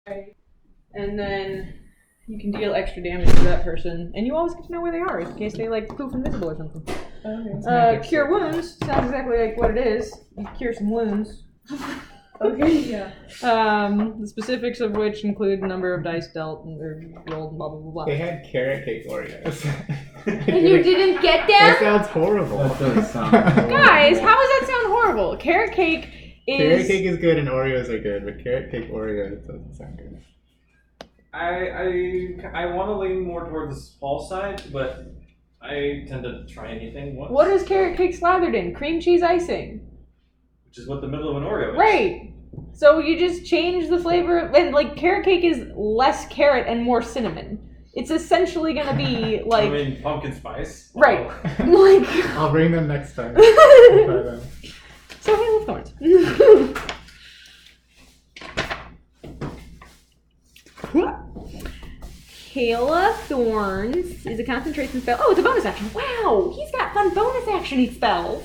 and then you can deal extra damage to that person, and you always get to know where they are in case they like poof invisible or something. Okay. Cure wounds sounds exactly like what it is. You cure some wounds. Okay, yeah. The specifics of which include number of dice dealt or rolled, blah blah blah blah. They had carrot cake Oreos. And you didn't get That them? sounds horrible. That does sound horrible. Guys, how does that sound horrible? Carrot cake is. Carrot cake is good and Oreos are good, but carrot cake Oreos doesn't sound good. I want to lean more towards the small side, but I tend to try anything once. What is carrot cake slathered in? Cream cheese icing. Which is what the middle of an Oreo is. Right. So you just change the flavor, and like carrot cake is less carrot and more cinnamon. It's essentially gonna be like. I mean, pumpkin spice. Right. Oh. Like. I'll bring them next time. Try them. So Hail of Thorns. Hail of Thorns is a concentration spell. Oh, it's a bonus action. Wow, he's got fun bonus action spells.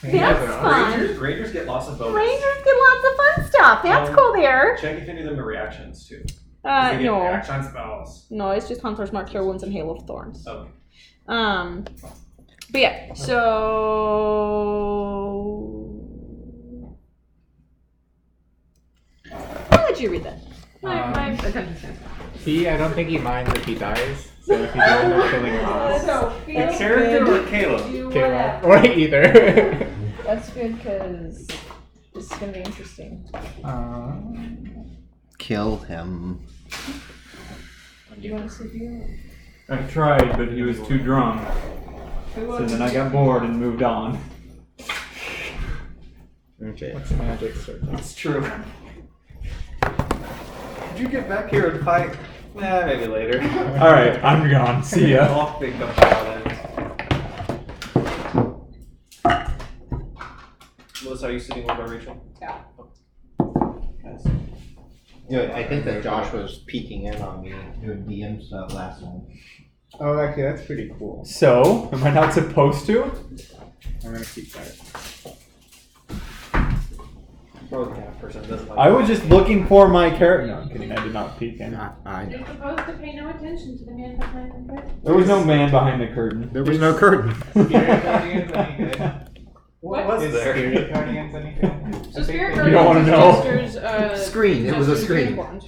That's fun. Rangers get lots of bonus. Rangers get lots of fun stuff. That's cool there. Check if any of them are reactions too. They get No. reaction spells. No, it's just Hunter's Mark, Cure Wounds, and Hail of Thorns. Okay. But yeah, so... I'll let you read that. My attention span. I don't think he minds if he dies. So if you end up killing him off. So, The character or Caleb? Caleb. Or either. That's good because this is gonna be interesting. Kill him. Do you want to see you? I tried, but he was too drunk. So then I got bored and moved on. Okay. What's magic circle? It's true. Could you get back here and fight? Nah, maybe later. Alright, I'm gone. See ya. I'll think about it. Melissa, are you sitting over Rachel? Yeah. Yes. Good. I think that Josh was peeking in on me doing DM stuff last time. Oh, actually, that's pretty cool. So, am I not supposed to? I'm gonna keep that. Probably the kind of person that doesn't like I was just looking for my character. No, I'm kidding. I did not peek in. I You're supposed to pay no attention to the man behind the curtain. There was no man behind the curtain. There was no curtain. Spirit Guardians any good? What was Is there? Spirit Guardians any good? So Spirit You don't wanna know. Gestures, Screen. It was a gestures are screen. important.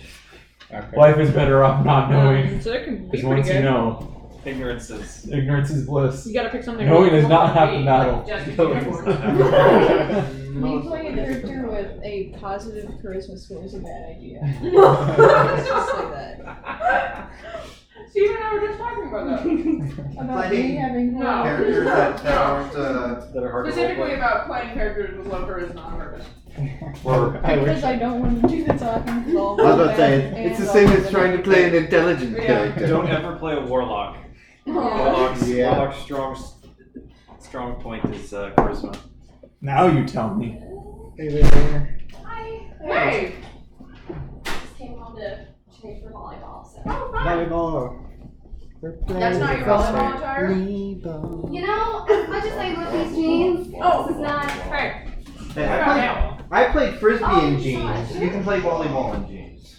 Okay. Life is better off not knowing. So it can be Because pretty once good. you know, Ignorance is. ignorance is bliss. You gotta pick something. Knowing really is not difficult half to the beat, battle. like gestures Knowing are is important. When you play a character with a positive charisma score is a bad idea. Let's just say that. Steve and I were just talking about that. About me having No. Characters that aren't. That are hard to Specifically roleplay. about playing characters with low charisma on purpose. because I don't want to do the talking. I was about to say, it's the same as trying to play an intelligent Yeah. character. Don't ever play a warlock. Aw. Warlock's strong point is charisma. Now you tell me. Hey there. Hey! Just came home to trade for volleyball, so. Oh, fun. Volleyball. That's not your volleyball attire? You know, as much as I love these jeans, this is not. Hey. Hey, I played frisbee in jeans. You can play volleyball in jeans.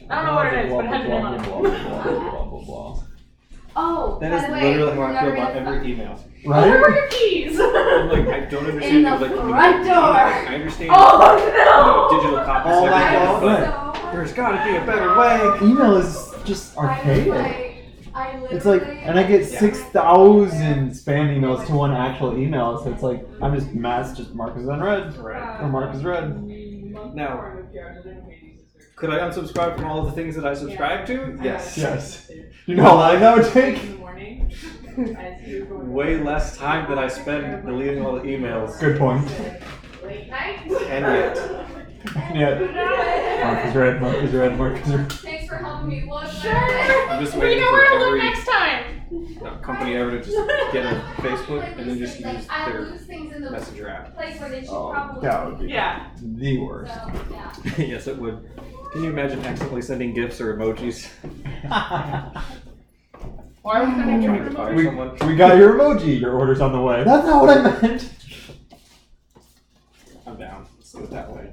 I don't know what it is, but it has a name on it. Oh, That by is the way, literally how I feel never about gonna every email. Oh, where Right? were your keys? I'm like, I don't understand. In the like, front door. I understand. Oh, Digital copies. Oh and my everything, God. but So, there's got to be a better way. Email is just I was archaic. like, I It's like, literally- and I get Yeah. 6,000 spam emails to one actual email, so it's like, I'm just mark as unread, Right. or mark as read. Now, could I unsubscribe from all of the things that I subscribe to? Yes. Yes. You know how long that would take? Way less time than I spend deleting all the emails. Good point. Late night? And yet. Yeah. Mark is red, mark is red, mark is red. Thanks for helping me look. I'm just We waiting know for where to look every next time. company ever to just get a Facebook and then just use I their lose things in the messenger app. place where they should Oh, probably. that would be Yeah. the worst. So, yeah. Yes, it would. Can you imagine accidentally sending GIFs or emojis? Why are we sending Trying to different fire emojis? someone. We got your emoji, your order's on the way. That's not what I meant. I'm down. Let's do it that way.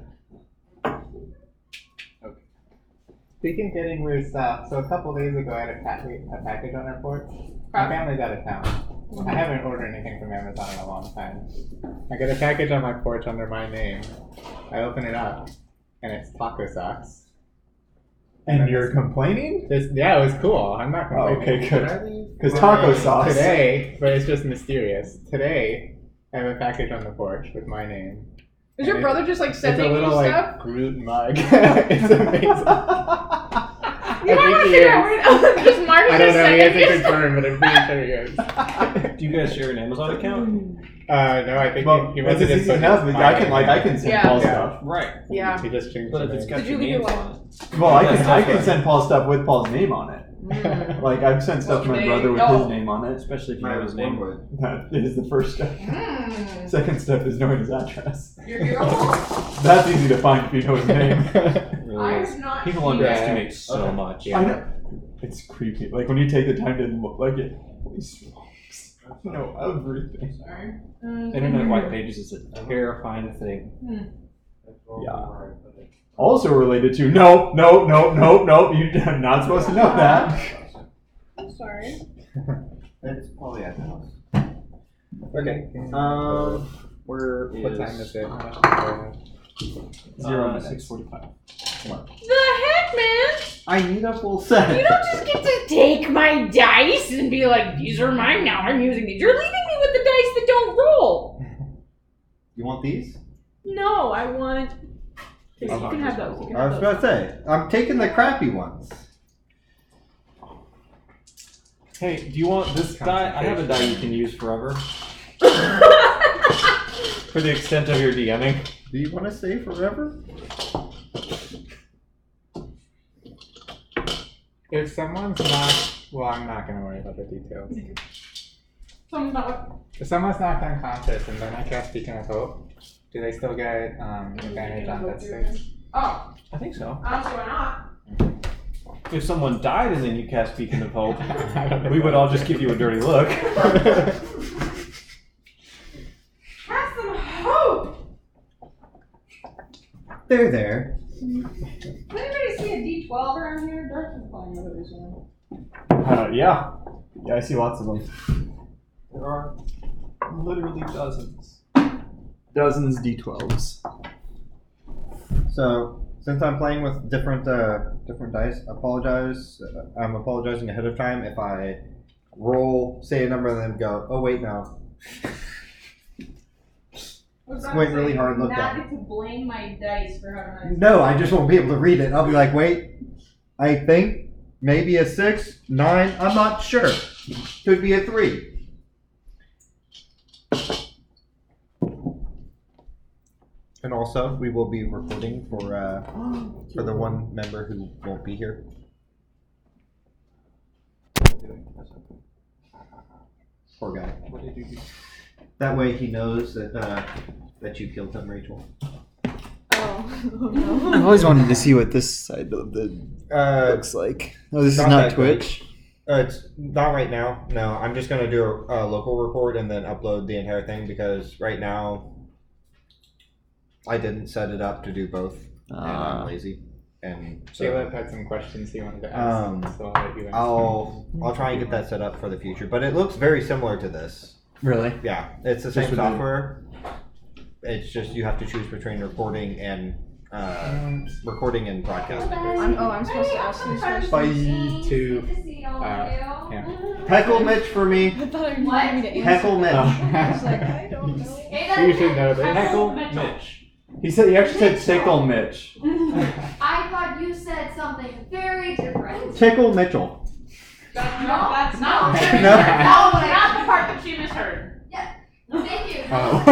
Speaking of getting weird stuff, so a couple days ago I had a package on our porch. My family's out of town. I haven't ordered anything from Amazon in a long time. I got a package on my porch under my name. I open it up, and it's taco socks. And you're complaining? Yeah, it was cool. I'm not complaining. Okay, good. Because taco sauce. Today, but it's just mysterious. Today, I have a package on the porch with my name. Is your brother just like It's a sending little you like stuff? Groot mug. It's amazing. You might want to figure out where just Marcus I don't just know. He sending hasn't you confirmed, but I'm pretty sure he is. Do you guys share an Amazon account? No, I think Well, he it's must have just easy put enough. my I can name. send Yeah. Paul Yeah. stuff. Right. Yeah. He just changed But the if it's name. got Did your you leave names your on it. Well, I That's can different. send Paul stuff with Paul's name on it. Like I've sent stuff to my Okay. brother with Oh. his name on it. Especially if you know his name. That is the first step. Second step is knowing his address. Your girl? That's easy to find if you know his name. Really is. I'm not People here. underestimate so Okay. much. I know. It's creepy. Like when you take the time to look like it. Please know everything. Sorry. Internet white pages is a terrifying thing. Yeah. Also related to no. You're not supposed to know that. I'm sorry. It's probably at the house. Okay. Where is? What time is it? 0 minutes. 6:45. The heck, man? I need a full set. You don't just get to take my dice and be like, these are mine now, I'm using these. You're leaving me with the dice that don't roll. You want these? No, I want... Okay, you can have those. You can I have was those. about to say, I'm taking the crappy ones. Hey, do you want this die? I have a die you can use forever. For the extent of your DMing. Do you want to stay forever? If someone's not, well, I'm not going to worry about the details. If someone's knocked unconscious and then I cast Beacon of Hope, do they still get advantage on that six? Oh, I think so. I don't see why not. If someone died and then you cast Beacon of Hope, I don't think we would all just give you a dirty look. Have some hope! They're there. Does anybody see a D12 around here? Dark is playing with it recently. Yeah. Yeah, I see lots of them. There are literally dozens. Dozens D12s. So, since I'm playing with different dice, I'm apologizing ahead of time if I roll, say a number, and then go, oh wait, no. Squint really hard, look Not at get to blame my dice for having a No, I just won't be able to read it. I'll be like, wait, I think maybe a 6, 9, I'm not sure. Could be a 3. And also, we will be recording for the one member who won't be here. Poor guy. What did you do? That way he knows that that you killed him, Rachel. Oh. I've always wanted to see what this side of the Looks like. Oh, this is not not that good. Twitch? It's not right now. No, I'm just gonna do a local record and then upload the entire thing because right now I didn't set it up to do both, and I'm lazy. And so Caleb had some questions he wanted to ask, so I'll let you answer. I'll try and get that set up for the future. But it looks very similar to this. Really? Yeah, it's the Just same with the- software. It's just you have to choose between recording and broadcasting. I'm supposed to ask these questions. Bye. To, yeah. yeah. Heckle Mitch for me. I thought you wanted me to answer. Heckle Mitch. I was like, I don't know. You should know that. Heckle Mitch. He actually said Tickle Mitch. I thought you said something very different. Tickle Mitchell. That's No, not no. very No. different. That was not the part that she misheard. Thank you. Oh.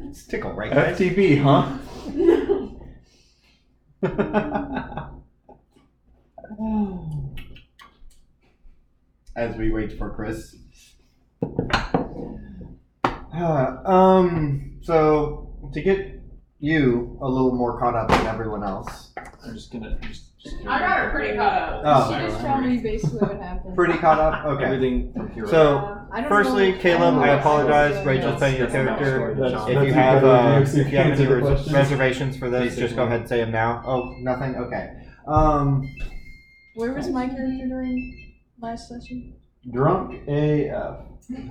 It's tickle, right, guys? FTP, huh? As we wait for Chris. So to get you a little more caught up than everyone else, I'm just gonna just I got her pretty caught up. Oh. She just told me basically what happened. Pretty caught up? Okay. Everything from here. So, I don't firstly, know. Caleb, I apologize. That's- Rachel's playing your character. That's- If that's you have better if you have answer any the questions. reservations for this, just go ahead and say them now. Oh, nothing? Okay. Where was my character during last session? Drunk AF.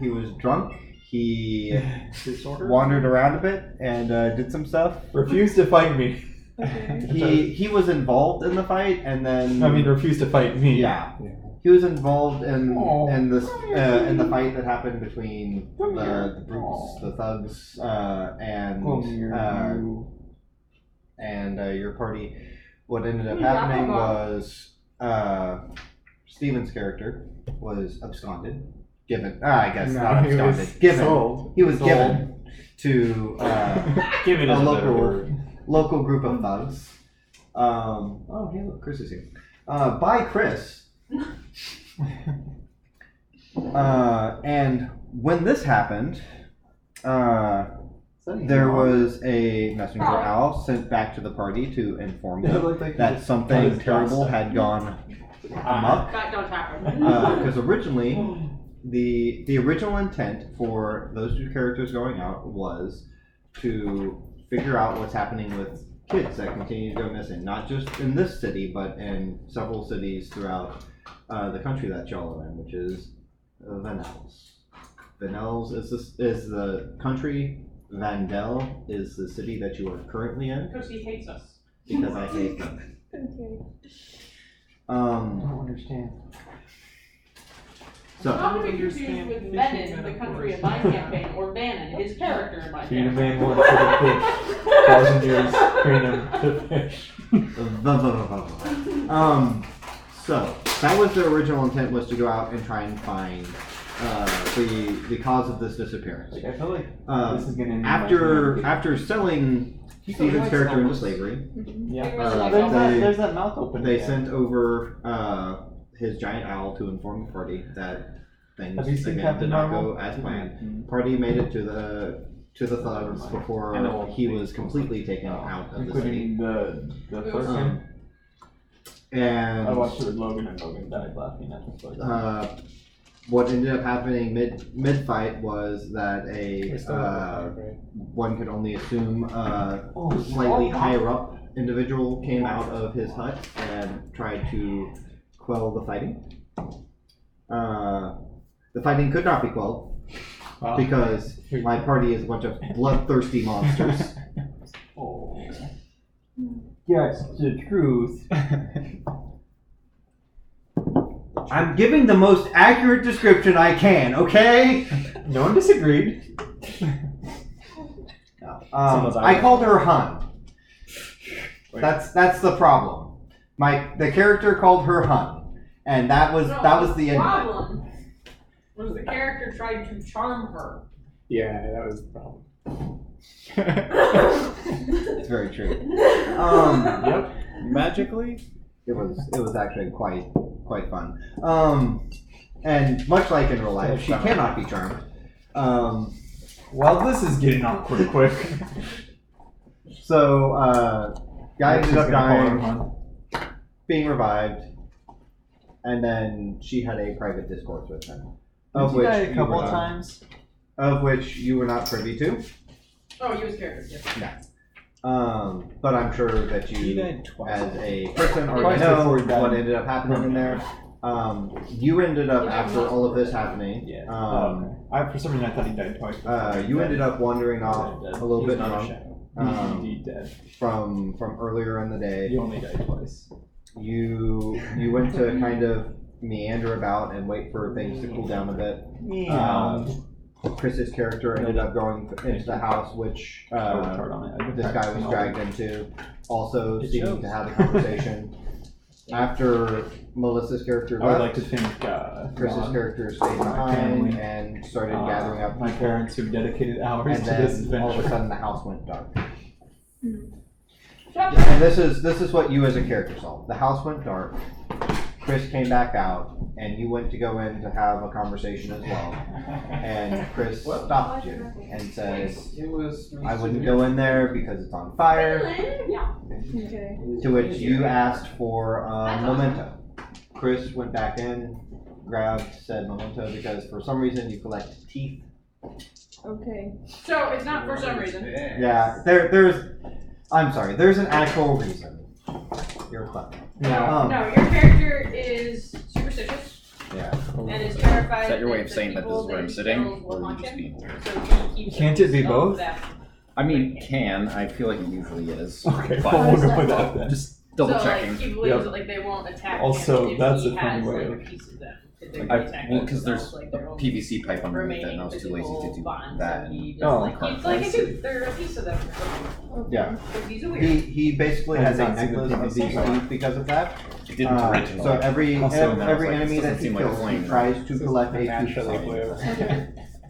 He was drunk. He Disorder. wandered around a bit and did some stuff. Refused to fight me. Okay. He was involved in the fight, and then I mean, refused to fight me. yeah, he was involved in this in the fight that happened between the brutes, the thugs, and your party. What ended up happening was Steven's character was absconded. I guess not absconded. Given. Sold. He was Sold. given to Given a is a better word. local group of thugs. Oh, hey, look, Chris is here. By Chris. And when this happened, there was a messenger owl sent back to the party to inform them that something terrible had gone amok. That don't happen. Because originally, the original intent for those two characters going out was to figure out what's happening with kids that continue to go missing, not just in this city, but in several cities throughout the country that y'all are in, which is Vanels. Vanels is the country. Vandel is the city that you are currently in. Because he hates us. Because I hate them. Okay. I don't understand. So, Not to be confused with Venin, the country of my campaign, or Bannon, his character in my Feed a campaign. man once with a fish. 1,000 years, train him to fish. So that was the original intent, was to go out and try and find the cause of this disappearance. Like, I feel like this is gonna end After selling Steven's character into slavery, Yeah. there's that mouth open. they sent over his giant owl to inform the party that Have you things seen again Captain did not Marvel? go as planned. Party made it to the thugs before he was completely taken out of the city. Including the first one. And I watched it with Logan, and Logan died laughing at the first. what ended up happening mid fight was that one could only assume slightly higher up individual came out of his hut and tried to quell the fighting. The fighting could not be quelled because my party is a bunch of bloodthirsty monsters. Oh. Yes, the truth. I'm giving the most accurate description I can, okay? No one disagreed. I called her Hun. That's the problem. The character called her Hun, and that was the end of it. problem was the character tried to charm her. Yeah, that was the problem. It's very true. Yep. Magically? It was actually quite fun. And much like in real life, she cannot be charmed. Well, this is getting awkward quick. So, guy ended up dying, Hun. being revived, and then she had a private discourse with him, of Did you which die a you couple were not- times. of which you were not privy to. Oh, he was character. Yeah. But I'm sure that He you, died twice. as a person, Twice already know before he died. what ended up happening in there. You ended up, after all of this happening, Yeah. um, For some reason, I thought he died twice. you ended up wandering off a little bit drunk He's indeed dead. from earlier in the day. He only died twice. You went to kind of meander about and wait for things to cool down a bit. Chris's character ended up going into the house, which this guy was dragged into, also It seeming shows. to have a conversation. After Melissa's character I would left, like to think Chris's Ron, character stayed my behind family, and started gathering up my people. parents who dedicated hours And to this then all of a adventure. sudden the house went dark. And this is what you as a character saw. The house went dark. Chris came back out, and you went to go in to have a conversation as well. And Chris stopped you and said, It was. "I wouldn't go in there because it's on fire." Yeah. Okay. To which you asked for memento. Chris went back in, grabbed said memento because for some reason you collect teeth. Okay. So it's not for some reason. Yeah, there's. I'm sorry. There's an actual reason. You're clever. No, your character is superstitious Yeah. and is terrified. Is that your way that of the saying that this is people where I'm he sitting, kills will or haunt you just him. mean? So he keeps Can't it be of both? them. I mean, can. I feel like it usually is. Okay, But well, we'll go with that then. just double so, checking. Like, he believes Yep. that like they won't attack Also, him if that's he a funny has, way like, of- a piece of them. If they I, attack well, them, because there's like, a their own PVC pipe underneath it, and remaining I was too lazy physical to do bonds, that. and he just Oh. like keeps like a tooth. They're a piece of them. Yeah. Because he's a weird. He basically I has did a not see the necklace of PVC these part. teeth because of that. It didn't originally. So every Also, now it's like, enemy this that doesn't he seem like a kills, flame, he tries to collect a tooth Naturally from.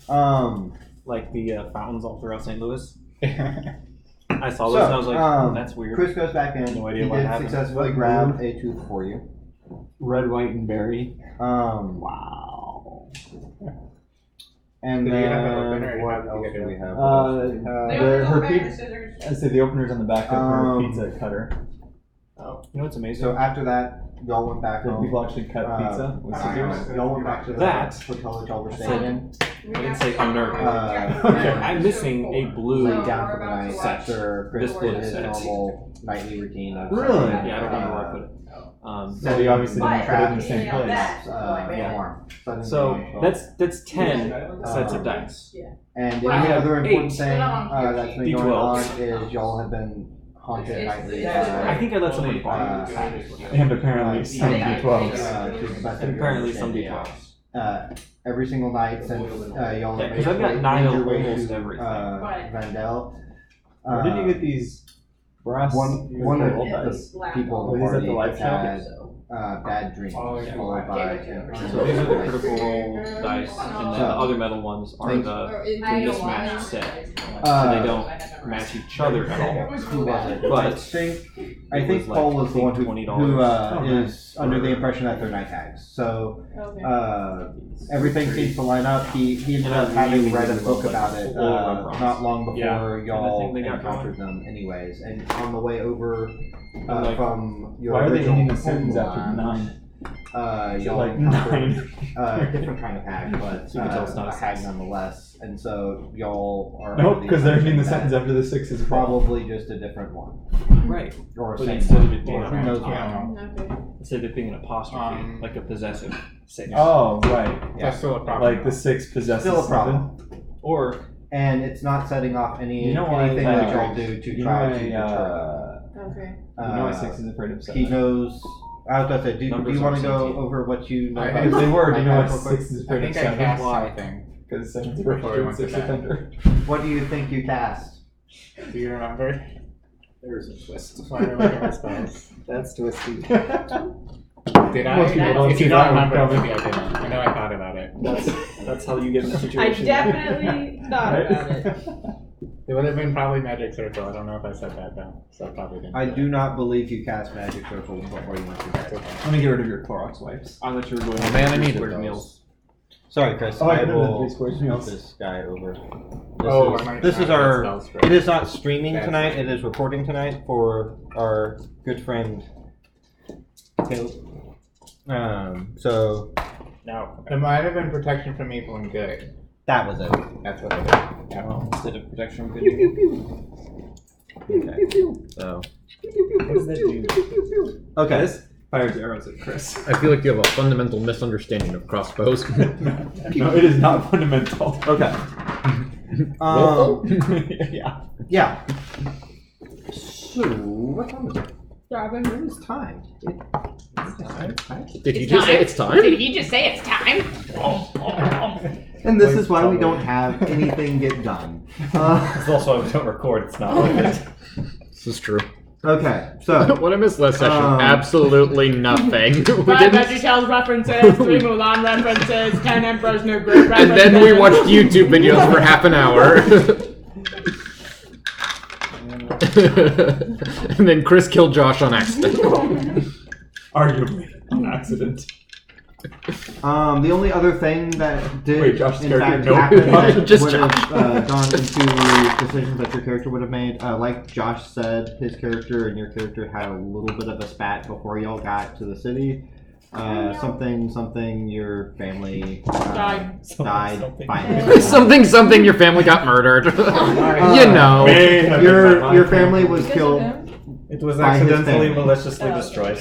blue. Like the fountains all throughout St. Louis. I saw So, those and I was like, that's weird. Chris goes back in. No idea he what did happened. successfully What grab blue? a tooth for you. Red, white, and berry. Wow. And Did you have it open, or then you what have- else you do we got have? They her always go back to pizza. scissors. I say the opener's on the back of her pizza cutter. You know what's amazing? So after that, y'all went back Did home. people actually cut pizza with scissors? Y'all went back to That- the hotel that y'all were staying in. I didn't say unnerving. Okay. I'm missing a blue. So- Down for the night after Chris This did blue his set. normal nightly routine of Really? Yeah, I don't remember where I put it. So you obviously didn't put it in the same But- place. Yeah. So that's 10 sets of dice. And the Wow. only other important 8. thing that's been going D12s. on is y'all have been haunted nightly. I think I let somebody borrow. And apparently some D12s. And apparently some D12s. Every single night since y'all Yeah, have 'cause I've got made 9 your of way almost to, everything. Vandel. Where did you get these brass? One of roll the dice? people Were in the these at the party live shop? had bad dreams followed by So these are the critical roll dice, and then the other metal ones are the mismatched set. So they don't match each other at all. Who was it? But I think was Paul like, was the one who $20. is under the impression that they're night tags. So everything seems to line up. He ended up having read a book about it not long before y'all they got encountered them anyways. And on the way over like, from your Why are they original ending the sentence home after lounge, 9? y'all Like encountered 9. different kind of hag, but So you can tell it's not a a hag six. nonetheless. And so y'all are Nope, under the because they're ending the impression sentence after the 6 is that wrong. probably just a different one. Right. Or a But same instead of one. it being Or a who knows Yeah. what. Okay. Instead of it being an apostrophe, like a possessive 6. Oh, right. That's still a problem. Like the 6 possesses Still a something. problem. Or And it's not setting off anything You know why, that y'all do to You know try why, to deter Okay. you know why 6 is afraid of 7? He knows. I was about to say, do Numbers you want to are go sentient. over what you know? I- about If they were, do you know why real quick? 6 is I afraid of think I 7? cast Why? something. Because 7 is Before we afraid of went to 6 bed. offender. What do you think you cast? Do you remember? There's a twist. Why am I looking at my spells? That's twisty. Did I? Most people don't If see you that don't one remember, coming. maybe I didn't. I know I thought about it. that's how you get in the I situation. definitely thought about it. It would have been probably Magic Circle. I don't know if I said that though, so I probably didn't. I do not believe you cast Magic Circle before you went to bed. Let me get rid of your Clorox wipes. I thought you were going Oh, man, I three needed square those. meals. Sorry, Chris. Oh, I I could have done will 3 squares move meals. this guy over. Oh, I might This is not have our. spells for It is not streaming That's tonight. fine. It is recording tonight for our good friend Caleb. So Now, It might have been protection from evil and good. that was it. That's what I did. Yeah. instead of protection from good. Okay. So What does that do? okay. This fires arrows at Chris. I feel like you have a fundamental misunderstanding of crossbows. No, it is not fundamental. Okay. Yeah. Yeah. So what time is it? It is time. Did you just say it's time? Did he just say it's time? And this is why we don't have anything get done. It's also why we don't record. It's not like it. This is true. Okay, so What I missed last session? Um, Absolutely nothing. We Five didn't- VeggieTales references, 3 Mulan references, 10 Emperor's New Groove references. and then we watched YouTube videos for half an hour. And then Chris killed Josh on accident. Arguably, on accident. The only other thing that did Wait, Josh's in character, fact no. happen that Just would Josh. have gone into decisions that your character would have made, like Josh said, his character and your character had a little bit of a spat before y'all got to the city. Something your family died something your family got murdered. You know. Your family was killed. It was by his accidentally family. maliciously destroyed.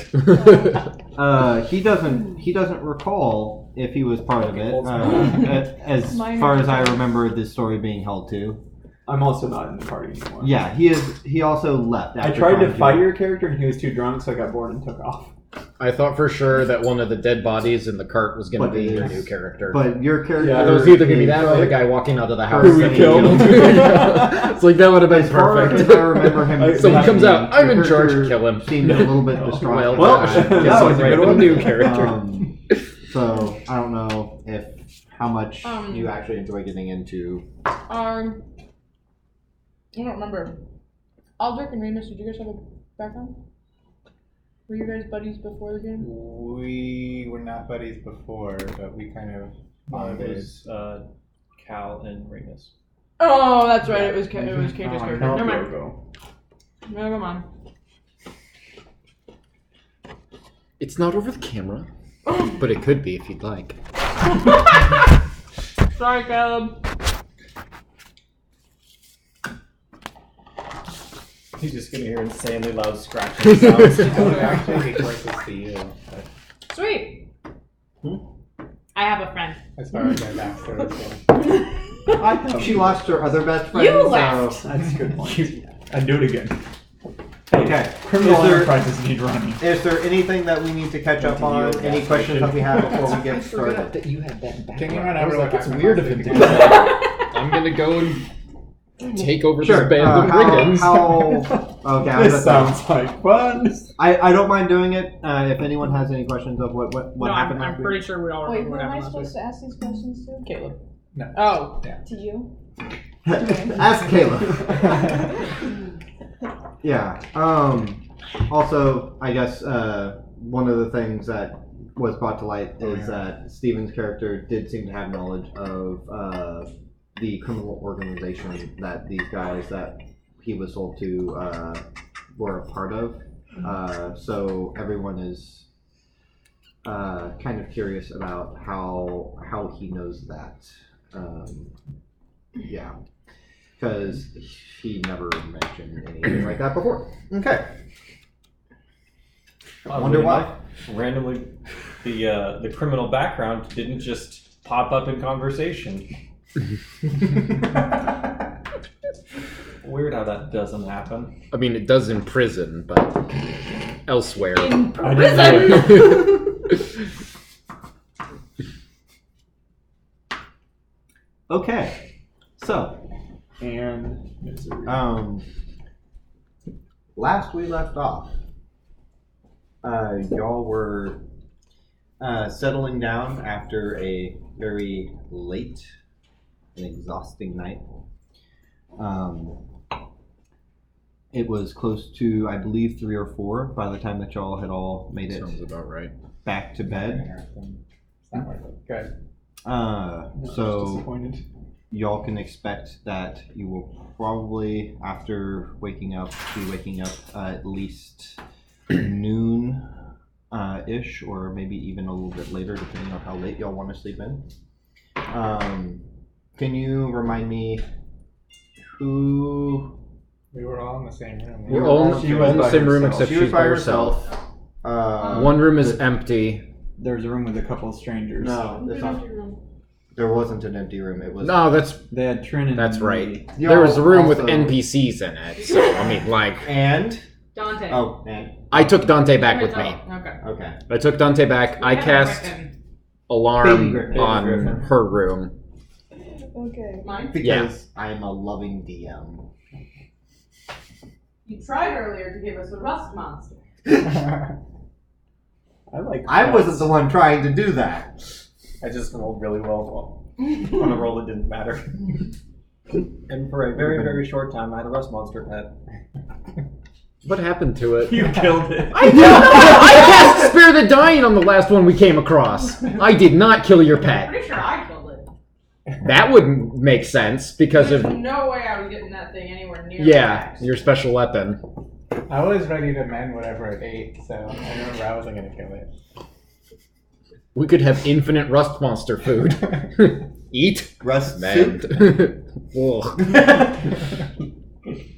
He doesn't recall if he was part of it. As far as I remember this story being held to. I'm also not in the party anymore. Yeah, he is. He also left. I tried to fight your character, and he was too drunk, so I got bored and took off. I thought for sure that one of the dead bodies in the cart was going to But be it your is. new character. But your character. Yeah, it was either going to be that or the guy walking out of the house. Who we that he killed. It's like, that would have been As far perfect. as I remember him. So he comes out, I'm your in charge, character kill him. Seemed a little bit distraught. Well, at the time. guess that was I'm a right good with one. the new character. So I don't know how much Um, you actually enjoy getting into. I don't remember. Aldrich and Remus, did you guys have a background? Were you guys buddies before the game? We were not buddies before, but we kind of It bonded. was Cal and Remus. Oh, that's right. It was Cage's character. No, Never mind. go. Never mind. It's not over the camera, but it could be if you'd like. Sorry, Caleb. He's just gonna hear insanely loud scratching sounds. I would actually be closest to you, but Sweet. I have a friend. as far as my backstory goes. She lost her other best friend. You so- left. That's a good point. I'd do it again. Okay. Criminal Is there- enterprises need running. Is there anything that we need to catch up on? Any questions that we have before we get started? that you had that back. Can you run I was over like, the it's back weird of of him the to house? do that. I'm going to go and take over Sure. this band of brigands. Okay. This sounds like fun. I don't mind doing it. If anyone has any questions of what No, happened I'm last week. pretty sure we all Wait, remember who what am I happened last supposed week. to ask these questions to? Caleb. No. Oh, Yeah. to you? Ask Caleb. Yeah. Also, I guess one of the things that was brought to light is that Steven's character did seem to have knowledge of the criminal organization that these guys that he was sold to were a part of. So everyone is kind of curious about how he knows that. Yeah, because he never mentioned anything like that before. Okay. Wonder why. Randomly, the criminal background didn't just pop up in conversation. Weird how that doesn't happen. I mean, it does in prison, but elsewhere. In I didn't know prison. Okay. So, And misery. last we left off, y'all were settling down after a very late and exhausting night. It was close to, I believe, 3 or 4 by the time that y'all had all made it Sounds about right. back to bed. It's not worth it. Good. So Disappointed. y'all can expect that you will probably, after waking up, be waking up at least noon ish, or maybe even a little bit later, depending on how late y'all want to sleep in. Can you remind me who? We were all in the same room. We're all She in was the by same room herself. except she's by herself. One room is empty. There's a room with a couple of strangers. No, it's not. There wasn't an empty room. It was. No, that's They had Trin and right. Y'all There was a room with also- NPCs in it. So, I mean, like, And Dante. oh, and I took Dante back with me. Okay. okay. I took Dante back. I cast Baby alarm Griffin. on Baby Griffin. her room. Okay. Mine? Because Yeah. I'm a loving DM. You tried earlier to give us a rust monster. I like. I wasn't the one trying to do that. I just rolled really well on a roll that didn't matter. And for a very, very short time, I had a rust monster pet. What happened to it? You killed it. I did not! I cast Spare the Dying on the last one we came across. I did not kill your I'm pet. pretty sure I killed it. That wouldn't make sense because There's of no way I was getting that thing anywhere near your special weapon. I was ready to mend whatever it ate, so I remember I wasn't gonna kill it. We could have infinite rust monster food. Eat Rust mend. Ugh.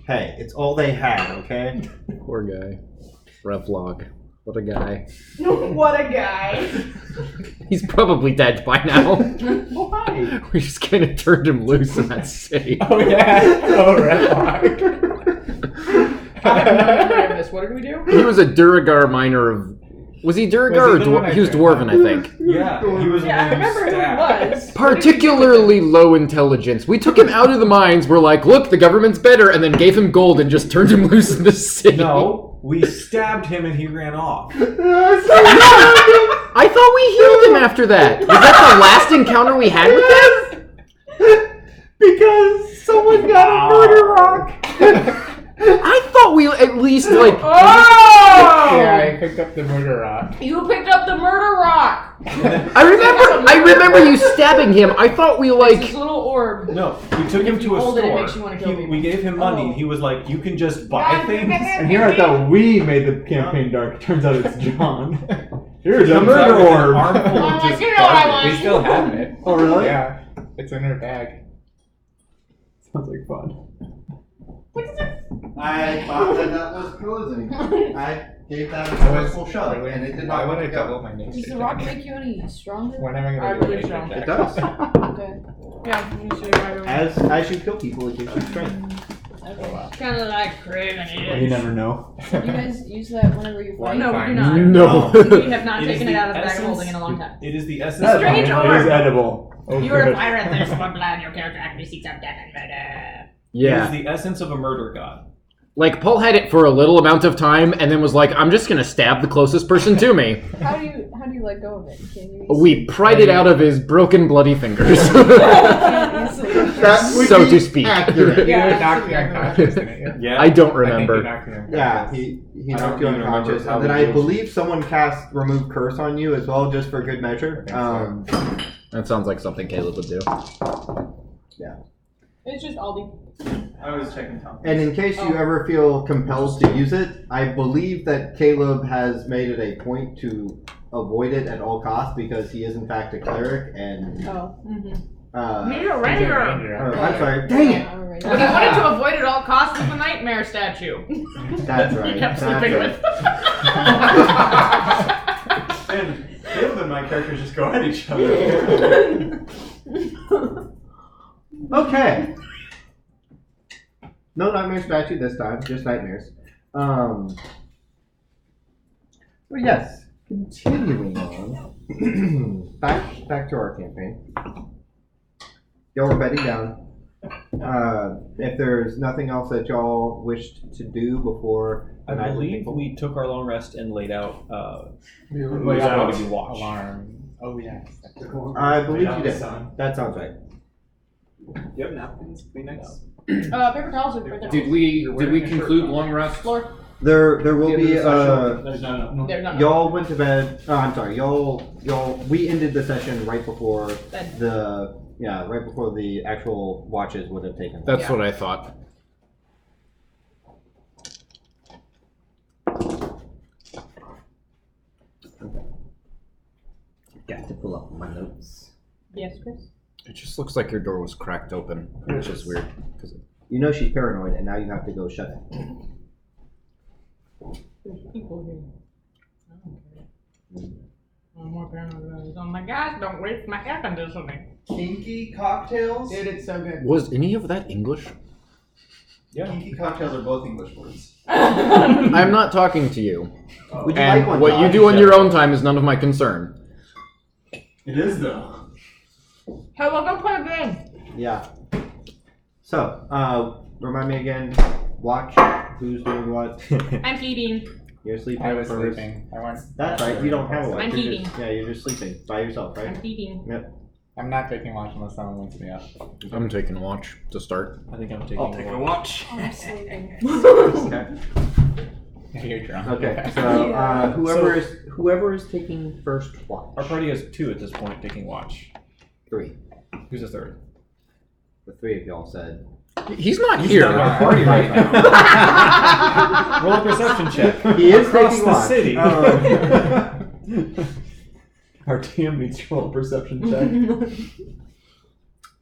Hey, it's all they had, okay? Poor guy. Revlog. What a guy. What a guy. He's probably dead by now. Why? We just kind of turned him loose in that city. Oh yeah. Oh right. I have no memory of this. What did we do? He was a Duragar miner of. Was he Duragar Was he the or one I he was said? Dwarven, I think. Yeah, he was. Yeah, I remember who it was. Particularly low intelligence. We took him out of the mines. We're like, look, the government's better, and then gave him gold and just turned him loose in the city. No, we stabbed him and he ran off. I thought we healed him after that. Was that the last encounter we had with him? Because someone got a murder rock. I thought we at least like. Oh! Yeah, I picked up the murder rock. You picked up the murder rock. I remember you stabbing him. I thought we It's like. this little orb. No, we took him If you to a hold it, it store. makes you wanna kill people. We gave him money. Oh. He was like, "You can just buy things." And here I thought we made the campaign dark. Turns out it's John. Here's a Comes murder out with an orb. armful I'm of like, just you know what I garbage. want. We still have it. Oh really? Yeah, it's in her bag. Sounds like fun. I thought that was closing. I gave that a I was forceful shove, really- and it did Why not would want I to double go. my name? Does the rock make you any stronger? When am I I'm gonna really do strong. It does. Okay. Yeah, let me see if I remember. As you kill people, it gives you strength. Okay. Kind of like craving You it. never know. You guys use that whenever you fight? No, we do Fine. not. No. We have not It is taken the it out of the bag of essence- holding in a long time. It is the essence. That's of Strange fine. orb. It is edible. Oh, You are good. a pirate, there's one blood, your character actually seeks out death and murder. It Yeah. is the essence of a murder god. Like, Paul had it for a little amount of time and then was like, I'm just gonna stab the closest person to me. How do you let go of it? Can you We pried it out of his broken, bloody fingers. That would So be to speak. accurate. You Yeah, were knocked me that's unconscious, didn't you? Yeah. I don't I think you remember. knocked me unconscious. Yeah, he I knocked don't you even unconscious, remember and then how I we believe someone cast remove curse on you as well, just for good measure. I think That sounds like something Caleb would do. It's just Aldi. I was checking Tom. And in case you ever feel compelled to use it, I believe that Caleb has made it a point to avoid it at all costs because he is in fact a cleric and Oh. He's a He's a ranger. ranger. I'm sorry. Dang it! Alright. What he wanted to avoid at all costs was the nightmare statue. That's right. He kept That's sleeping right. with. And Caleb and my characters just go at each other. Okay. No nightmare statue this time, just nightmares. But yes, continuing on. back to our campaign. Y'all are bedding down. If there's nothing else that y'all wished to do before I night believe people- we took our long rest and laid out. We who's laid out going to be watched. alarm. Oh yes. I believe Laid you out did. sun. That sounds right. You have napkins, Kleenex. Paper towels are right there. Did we You're wearing a shirt conclude on. long rest? Floor. There will be There's no. There's not. y'all went to bed. I'm sorry. Y'all. We ended the session right before Bed. right before the actual watches would have taken. That's what I thought. Got to pull up my notes. Yes, Chris? It just looks like your door was cracked open, which is weird. You know she's paranoid, and now you have to go shut it. There's people here. I don't care. I'm more paranoid. Oh my gosh, don't waste my air conditioning. Kinky cocktails? Dude, it's so good. Was any of that English? Yeah. Kinky cocktails are both English words. I'm not talking to you. Would you And like one? what you Josh? do on your own time is none of my concern. It is though. Hey, well, go play a game. Yeah. So, remind me again. Watch. Who's doing what? I'm eating. You're sleeping. I was first. sleeping. I went. That's right. You don't have a watch. I'm You're eating. just- yeah, you're just sleeping by yourself, right? I'm eating. Yep. I'm not taking watch unless someone wakes me up. I'm taking watch to start. I think I'm taking I'll take a watch. I'm sleeping. Okay. You're drunk. Okay, so whoever is taking first watch. Our party has 2 at this point taking watch. 3. Who's the 3rd? The 3 of y'all said. He's not here. Not our party right now. Roll a perception check. He is across taking the watch. city. Our TM needs to roll a perception check.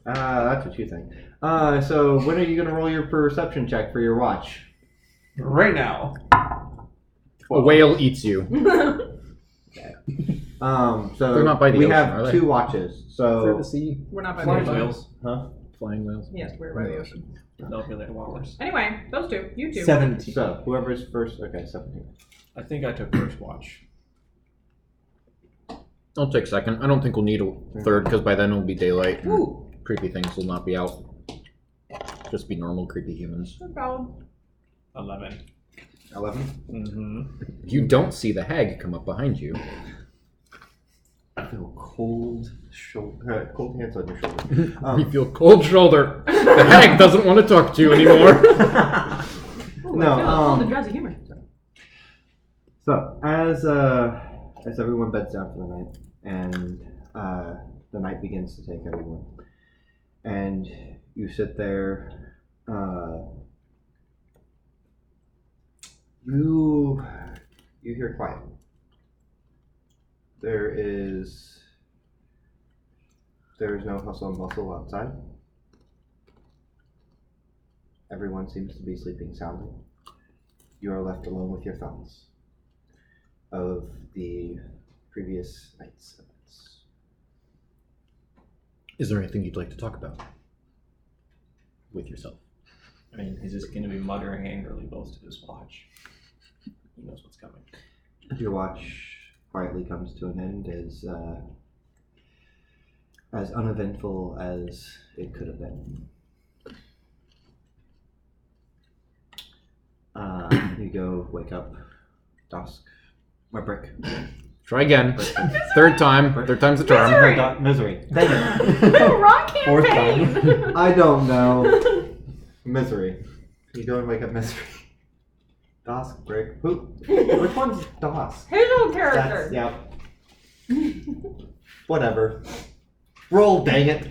That's what you think. So when are you going to roll your perception check for your watch? Right now. A whale eats you. So They're not by the we ocean, have are they? 2 watches. So Through the sea. We're not by Flying the ocean. whales. Huh? Flying whales. Yes, we're by the ocean. No, feel like walrus. Anyway, those 2. You 2. 17. So whoever's first. Okay, 17. I think I took first watch. I'll take second. I don't think we'll need a third because by then it'll be daylight. Ooh. Creepy things will not be out. Just be normal creepy humans. No problem. 11. 11. Mm-hmm. You don't see the hag come up behind you. I feel cold cold hands on your shoulder. You feel cold shoulder. The hag doesn't want to talk to you anymore. The drowsy humor. So as everyone beds down for the night and the night begins to take everyone, and you sit there, you hear quiet. There is no hustle and bustle outside. Everyone seems to be sleeping soundly. You are left alone with your thoughts of the previous night's events. Is there anything you'd like to talk about with yourself? I mean, he's just going to be muttering angrily both to his watch. He knows what's coming. Your watch quietly comes to an end as uneventful as it could have been. You go wake up, Dosk, my brick. Try again. Third time. Third time's the charm. Misery. Dang it. Wrong campaign. I don't know. Misery. You go and wake up Misery. Dosk, brick. Who? Which one's Dosk? His old character. Yep. Whatever. Roll, dang it.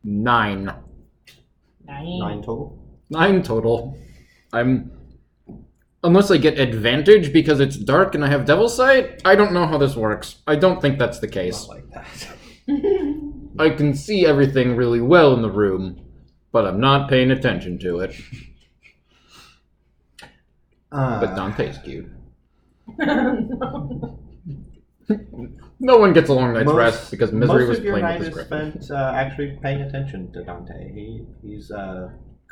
9. 9 total? 9 total. Unless I get advantage because it's dark and I have Devil Sight, I don't know how this works. I don't think that's the case. Not like that. I can see everything really well in the room, but I'm not paying attention to it. But Dante's cute. No one gets a long night's rest because Misery was playing with his griffin. Most of your night is spent actually paying attention to Dante. He's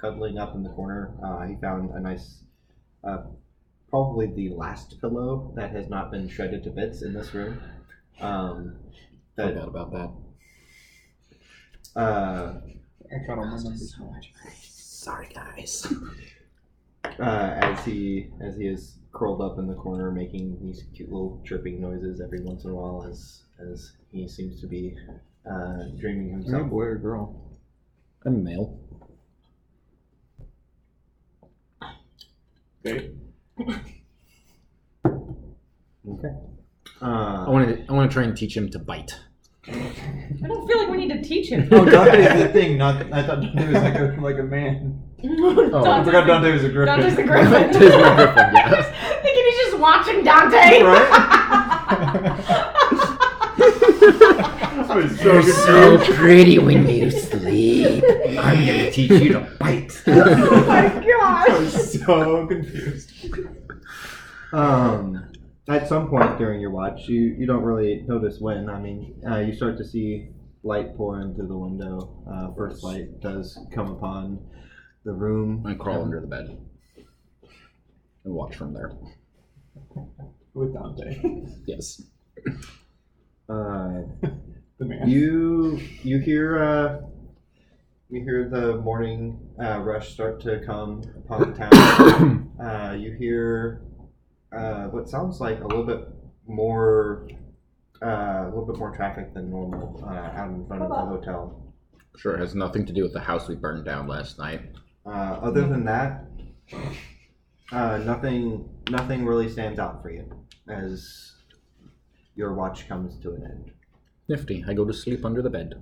cuddling up in the corner. He found a nice, probably the last pillow that has not been shredded to bits in this room. Forgot about that. I kind of remember So much. Sorry, guys. As he is curled up in the corner, making these cute little chirping noises every once in a while, as he seems to be dreaming Are you a himself. boy or girl? I'm male. Okay. Okay. I want to try and teach him to bite. I don't feel like we need to teach him. Oh, Dante's the thing. I thought Dante was like a man. Oh, I forgot Dante was a griffin. Dante's the griffin. Dante's my griffin, yes. Thinking he's just watching Dante. Right? I was so You're so confused. pretty when you sleep. I'm gonna teach you to bite. Oh my I gosh. was so confused. At some point during your watch, you don't really notice when. I mean, you start to see light pour into the window. First light does come upon the room. I crawl under the bed and watch from there. With Dante. Yes. The man. You hear the morning rush start to come upon the town. You hear what sounds like a little bit more traffic than normal out in front of the hotel. Sure, it has nothing to do with the house we burned down last night. Other than that, Nothing really stands out for you as your watch comes to an end. Nifty. I go to sleep under the bed.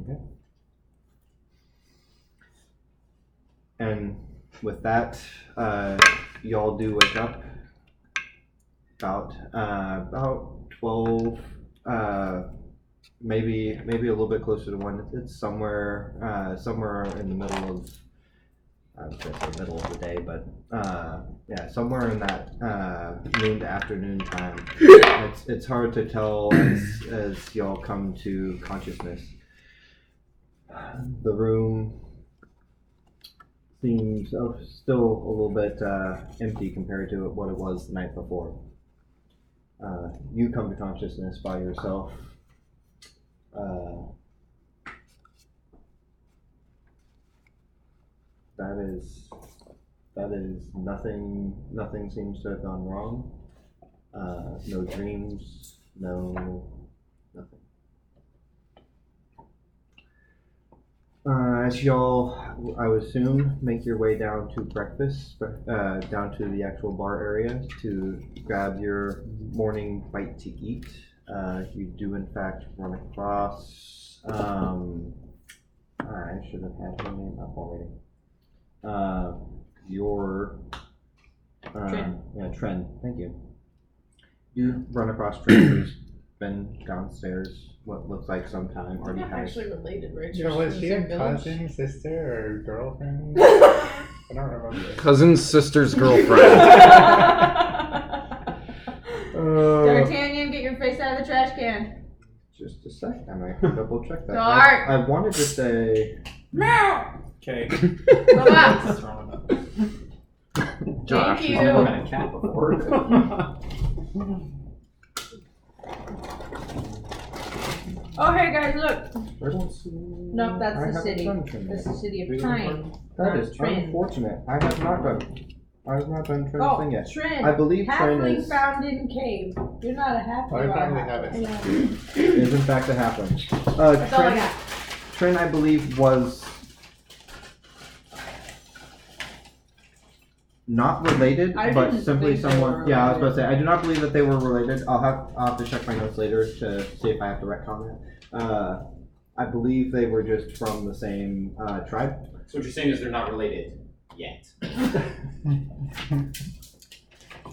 Okay. And with that, y'all do wake up about 12, maybe a little bit closer to 1. It's somewhere in the middle of, I was going to say middle of the day, but yeah, somewhere in that noon to afternoon time. It's hard to tell as y'all come to consciousness. The room seems still a little bit empty compared to what it was the night before. You come to consciousness by yourself. That is nothing. Nothing seems to have gone wrong. No dreams. No nothing. As y'all, I would assume, make your way down to breakfast, down to the actual bar area to grab your morning bite to eat. You do, in fact, run across. I should have had her name up already. Tren. Thank you. You run across Tren, who's been downstairs. What looks like some time. They're Already not has. actually related, right? Yeah, was She's she in a the village. cousin, sister, or girlfriend? I don't remember. Cousin's sister's girlfriend. D'Artagnan, get your face out of the trash can. Just a second, I might double check that. Dart. I wanted to say. Meow. Okay. Relax. What's wrong with that? Josh, Thank you've you. never been a cat before. Oh, hey guys, look. I don't see. Nope, that's I the haven't city. done Tren That's yet. the city of We Trine. haven't- That is Trin. unfortunate. I have not done. I have not done Tren's Oh, thing yet. Trin. I believe Trin Halfling is found in cave. You're not a halfling. I you are a probably halfling. haven't. is in fact a halfling. That's all I Trin, got. Trin, I believe, was not related, I but didn't simply think they someone. were Yeah, I was about related. to say I do not believe that they were related. I'll have to check my notes later to see if I have to retcon that. I believe they were just from the same tribe. So what you're saying is they're not related yet.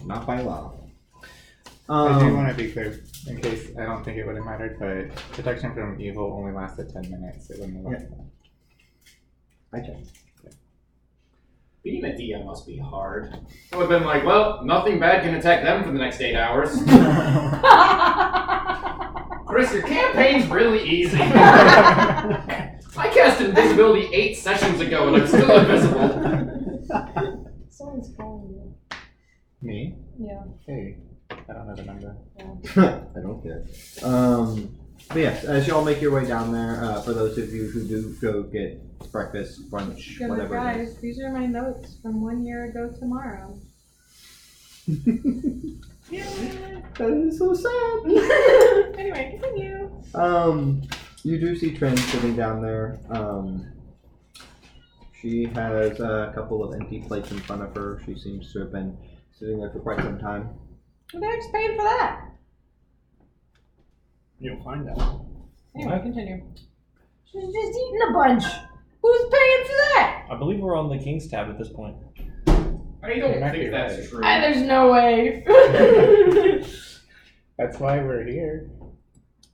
Not by law. I do want to be clear, in case I don't think it would have mattered, but protection from evil only lasted 10 minutes. It wouldn't have lasted. I checked. Being a DM must be hard. I would have been like, well, nothing bad can attack them for the next 8 hours. Chris, your campaign's really easy. I cast invisibility 8 sessions ago and I'm still invisible. Someone's calling you. Me? Yeah. Hey, I don't know the number. I don't care. But yes, as y'all make your way down there, for those of you who do go get breakfast, brunch, Yeah, whatever it guys, is. these are my notes from 1 year ago tomorrow. That is so sad. Anyway, continue. You do see Trin sitting down there. She has a couple of empty plates in front of her. She seems to have been sitting there for quite some time. Who the heck's paying for that? You'll find out. Anyway, continue. She's just eating a bunch. Who's paying for that? I believe we're on the King's tab at this point. I don't You might think be that's right. true. There's no way. That's why we're here.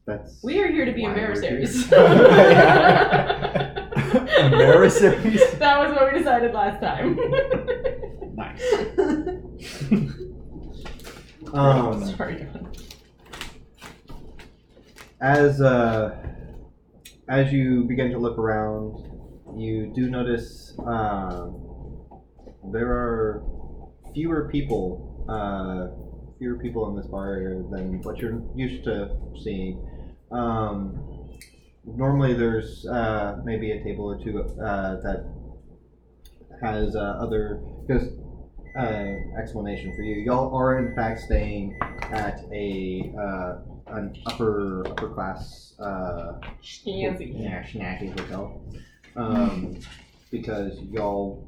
That's We are here to be why we're Amerisaries. Amerisaries? That was what we decided last time. Nice. Sorry, John. As you begin to look around, you do notice there are fewer people in this bar area than what you're used to seeing. Normally there's maybe a table or two that has other, because explanation for you, y'all are in fact staying at an upper class Schnazzy. snazzy hotel, because y'all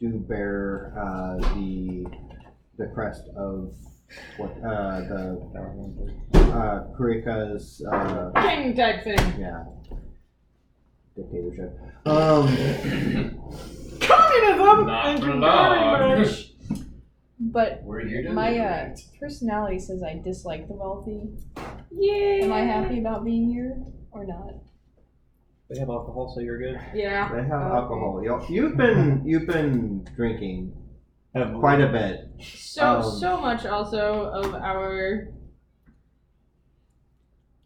do bear the crest of what the Kurika's King type thing. yeah dictatorship. Communism. Not Thank for you long. very much. But We're here to my personality says I dislike the wealthy. Yeah. Am I happy about being here or not? They have alcohol, so you're good. Yeah. They have alcohol. You've been drinking quite a bit. So much also of our.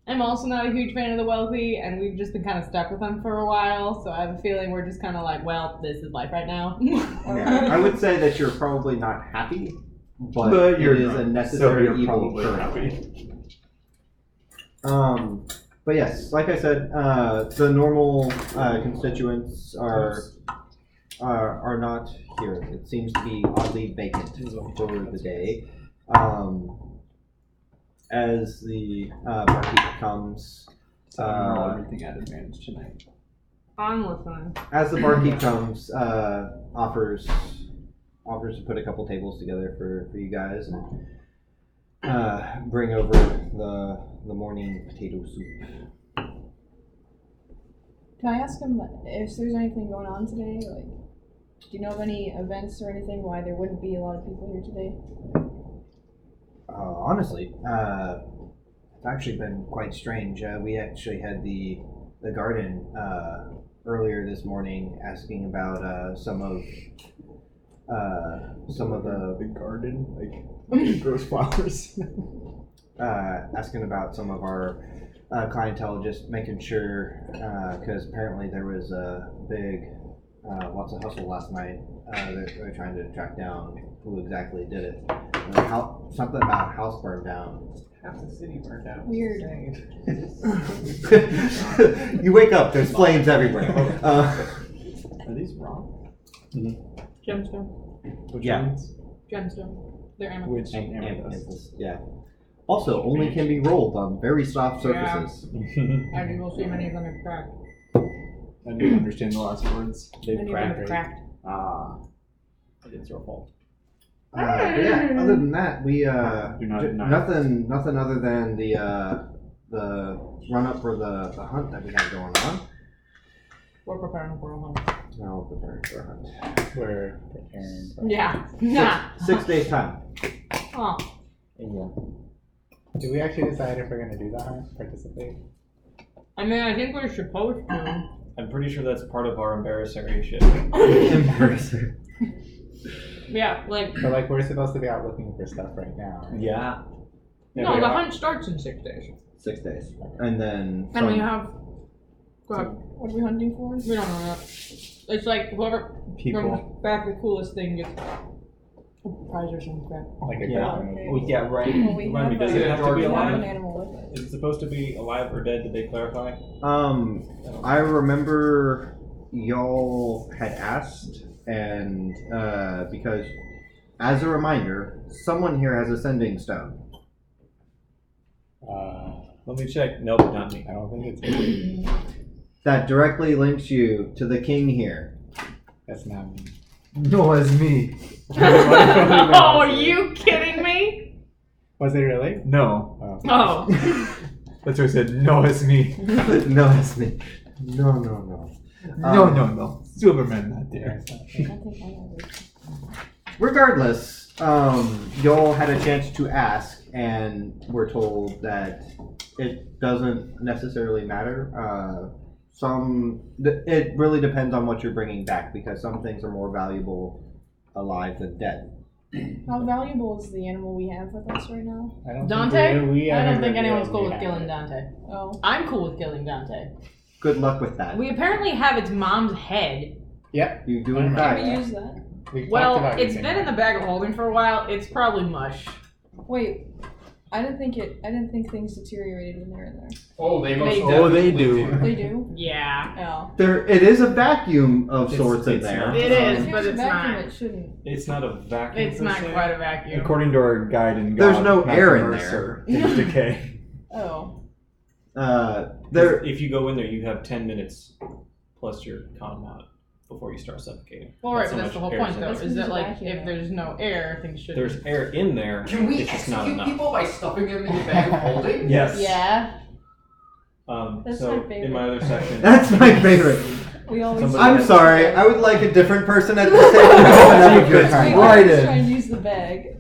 I'm also not a huge fan of the wealthy, and we've just been kind of stuck with them for a while. So I have a feeling we're just kind of like, well, this is life right now. Yeah, I would say that you're probably not happy, but it is a necessary you're evil probably currently. But yes, like I said, the normal constituents are not here. It seems to be oddly vacant for the day. As the barkeep comes, roll everything at advantage tonight. I'm listening. as the barkeep comes, offers to put a couple tables together for you guys and bring over the morning potato soup. Can I ask him if there's anything going on today? Like, do you know of any events or anything why there wouldn't be a lot of people here today? Honestly, it's actually been quite strange. We actually had the garden earlier this morning asking about some of the garden, like grows flowers. asking about some of our clientele, just making sure because apparently there was a big lots of hustle last night. They're trying to track down who exactly did it. Something about a house burned down. Half the city burned down. Weird. You wake up, there's flames everywhere. Are these wrong? Gemstone. Which Yeah. ones? Gemstone. They're amethyst. Which Amethyst, yeah. Also, only can be rolled on very soft surfaces. As you will see, many of them are cracked. I didn't understand the last words. Many of them are cracked. Ah. It's your fault. But yeah, other than that, we Do not deny. nothing other than the run up for the hunt that we have going on. We're preparing for a hunt. Now we're preparing for a hunt. We're preparing. Yeah. Nah. 6 days time. Oh. Yeah. Did we actually decide if we're going to do the hunt? Participate? I mean, I think we're supposed to. I'm pretty sure that's part of our embarrassery shit. Embarrassing. Yeah, like. But like we're supposed to be out looking for stuff right now. Right? Yeah. No, the hunt starts in 6 days. 6 days. And then And we have. Go ahead. What are we hunting for? We don't know that. It's like whoever brings back the coolest thing gets a prize or some crap. Like a Yeah. dog. Oh, yeah, right. Well, we Remind me, have does it have to be we have alive? an animal with us. Is it supposed to be alive or dead? Did they clarify? I remember y'all had asked, and because, as a reminder, someone here has a sending stone. Let me check. Nope, not me. I don't think it's me. That directly links you to the king here. That's not me. No, it's me. Oh, are you kidding me? Was it really? No. Oh. That's what I said. No, it's me. No, it's me. No. No. Silverman not there. Regardless, y'all had a chance to ask, and were told that it doesn't necessarily matter. It really depends on what you're bringing back, because some things are more valuable alive than dead. How valuable is the animal we have with us right now? I don't Dante? think we I don't haven't think anyone's revealed cool we with have killing it. Dante. Oh. I'm cool with killing Dante. Good luck with that. We apparently have its mom's head. Yep. You do in Okay. fact. Can we use that? We talked Well, about it's using been it. in the bag of holding for a while. It's probably mush. Wait, I didn't think things deteriorated when they were in there. Oh, they most They they definitely do. They do? Yeah. Oh. It is a vacuum of It's- sorts in it's there. not. It If is, it but was a it's vacuum, not. it shouldn't. It's not a vacuum. It's per not se. quite a vacuum. According to our guide and There's God, no Matthew air in Mercer, things decay. Oh. There. If you go in there, you have 10 minutes plus your con mod. before you start suffocating. Well, right, Not so but that's the much whole air point, is though. in there. Is that like if there's no air, things should. There's air in there. Can we it's just not execute enough. people by stuffing them in the bag of holding? Yes. Yeah. That's so my favorite. in my other section, That's my favorite. We always. I'm sorry. I would like a different person at the table. Whenever you're trying. Right in. Try and use the bag.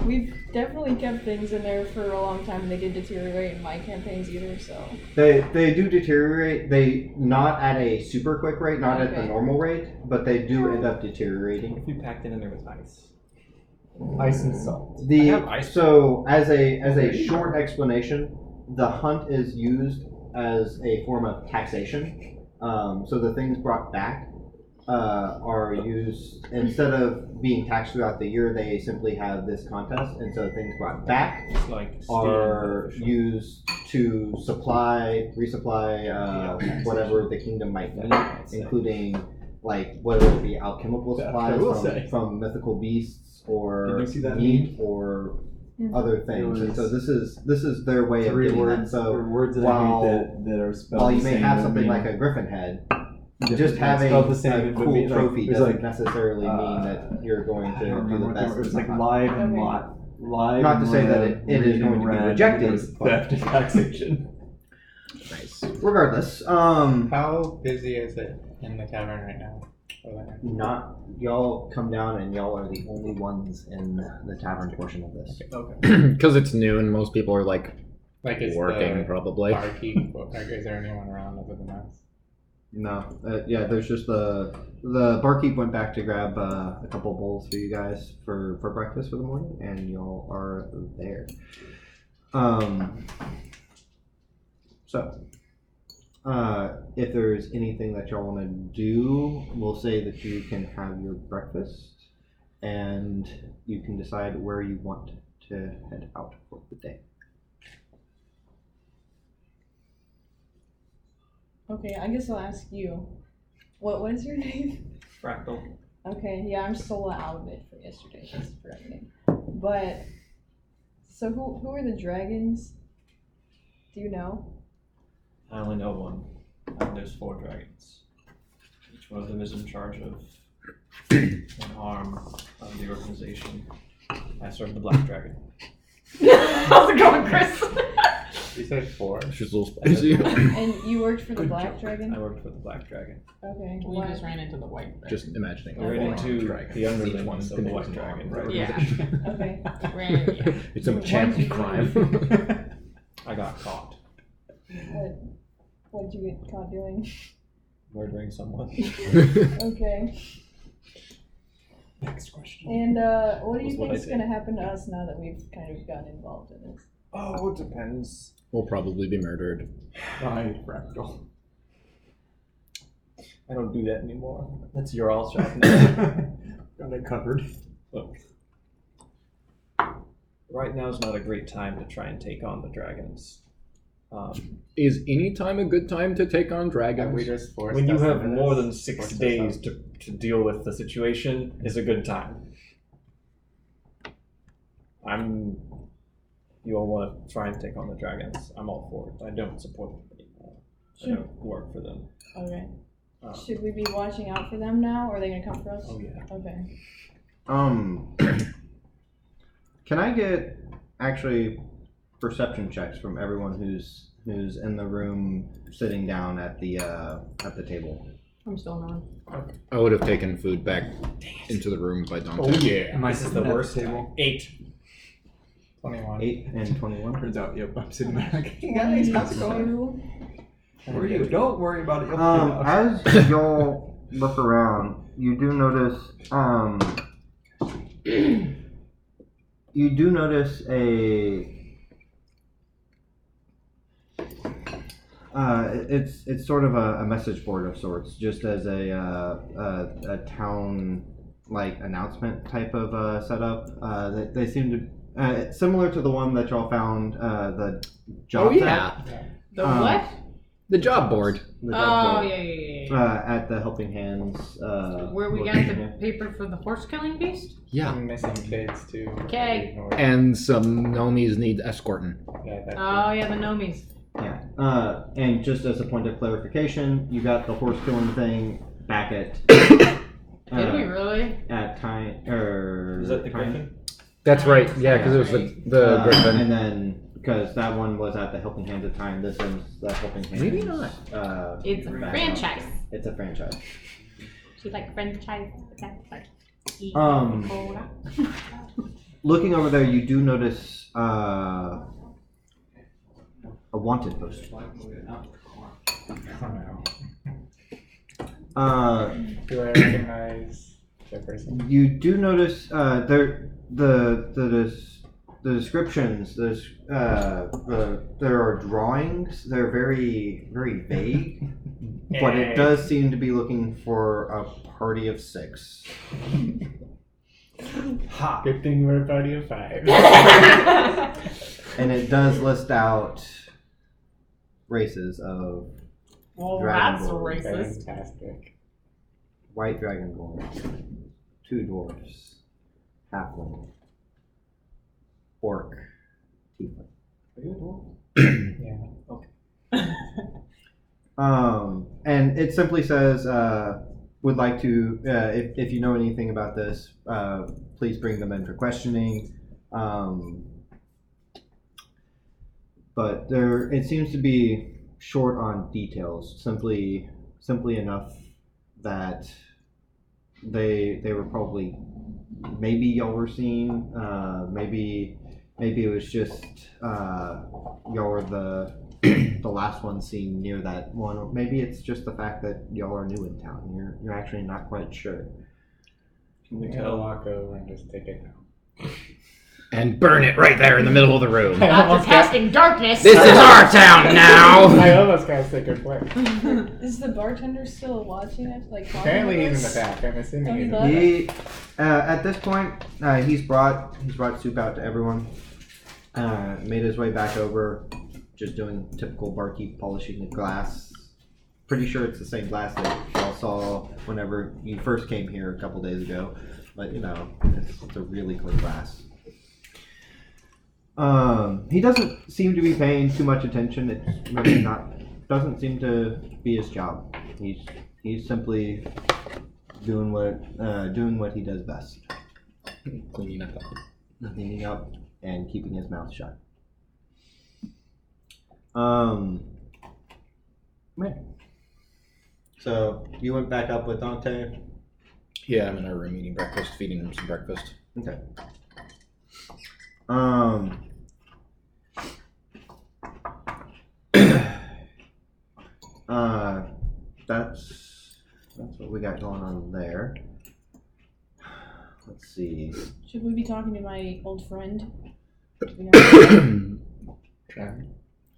We've definitely kept things in there for a long time, and they did deteriorate in my campaigns either. So They do deteriorate. They not at a super quick rate, not at the normal rate, but they do end up deteriorating. if you packed it in there with ice. Ice and salt. So as a short explanation, the hunt is used as a form of taxation. So the things brought back are used, instead of being taxed throughout the year, they simply have this contest, and so things brought back are used to resupply whatever the kingdom might need, including like whether it be alchemical supplies from mythical beasts or meat or other things. And so this is their way of getting that. So words that while, I hate that are spelled while you the may same, have but something mean like a griffin head, different just things. having Spelled the same, a but cool mean, like, trophy there's doesn't like, necessarily mean that you're going to do the best. It's like live and live. Not to and say that red, it is green going and to be red, rejected. there's theft and taxation. Nice. Regardless, how busy is it in the tavern right now? Not y'all come down and y'all are the only ones in the tavern portion of this. Okay. Because it's noon, most people are like is working the probably. Barkeep, is there anyone around other than us? No, yeah. There's just the barkeep went back to grab a couple bowls for you guys for breakfast for the morning, and y'all are there. So, if there's anything that y'all want to do, we'll say that you can have your breakfast, and you can decide where you want to head out for the day. okay, I guess I'll ask you. What is your name? Fractal. Okay, yeah, I'm still out of it for yesterday. That's the correct name. But so who are the dragons? Do you know? I only know one. There's 4 dragons. Each one of them is in charge of an arm of the organization. I serve the Black Dragon. How's it going, Chris? You said 4. She's a little spicy. And you worked for the Black Dragon? I worked for the Black Dragon. Okay. We just ran into the White Dragon. Just imagining. I ran into dragon. the underlings One's of the the White most Dragon. right? Yeah. Okay. It's a champion crime. I got caught What did you get caught doing? murdering someone. Okay. Next question. And what do you That's what think I is did. going to happen to us now that we've kind of gotten involved in this? Oh, it depends. We'll probably be murdered. By Fractal. I don't do that anymore. That's your all shop now. Got it covered. Look. Right now is not a great time to try and take on the dragons. Is any time a good time to take on dragons? We just forced When you us have into more this. than 6 Forced us days out. to deal with the situation is a good time. You all want to try and take on the dragons. I'm all for it. I don't support them anymore. I don't work for them. Okay. Should we be watching out for them now, or are they going to come for us? Oh yeah. Okay. Can I get actually perception checks from everyone who's in the room sitting down at the table? I'm still on. I would have taken food back into the room if I'd done Oh that. yeah. This is the worst table. 8. 21. 8 and 21. Turns out, yep, I'm sitting there like, hey guys, how's it going? 22. How are you? Don't worry about it. You'll figure it out. As y'all look around, you do notice it's sort of a message board of sorts, just as a town like announcement type of setup. They seem to similar to the one that y'all found the job. Oh yeah. The what? The job board. The job board, yeah. at the Helping Hands. Where we got the paper for the horse killing beast? Yeah. I'm missing kids too. Okay. And some nomies need escorting. Yeah, that Oh yeah, the nomies. Yeah. And just as a point of clarification, you got the horse killing thing back at. Did we really? At time Is that the Griffin? That's right. Yeah, because it was the Griffin. And then because that one was at the Helping Hands at time, this one's the Helping Hands. Maybe not. It's a franchise. It's a franchise. She's like franchise. Looking over there, you do notice a wanted poster. Do I recognize the person? You do notice the descriptions. There are drawings. They're very vague, but it does seem to be looking for a party of 6. Ha! Good thing we're a party of 5. And it does list out races of That's Dragonborn. racist. Fantastic. White Dragonborn, 2 dwarfs, halfling, orc, tiefling. Are you a dwarf? Yeah. Okay. And it simply says, would like to, if you know anything about this, please bring them in for questioning. But it seems to be short on details, simply enough that they were probably, maybe y'all were seen, maybe it was just y'all were the last one seen near that one, or maybe it's just the fact that y'all are new in town. You're actually not quite sure. Can we I'll tell? walk over and just take it down. And burn it right there in the middle of the room. After casting darkness. This is our town now! I almost cast Sacred Flame. Is the bartender still watching us? Like, talking Apparently with he's in us? the back. I'm assuming he's in the left? back. At this point, he's brought soup out to everyone. Made his way back over, just doing typical barkeep, polishing the glass. Pretty sure it's the same glass that y'all saw whenever you first came here a couple days ago, but it's a really clean glass. He doesn't seem to be paying too much attention. It's really doesn't seem to be his job. He's simply doing what he does best. Cleaning up and keeping his mouth shut. Right. So you went back up with Dante? Yeah, I'm in our room eating breakfast, feeding him some breakfast. Okay. That's what we got going on there. Let's see. Should we be talking to my old friend?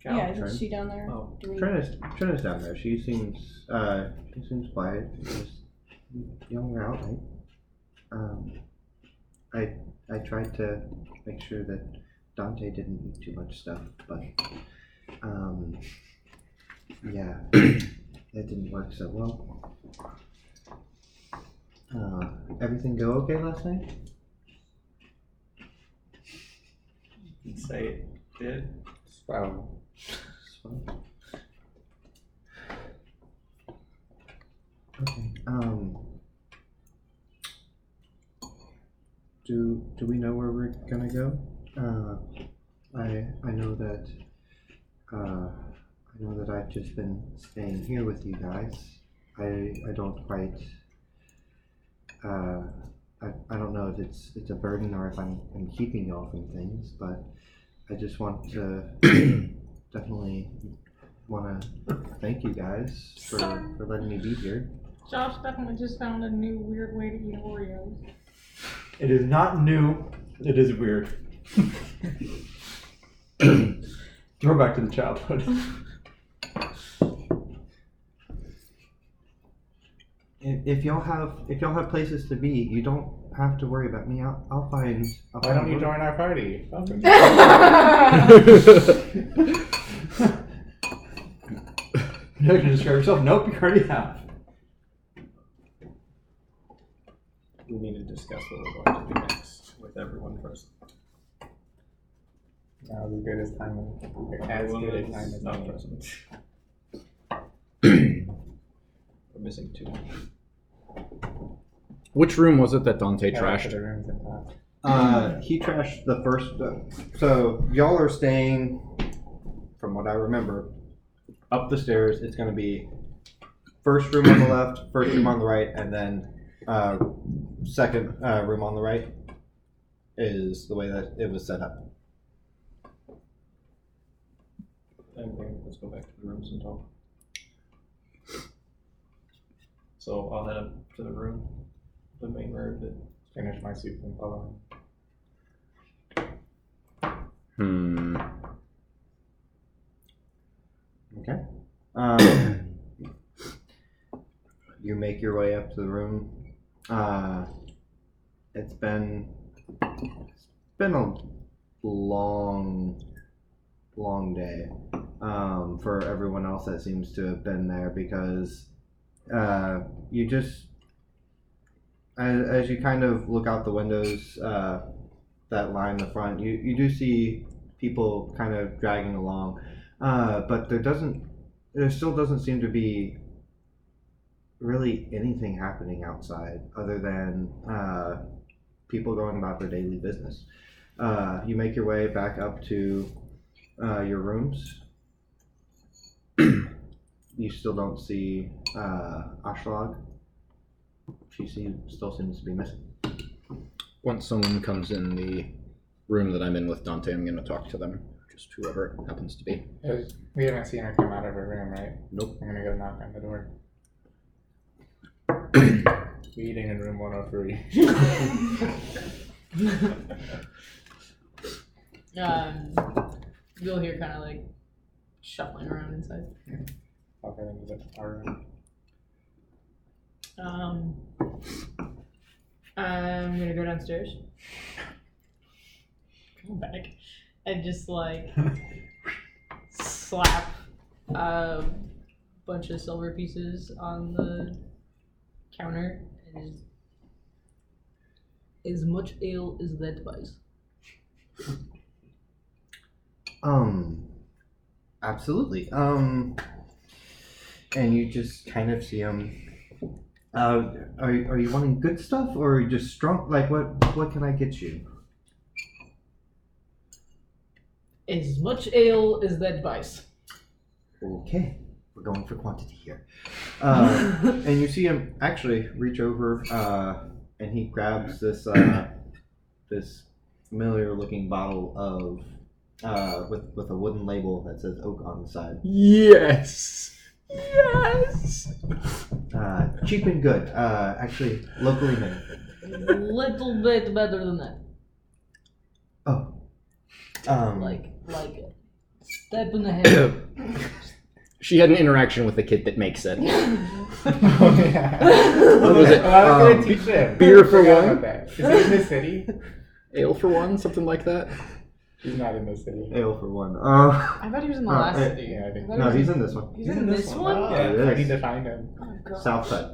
Yeah, isn't she down there? Oh, Trina's down there. She seems quiet. Just young out, right? I tried to make sure that Dante didn't eat too much stuff, but yeah, that didn't work so well. Everything go okay last night? You'd say it did. Wow. Okay. Do we know where we're gonna go? I know that I've just been staying here with you guys. I don't quite. I don't know if it's a burden or if I'm keeping y'all from things, but I just want to definitely want to thank you guys for letting me be here. Josh definitely just found a new weird way to eat Oreos. It is not new. It is weird. Throw back to the childhood. If y'all have places to be, you don't have to worry about me. I'll find. Why don't you join our party? Welcome. You can describe yourself. Nope, you already have. We need to discuss what we're going to do next with everyone first. That was as good as time. As good a time as not any. present. We're missing 2. Which room was it that Dante Yeah, trashed? the rooms and top. He trashed the first. So y'all are staying, from what I remember, up the stairs. It's going to be first room on the left, first room on the right, and then second room on the right is the way that it was set up. Let's go back to the rooms and talk. So I'll head up to the room, the main room. Finish my soup and follow. Okay. You make your way up to the room. It's been a long day for everyone else that seems to have been there, because you just, as you kind of look out the windows that line the front, you do see people kind of dragging along, but there still doesn't seem to be really anything happening outside other than people going about their daily business. You make your way back up to your rooms. You still don't see Ashlag. She still seems to be missing. Once someone comes in the room that I'm in with Dante, I'm going to talk to them. Just whoever it happens to be. We haven't seen her come out of her room, right? Nope. I'm gonna go knock on the door. Meeting in room 103. You'll hear kind of like shuffling around inside. Pop her into our room. I'm gonna go downstairs. Come back and just like slap a bunch of silver pieces on the counter and as much ale as that buys. Absolutely. And you just kind of see them. Are you wanting good stuff, or are you just strong? Like, what can I get you? As much ale as that buys. Okay, we're going for quantity here. And you see him actually reach over, and he grabs this this familiar-looking bottle of with a wooden label that says oak on the side. Yes. Yes. Cheap and good. Actually, locally made. A little bit better than that. Oh. Like a step in the head. She had an interaction with the kid that makes it. Oh, yeah. What was it? I was going to teach him. Beer for Forgot one? about that. Is he in the city? Ale for one? Something like that? He's not in the city. Ale for one. I thought he was in the last city. Yeah, I think. No, he's in this one. He's in this one? Oh, Yeah, it I is. need to find him. Oh, God. South side.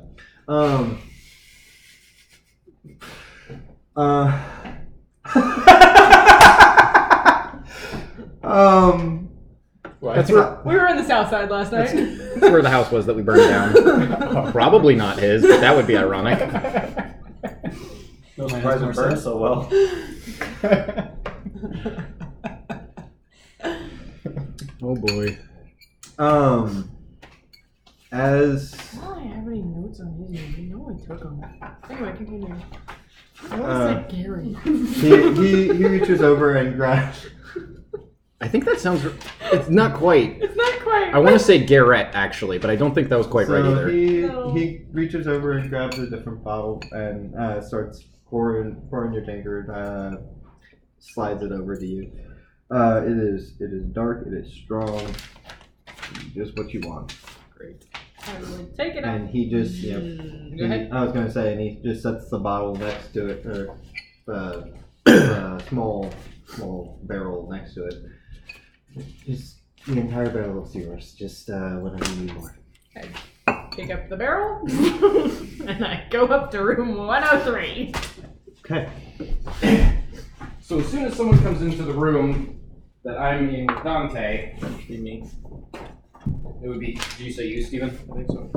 That's where, We were in the south side last night. that's where the house was that we burned down. Probably not his, but that would be ironic. No surprise it burned so well. Oh boy. As I don't have any notes on his name. You know I took them. Anyway, continue. I want to say Gary. he reaches over and grabs. I think that sounds. It's not quite. It's not quite. I want to say Garrett actually, but I don't think that was quite right either. He reaches over and grabs a different bottle and starts pouring your tankard. Slides it over to you. It is dark. It is strong. Just what you want. Great. I would take it And out. he just Go ahead. I was gonna say, and he just sets the bottle next to it, or small barrel next to it. Just the entire barrel is yours. Just whenever you need more. I pick up the barrel and I go up to room 103. Okay. So as soon as someone comes into the room, that I'm in with Dante. Be me. It would be. Did you say you, Stephen? I think so.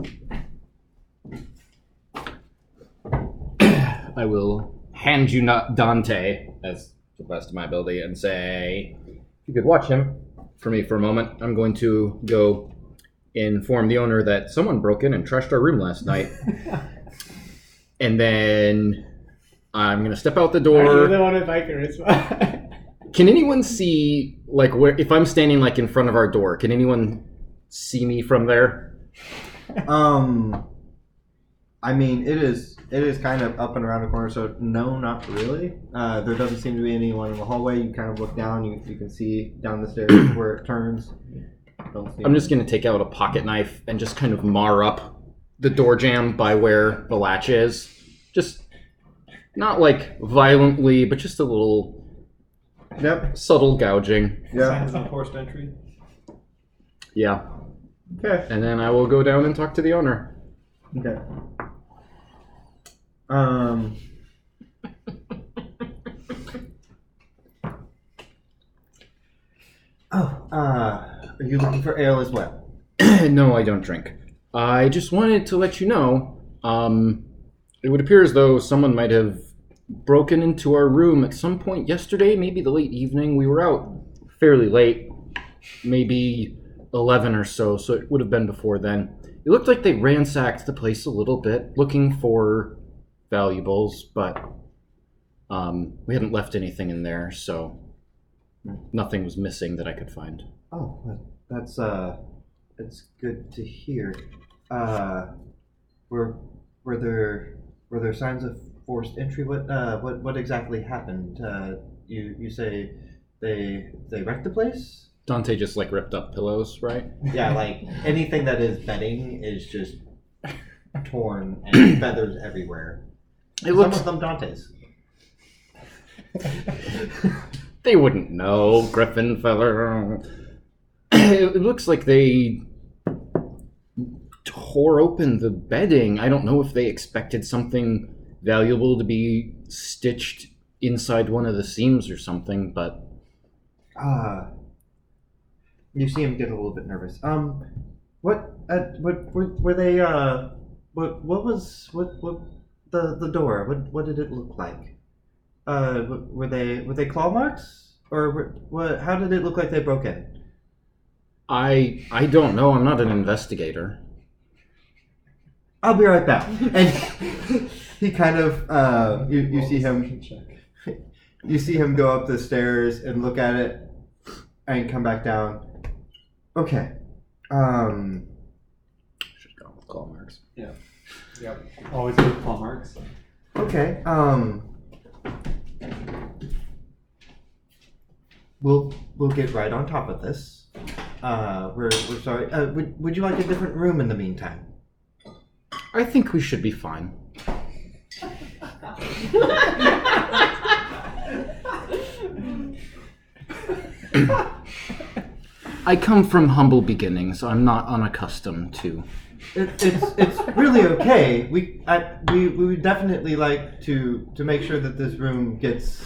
I will hand you Dante, as to the best of my ability, and say, if you could watch him for me for a moment, I'm going to go inform the owner that someone broke in and trashed our room last night. And then I'm going to step out the door. Are you the one with charisma? Can anyone see, like, where if I'm standing, like, in front of our door, can anyone see me from there? I mean, it is kind of up and around the corner, so no, not really. There doesn't seem to be anyone in the hallway. You kind of look down, you can see down the stairs where it turns. I'm just going to take out a pocket knife and just kind of mar up the door jamb by where the latch is. Just not like violently, but just a little subtle gouging. Signs of forced entry. Yeah. Okay. And then I will go down and talk to the owner. Okay. Are you looking for ale as well? No, I don't drink. I just wanted to let you know, it would appear as though someone might have broken into our room at some point yesterday, maybe the late evening. We were out fairly late, maybe 11 or so it would have been before then. It looked like they ransacked the place a little bit, looking for valuables, but we hadn't left anything in there, so nothing was missing that I could find. Oh, that's good to hear. Were there signs of forced entry? What exactly happened? You say they wrecked the place? Dante just like ripped up pillows, right? Yeah, like anything that is bedding is just torn and feathers everywhere. Some of them Dante's. They wouldn't know, Griffin feather. It looks like they tore open the bedding. I don't know if they expected something valuable to be stitched inside one of the seams or something, but... You see him get a little bit nervous. What were they, what was the door? What did it look like? Were they claw marks? Or how did it look like they broke in? I don't know. I'm not an investigator. I'll be right back. And he kind of, you see him go up the stairs and look at it and come back down. Okay. Should go with claw marks. Yeah. Yep. Always with claw marks. Okay. We'll get right on top of this. We're sorry. Would you like a different room in the meantime? I think we should be fine. I come from humble beginnings. I'm not unaccustomed to. It's really okay. We would definitely like to make sure that this room gets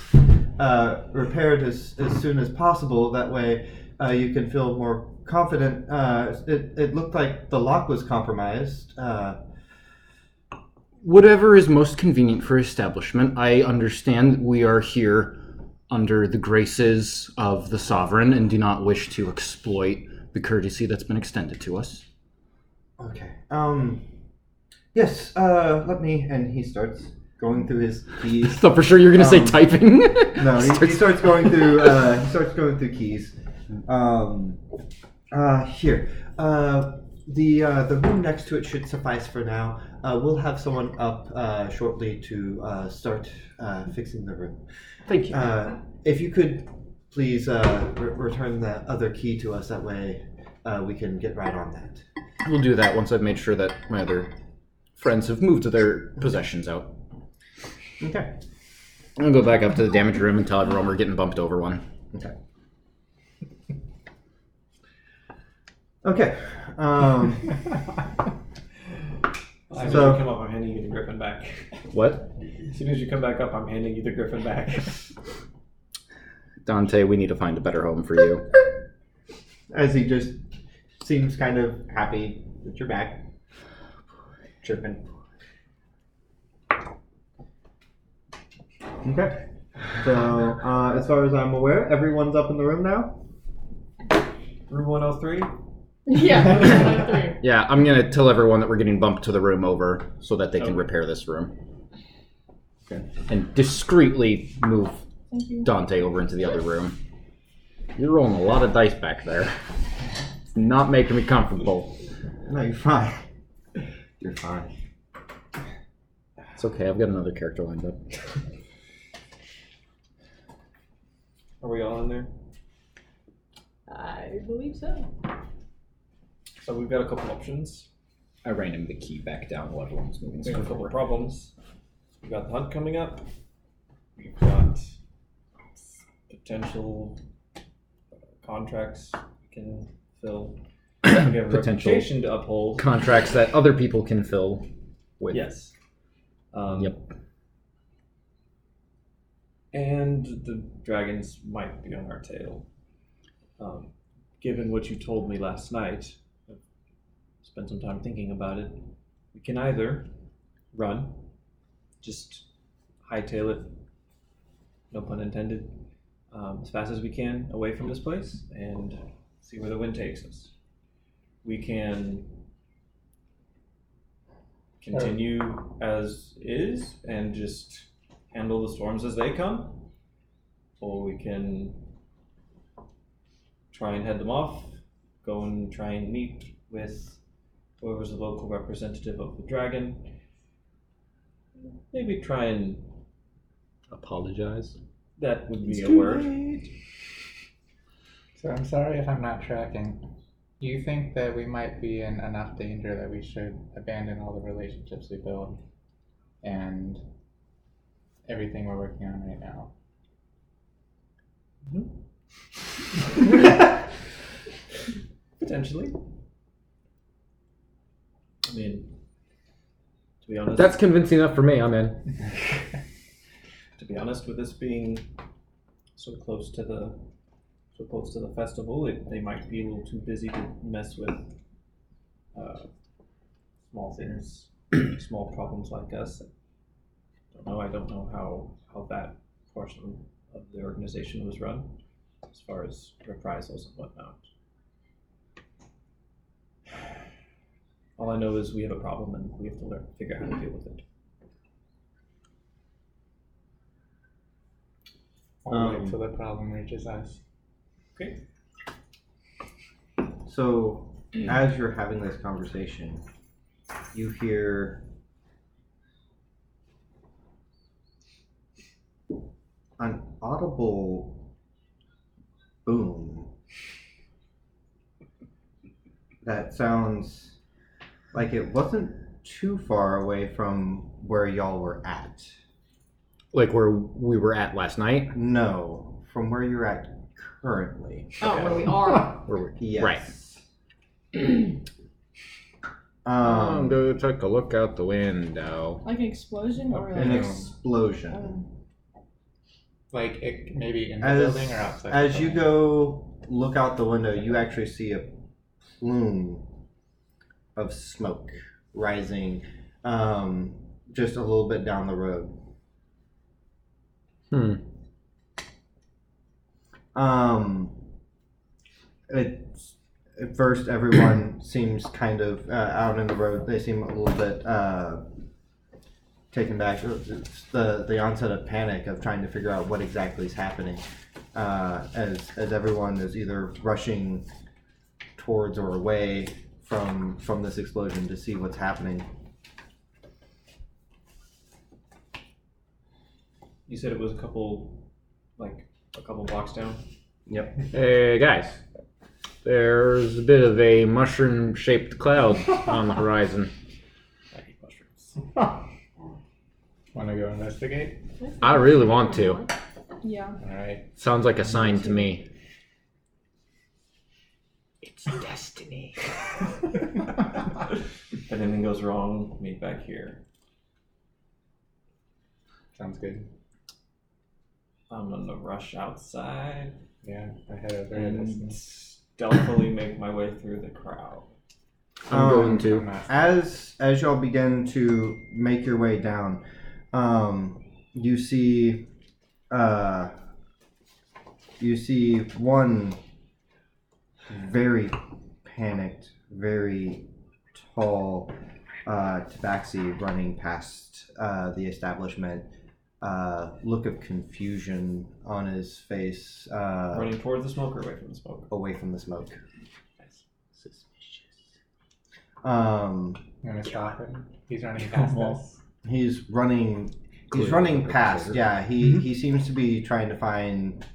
repaired as soon as possible. That way, you can feel more confident. It looked like the lock was compromised. Whatever is most convenient for establishment. I understand we are here under the graces of the sovereign and do not wish to exploit the courtesy that's been extended to us. Okay. Yes, let me, and he starts going through his keys. I thought for sure you were going to say typing. No, he starts going through, keys. Here. The room next to it should suffice for now. We'll have someone up shortly to start fixing the room. Thank you. If you could please return the other key to us, that way we can get right on that. We'll do that once I've made sure that my other friends have moved their possessions out. Okay. I'll go back up to the damage room and tell everyone we're getting bumped over one. Okay. Okay. As soon as you come up, I'm handing you the griffin back. What? As soon as you come back up, I'm handing you the griffin back. Dante, we need to find a better home for you. As he just seems kind of happy that you're back. Chirping. Okay. So, as far as I'm aware, everyone's up in the room now? Room 103? Yeah. Yeah, I'm gonna tell everyone that we're getting bumped to the room over so that they can repair this room. Okay. And discreetly move Thank you. Dante over into the other room. You're rolling a lot of dice back there. It's not making me comfortable. No, you're fine. You're fine. It's okay, I've got another character lined up. Are we all in there? I believe so. So we've got a couple options. I ran him the key back down while everyone's moving. We have a couple of problems. We've got the hunt coming up. We've got potential contracts we can fill. We have a Potential reputation to uphold. Contracts that other people can fill with. Yes. Yep. And the dragons might be on our tail. Given what you told me last night, I've spent some time thinking about it. We can either run, just hightail it, no pun intended, as fast as we can away from this place and see where the wind takes us. We can continue as is and just handle the storms as they come, or we can try and head them off, go and try and meet with whoever's the local representative of the dragon, maybe try and apologize. That would be a word. So I'm sorry if I'm not tracking. You think that we might be in enough danger that we should abandon all the relationships we build and everything we're working on right now? Potentially. I mean, to be honest, That's convincing enough for me. I'm in. to be honest, with this being so close to the festival, they might be a little too busy to mess with small things, small problems like us. I don't know how that portion of the organization was run, as far as reprisals and whatnot. All I know is we have a problem and we have to figure out how to deal with it. I'll wait till the problem reaches us. Okay. So, as you're having this conversation, you hear an audible boom that sounds like it wasn't too far away from where y'all were at. Like where we were at last night? No, from where you're at currently. Oh, where we are. Yes. Right. I'm going to take a look out the window. Like an explosion or An like explosion. Like maybe in the As, building or outside? as the you building? go look out the window, you actually see a plume of smoke rising just a little bit down the road. It's, at first, everyone seems kind of out in the road. They seem a little bit taken back. It's the onset of panic of trying to figure out what exactly is happening as everyone is either rushing towards or away from this explosion to see what's happening. You said it was a couple blocks down? Yep. Hey, guys. There's a bit of a mushroom-shaped cloud on the horizon. I hate mushrooms. Want to go investigate? I really want to. Yeah. Alright. Sounds like a sign to me. It's destiny. If anything goes wrong, meet back here. Sounds good. I'm gonna rush outside. Yeah, ahead of and stealthily make my way through the crowd. I'm going to. As y'all begin to make your way down, you see one very panicked, very tall tabaxi running past the establishment. Look of confusion on his face. Running towards the smoke or away from the smoke? Away from the smoke. I'm gonna stop him. He's running past us. He's running. He's running past. Yeah, he seems to be trying to find.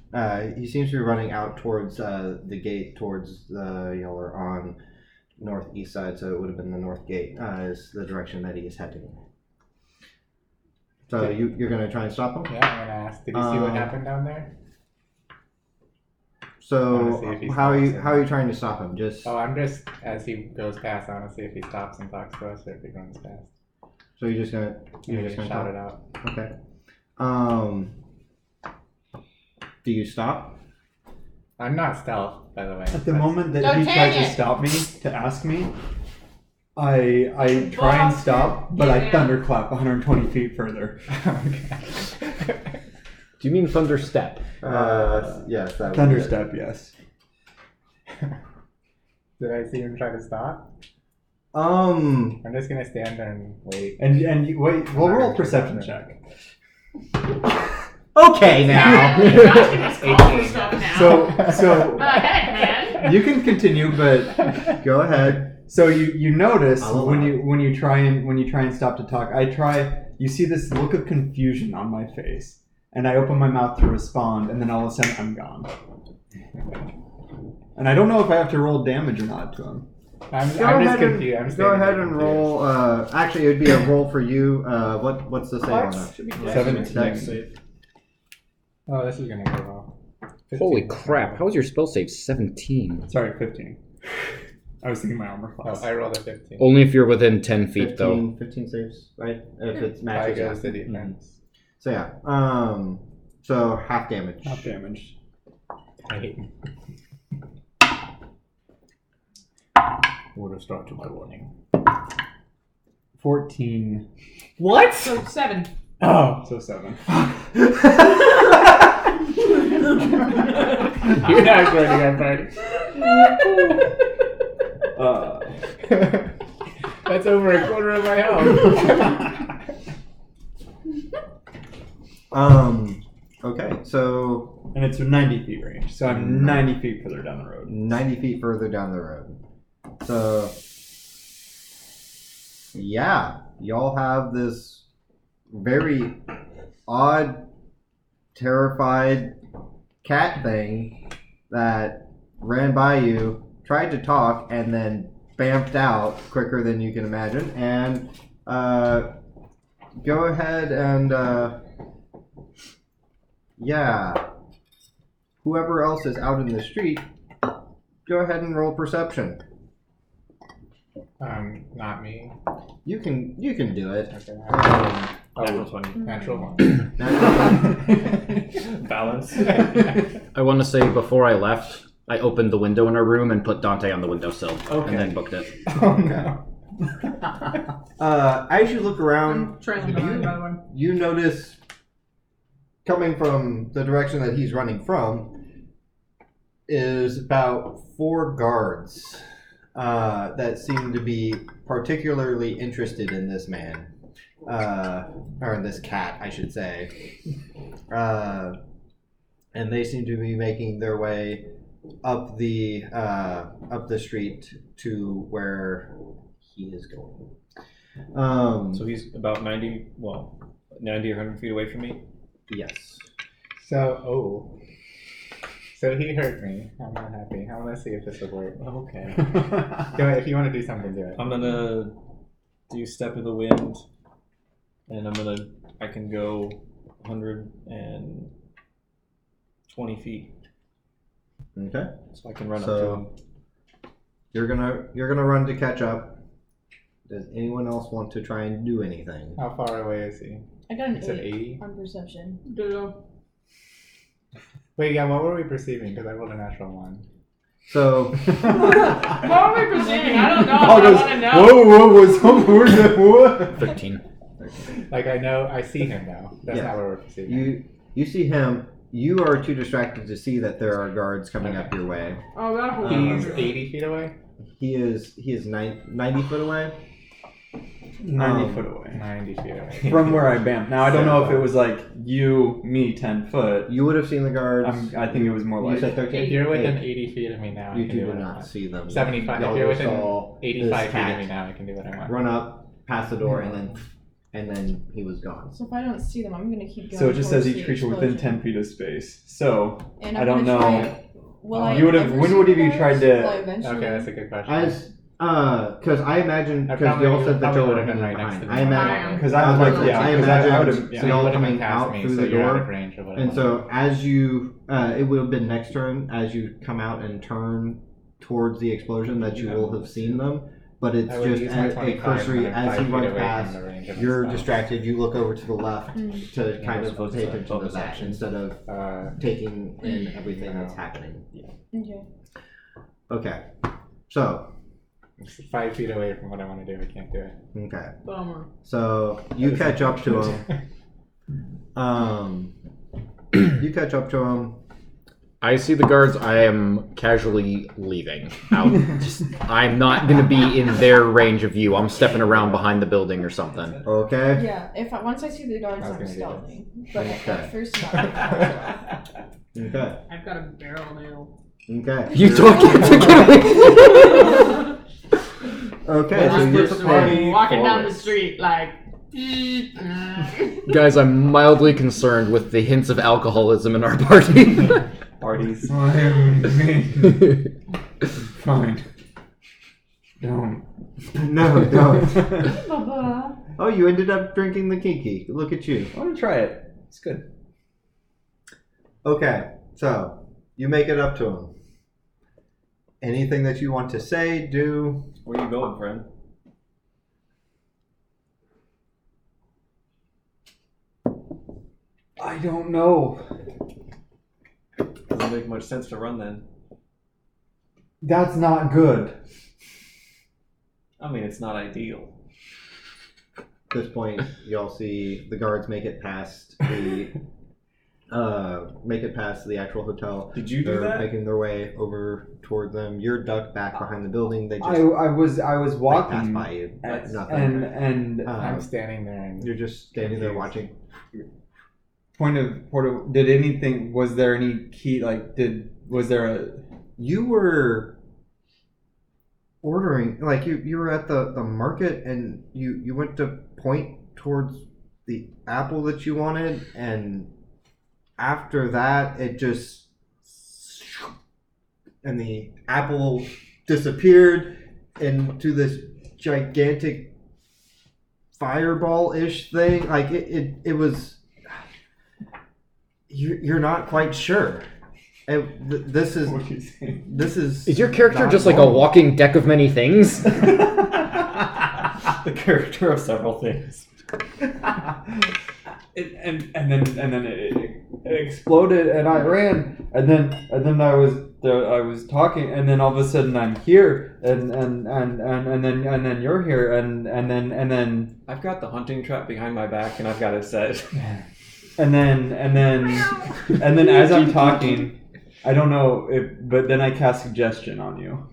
He seems to be running out towards the gate, towards y'all are on northeast side, so it would have been the north gate is the direction that he is heading. So you're gonna try and stop him? Yeah, I'm gonna ask. Did you see what happened down there? So how are you trying to stop him? Just I'm just as he goes past. I want to see if he stops and talks to us or if he runs past. So you're just gonna shout it out. Okay. Do you stop? I'm not stealth, by the way. At the moment that he tried to stop me to ask me, I try and stop, but I thunderclap 120 feet further. Do you mean thunder step? Yes. That thunder step, yes. Did I see him try to stop? I'm just gonna stand there and wait. And you wait. We'll roll a perception check. Okay, now. 18. So heck, man. you can continue, but go ahead. So you notice when you try and stop to talk, you see this look of confusion on my face, and I open my mouth to respond, and then all of a sudden I'm gone. And I don't know if I have to roll damage or not to him. I'm just confused. Go ahead and roll. Actually, it would be a roll for you. What's the save on that? 17. Oh, this is gonna go well. 15. Holy crap! How was your spell save 17? Sorry, 15. I was thinking my armor class. Oh, I rolled a 15. Only if you're within 10 feet, 15 saves, right? If it's matches. I goes to defense. So yeah. So half damage. Half damage. I hate him. Would have stuck to my warning. 14. What? So 7. Oh, so 7. You're not joining our party. That's over a quarter of my health. Okay, so and it's a 90 feet range, so I'm 90 feet further down the road. 90 feet further down the road. So yeah, y'all have this very odd, terrified cat thing that ran by you, tried to talk, and then bamped out quicker than you can imagine. And go ahead and whoever else is out in the street, go ahead and roll perception. Not me. You can do it. Okay. Natural 20. Natural 1. Balance. I want to say before I left, I opened the window in our room and put Dante on the windowsill, and then booked it. Oh no. As you look around, Trailing behind, by the way. you notice coming from the direction that he's running from is about 4 guards that seem to be particularly interested in this man. Or in this cat, I should say. And they seem to be making their way up the street to where he is going. So he's about 90 or 100 feet away from me? Yes. So he hurt me. I'm not happy. I want to see if this will work. Okay. Go ahead, if you want to do something, do it. I'm gonna do Step of the Wind, and I can go 120 feet. Okay. So I can run up to him. You're gonna run to catch up. Does anyone else want to try and do anything? How far away is he? I got an It's an 8 80. on perception. Wait, yeah, what were we perceiving? Because I rolled a natural 1. So. What are we perceiving? I don't know. Paul I goes, want to know. whoa, what's what? 13. Like, I see him now. That's not what we're perceiving. You see him. You are too distracted to see that there are guards coming up your way. Oh, that's He's 80 feet away? He is 90 foot away. 90 foot away. 90 feet away. From where I bam. Now, I don't know if it was like you, me, 10 foot. You would have seen the guards. I think it was more like... You said 13? If you're within 80 feet of me now, You I can do do what I not want. see them. 75. Y'all If you're just within saw 85 this feet of cat me now, I can do what I want. run up, past the door, and then he was gone. So if I don't see them, I'm gonna keep going. So it just says towards each the creature within explosion. 10 feet of space. So, And I I'm don't gonna know. try- will I You would have. ever When see would have the you tried guards? Will I to? eventually? Okay, that's a good question. Because I imagine, I because y'all said that probably y'all would were have been hanging right next behind. to I me. imagine, Because I was like, yeah. I 'cause imagine I would have. So you y'all would have been coming past out me, through so the you're out of door. range of what I And want. so as you, it would have been next turn, as you come out and turn towards the explosion, that you will have seen them. But it's I would just use my a 25 cursory, and as 5 he feet runs away past, from the range of you're his spell. distracted, you look over to the left to Yeah, kind we're of supposed pay to attention to bonus that action. instead of taking in everything that's happening. Okay. Okay, so. It's 5 feet away from what I want to do. I can't do it. Okay. Bummer. So you catch up to him. You catch up to him. I see the guards. I am casually leaving out. I'm not going to be in their range of view. I'm stepping around behind the building or something. Okay. Yeah. Once I see the guards, I'm stealthing. But Okay. at first, not. Okay. I've got a barrel now. Okay. You talking to Okay, so you're I'm walking down the street like. Guys, I'm mildly concerned with the hints of alcoholism in our party. Parties. Fine. Don't. No, don't. Oh, you ended up drinking the kinky. Look at you. I want to try it. It's good. Okay, so you make it up to him. Anything that you want to say, do? Where you going, friend? I don't know. Doesn't make much sense to run then. That's not good. I mean, it's not ideal. At this point, y'all see the guards make it past the actual hotel. Did you do They're that? making their way over toward them. You're ducked back behind the building. They just I was they walking passed by you. Nothing. and I'm standing there and You're just standing there watching. point of did anything, was there any key, like was there a, You were ordering, like you were at the market and you went to point towards the apple that you wanted, and after that it just, and the apple disappeared into this gigantic fireball-ish thing. Like it was, you're not quite sure. This is. Is your character not just like a normal. walking deck of many things? The character of several things. and then it exploded and I ran and then I was talking and then all of a sudden I'm here and then you're here and then I've got the hunting trap behind my back and I've got it set. and then as I'm talking, I don't know but then I cast suggestion on you.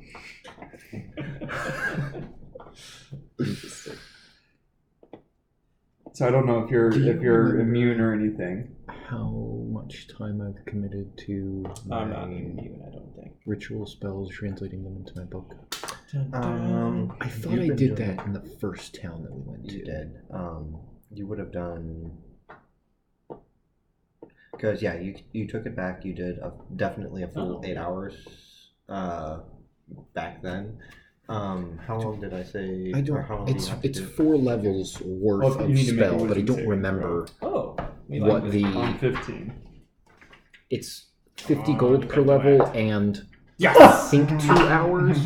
So I don't know if you're immune or anything. How much time I've committed to I'm not immune, I don't think. ritual spells, translating them into my book. I I thought I did that in the first town that we went to. You did. You would have done, because yeah, you took it back. You did definitely a full 8 hours back then. How long did I say? I don't. or how long do you It's have to it's do? 4 levels worth Well, of you need to make a spell, but I wisdom don't saving remember Oh, me what like the. On 15. It's 50 gold per level and Yes! I think 2 hours.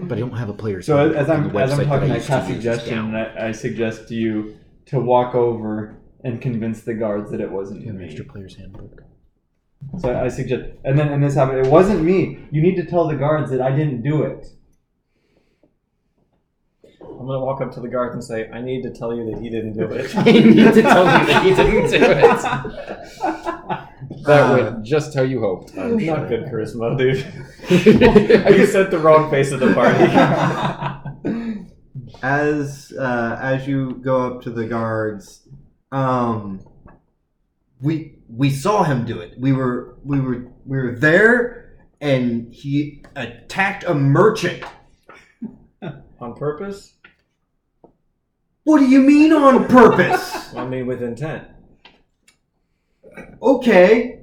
But I don't have a player's So handbook as on I'm the website talking, that I used to cast use suggestion, down. and I suggest to you to walk over and convince the guards that it wasn't You have an me. extra player's handbook. So I suggest, and this happened. It wasn't me. You need to tell the guards that I didn't do it. I'm gonna walk up to the guards and say, I need to tell you that he didn't do it. I need to tell you that he didn't do it. That went just how you hoped. I'm Not sure. good charisma, dude. You set the wrong face of the party. As you go up to the guards, we saw him do it. We were there, and he attacked a merchant. On purpose? What do you mean on purpose? I mean with intent. Okay.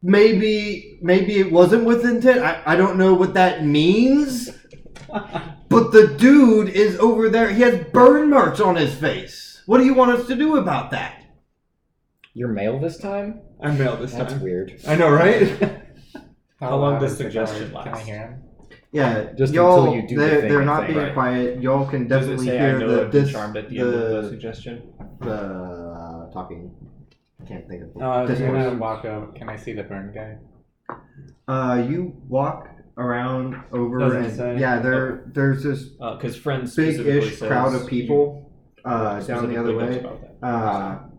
Maybe it wasn't with intent. I don't know what that means. But the dude is over there. He has burn marks on his face. What do you want us to do about that? You're male this time? I'm male this That's time. weird. I know, right? How long loud does is the suggestion guard? Can I last? hear him? Yeah, Just y'all, until you do the they're, thing they're and not thing, being right. quiet. Y'all can Does it definitely say I hear know the I've been this charmed at the end of the suggestion? the talking. I can't think of the Can discourse. I walk over? Can I see the burn guy? You walk around over Doesn't and say. there's this Because friends specifically big-ish says crowd of people down the specifically other notes way. about that.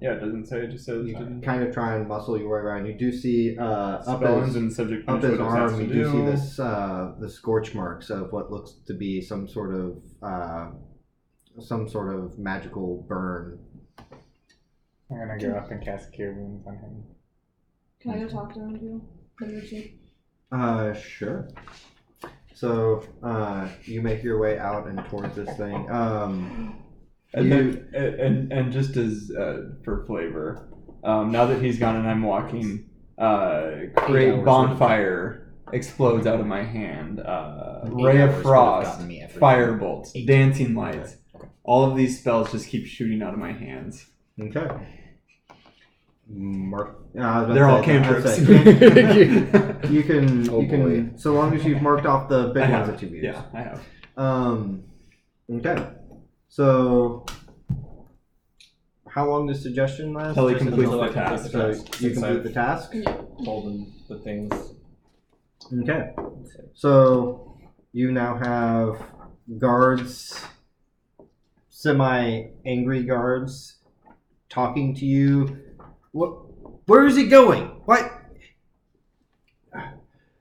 Yeah, it doesn't say. It just says You can kind of try and muscle your way around. You do see up spellings his, and subject up finish his what it has arm. to You do see this the scorch marks of what looks to be some sort of magical burn. I'm gonna go up and cast Cure Wounds on him. Can I go talk to him too? Sure. So you make your way out and towards this thing. And just as for flavor, now that he's gone and I'm walking, great bonfire explodes out of my hand. Ray of Frost, fire bolts, dancing lights. All of these spells just keep shooting out of my hands. Okay. They're all cantrips. You can so long as you've marked off the big ones that you've used. Yeah, I have. Okay. So how long does suggestion last? Till he Just completes until I the complete task. the So task, you since complete I've the task? told them the things. Okay. So you now have guards, semi-angry guards, talking to you. What? Where is he going? What?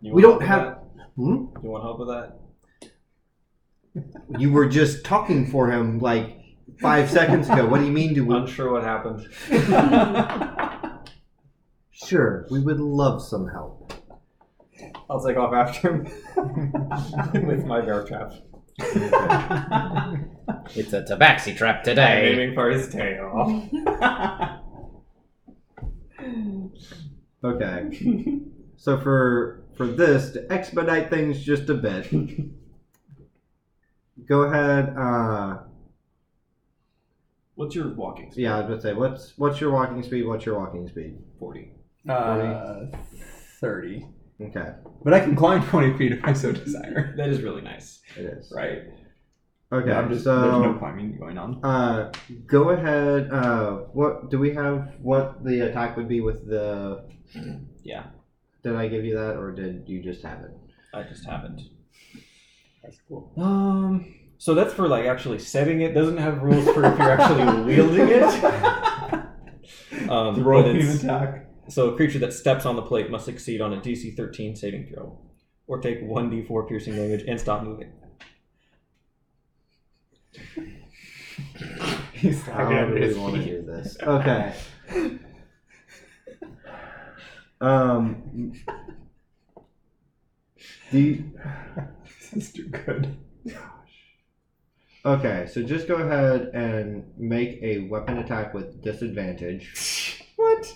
We don't have. You want help with that? You were just talking for him like 5 seconds ago. What do you mean? Unsure what happened. Sure, we would love some help. I'll take off after him with my bear trap. It's a tabaxi trap I'm today. aiming for his tail. Okay. So for this, to expedite things just a bit, go ahead. What's your walking speed? Yeah, I was going to say, what's your walking speed? What's your walking speed? 40. 30. Okay. But I can climb 20 feet if I so desire. That is really nice. It is. Right. Okay. Yeah, there's no climbing going on. Go ahead. What do we have? What the attack would be with the? Yeah. Did I give you that, or did you just have it? I just happened. That's cool. So that's for like actually setting it. Doesn't have rules for if you're actually wielding it. Rolling an attack. So a creature that steps on the plate must succeed on a DC 13 saving throw, or take 1d4 piercing damage and stop moving. I don't really want to hear this. Okay. This is too good. Okay, so just go ahead and make a weapon attack with disadvantage. What?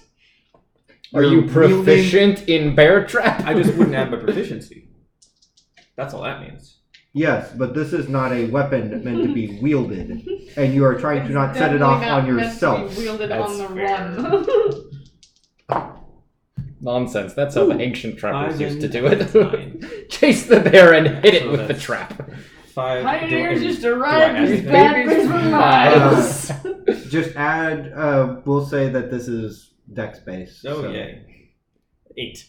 Are you proficient in bear trap? I just wouldn't add my proficiency. That's all that means. Yes, but this is not a weapon meant to be wielded, and you are trying to not set it off on yourself. Wielded That's on the fair. run. Nonsense. That's how the ancient trappers Five used to and do it. 9. Chase the bear and hit it So with the that's- trap. 5. Pioneers used to do I ride add these anything? bad Babies boys for from miles. Just add. We'll say that this is dex based. Oh so. yay! 8.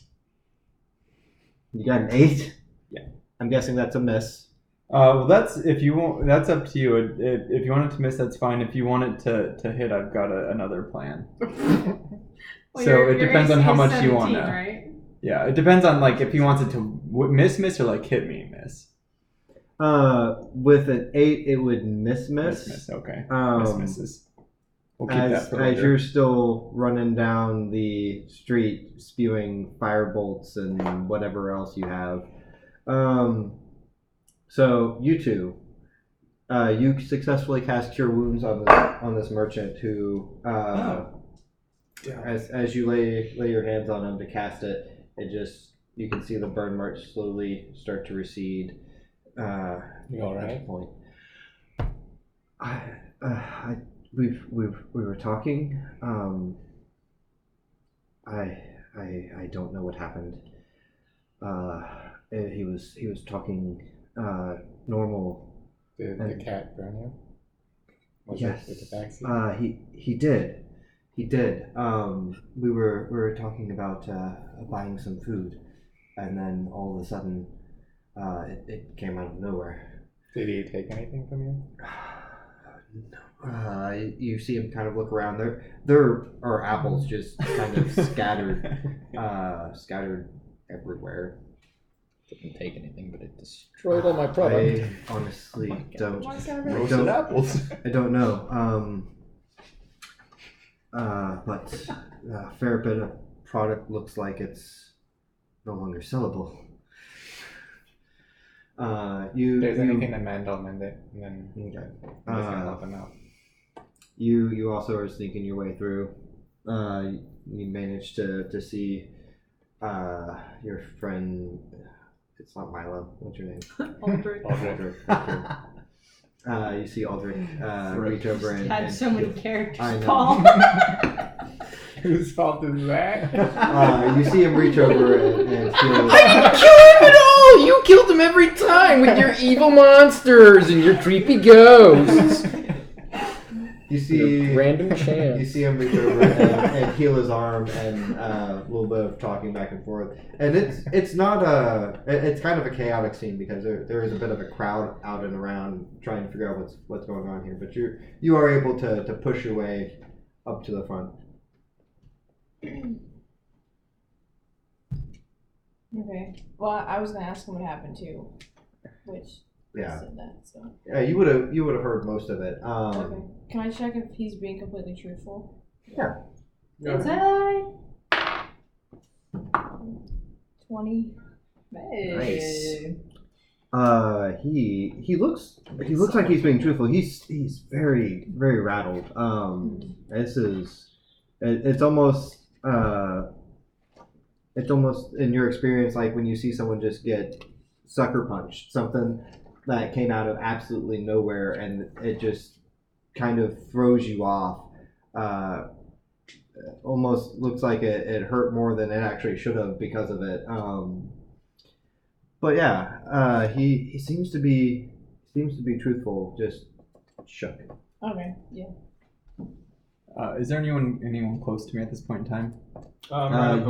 You got an 8? Yeah. I'm guessing that's a miss. Well, that's if you want. That's up to you. If you want it to miss, that's fine. If you want it to hit, I've got another plan. Well, So your it depends on AC how is much you want 17, to. right? Yeah, it depends on like if he wants it to miss or like hit me miss. With an 8, it would miss. Okay. Misses. We'll keep as, that for as later. you're still running down the street, spewing fire bolts and whatever else you have. So you two, you successfully cast Cure Wounds on this merchant who, as you lay your hands on him to cast it, you can see the burn marks slowly start to recede. You all right? Point. We were talking. I don't know what happened. He was talking normal. Did the cat burn you? Was Yes. it with the backseat? He did. He did. We were talking about buying some food, and then all of a sudden, it came out of nowhere. Did he take anything from you? You see him kind of look around. There are apples just kind of scattered everywhere. Didn't take anything, but it destroyed all my product. I honestly don't. Roasted apples. I don't know. But a fair bit of product looks like it's no longer sellable. If there's anything to mend, I'll mend it, and then Okay. I'm just gonna help him out. You also are sneaking your way through. You managed to see your friend. It's not Milo. What's your name? Aldrich. Aldrich. You see Aldrich reach over and Had so many characters, I know. Paul. Whose fault is that? You see him reach over and feel. I didn't kill him at all! You killed him every time with your evil monsters and your creepy ghosts. You see random chance. You see him reach over and heal his arm, and a little bit of talking back and forth. And it's not it's kind of a chaotic scene because there is a bit of a crowd out and around trying to figure out what's going on here. But you are able to push your way up to the front. Okay. Well, I was gonna ask him what happened too, which Yeah. said that. So. Yeah, you would have heard most of it. Okay. Can I check if he's being completely truthful? Yeah. Go ahead. Inside. 20. Hey. He looks like he's being truthful. He's very, very rattled. It's almost in your experience like when you see someone just get sucker punched, something that came out of absolutely nowhere, and it just kind of throws you off. Almost looks like it hurt more than it actually should have because of it. But yeah, he seems to be truthful, just shook. Okay. Yeah. Is there anyone close to me at this point in time?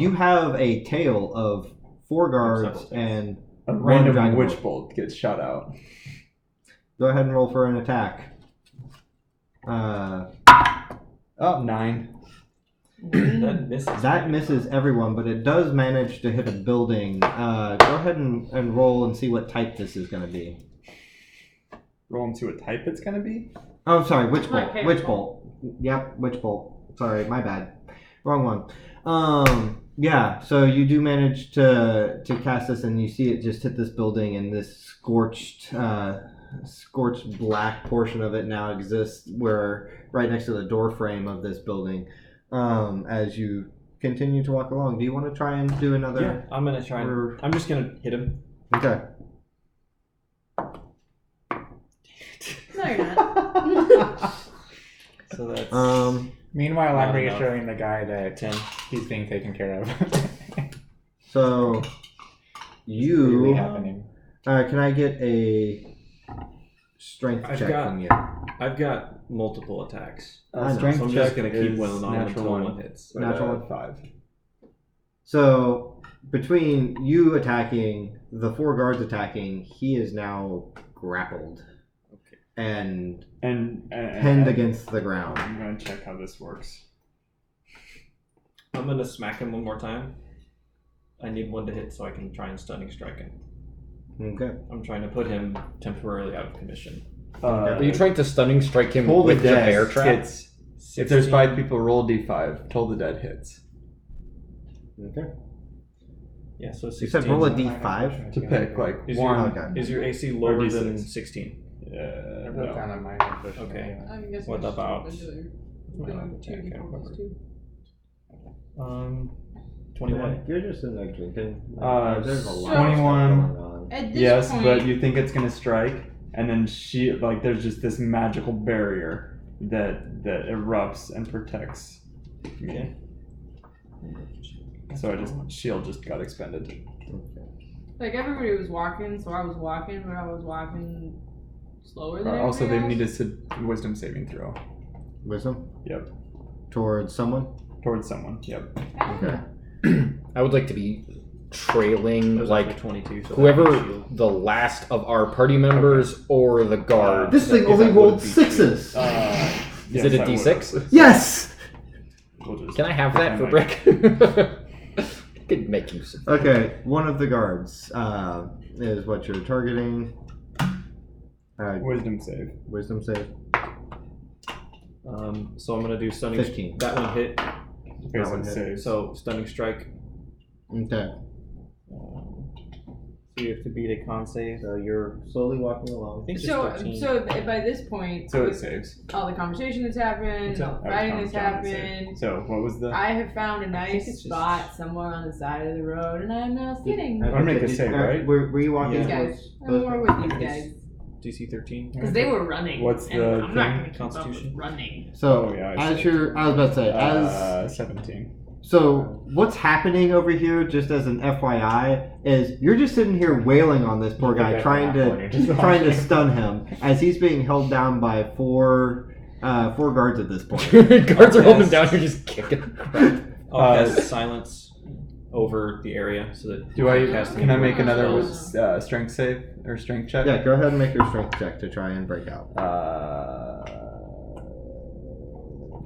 You have a tail of 4 guards and A one random dragon witch bolt. bolt gets shot out. Go ahead and roll for an attack. 9. That misses everyone, but it does manage to hit a building. Go ahead and roll and see what type this is going to be. Roll and see what type it's going to be? Oh, I'm sorry, witch bolt. Okay, Witch bolt. Yep, witch bolt. Sorry, my bad. Wrong one. Yeah, so you do manage to cast this, and you see it just hit this building, and this scorched black portion of it now exists right next to the door frame of this building. As you continue to walk along, do you want to try and do another? Yeah, I'm gonna try. I'm just gonna hit him. Okay. No, you're not. So that's. Meanwhile, Not I'm enough. reassuring the guy that 10. he's being taken care of. So you really happening. can I get a strength check from you? I've got multiple attacks. I know. Strength So I'm check just gonna keep is one on natural until one. one hits. Natural one. 5. So between you attacking, the 4 guards attacking, he is now grappled and pinned against the ground. I'm gonna check how this works. I'm gonna smack him one more time. I need one to hit so I can try and stunning strike him. Okay. I'm trying to put him temporarily out of commission. Are you trying to stunning strike him Toll the with the dead bear trap? hits. If there's 5 people, roll d5. Toll the dead hits. Okay. Yeah, so 16. You said roll a d5? To pick, like, Is one. Is your AC lower than 16? I wrote down on mine. Okay. I guess What it's about? my attack? 2d4+2. 21. You're just in there drinking. There's a lot 21. At this Yes, point, but you think it's gonna strike, and then there's just this magical barrier that erupts and protects me. So shield just got expended. like everybody was walking, so I was walking, but I was walking slower than Also, they everybody need else. a wisdom saving throw. Wisdom? Yep. Towards someone? Towards someone. Yep. Okay. I would like to be trailing, Those like, are 22, so whoever that shield. the last of our party members or the guard. This thing only rolled 6s! Is it a d6? Yes! Can I have that for Brick? Could make use of that. Okay, one of the guards is what you're targeting. Wisdom save. Wisdom save. So I'm gonna do stunning. 15. That one hit. Okay, so it saves. So stunning strike. Okay. So you have to beat a con save. So you're slowly walking along. I think it's So 13. by this point, So it with saves. all the conversation that's happened, all the fighting that's happened, So what was the? I have found a nice it's just- spot somewhere on the side of the road, and I'm now sitting. I'm gonna make a save, right? Were you walking These guys. I'm more with these guys. DC 13. Because they were running. What's and the I'm not thing? going to keep up with running. So, Oh, yeah, I as see. I was about to say, 17. So, what's happening over here, just as an FYI, is you're just sitting here wailing on this poor guy, trying to stun him, as he's being held down by four guards at this point. Guards are holding him down, you're just kicking the crap. I'll cast silence over the area so that Can I make another strength save or strength check? Yeah, go ahead and make your strength check to try and break out.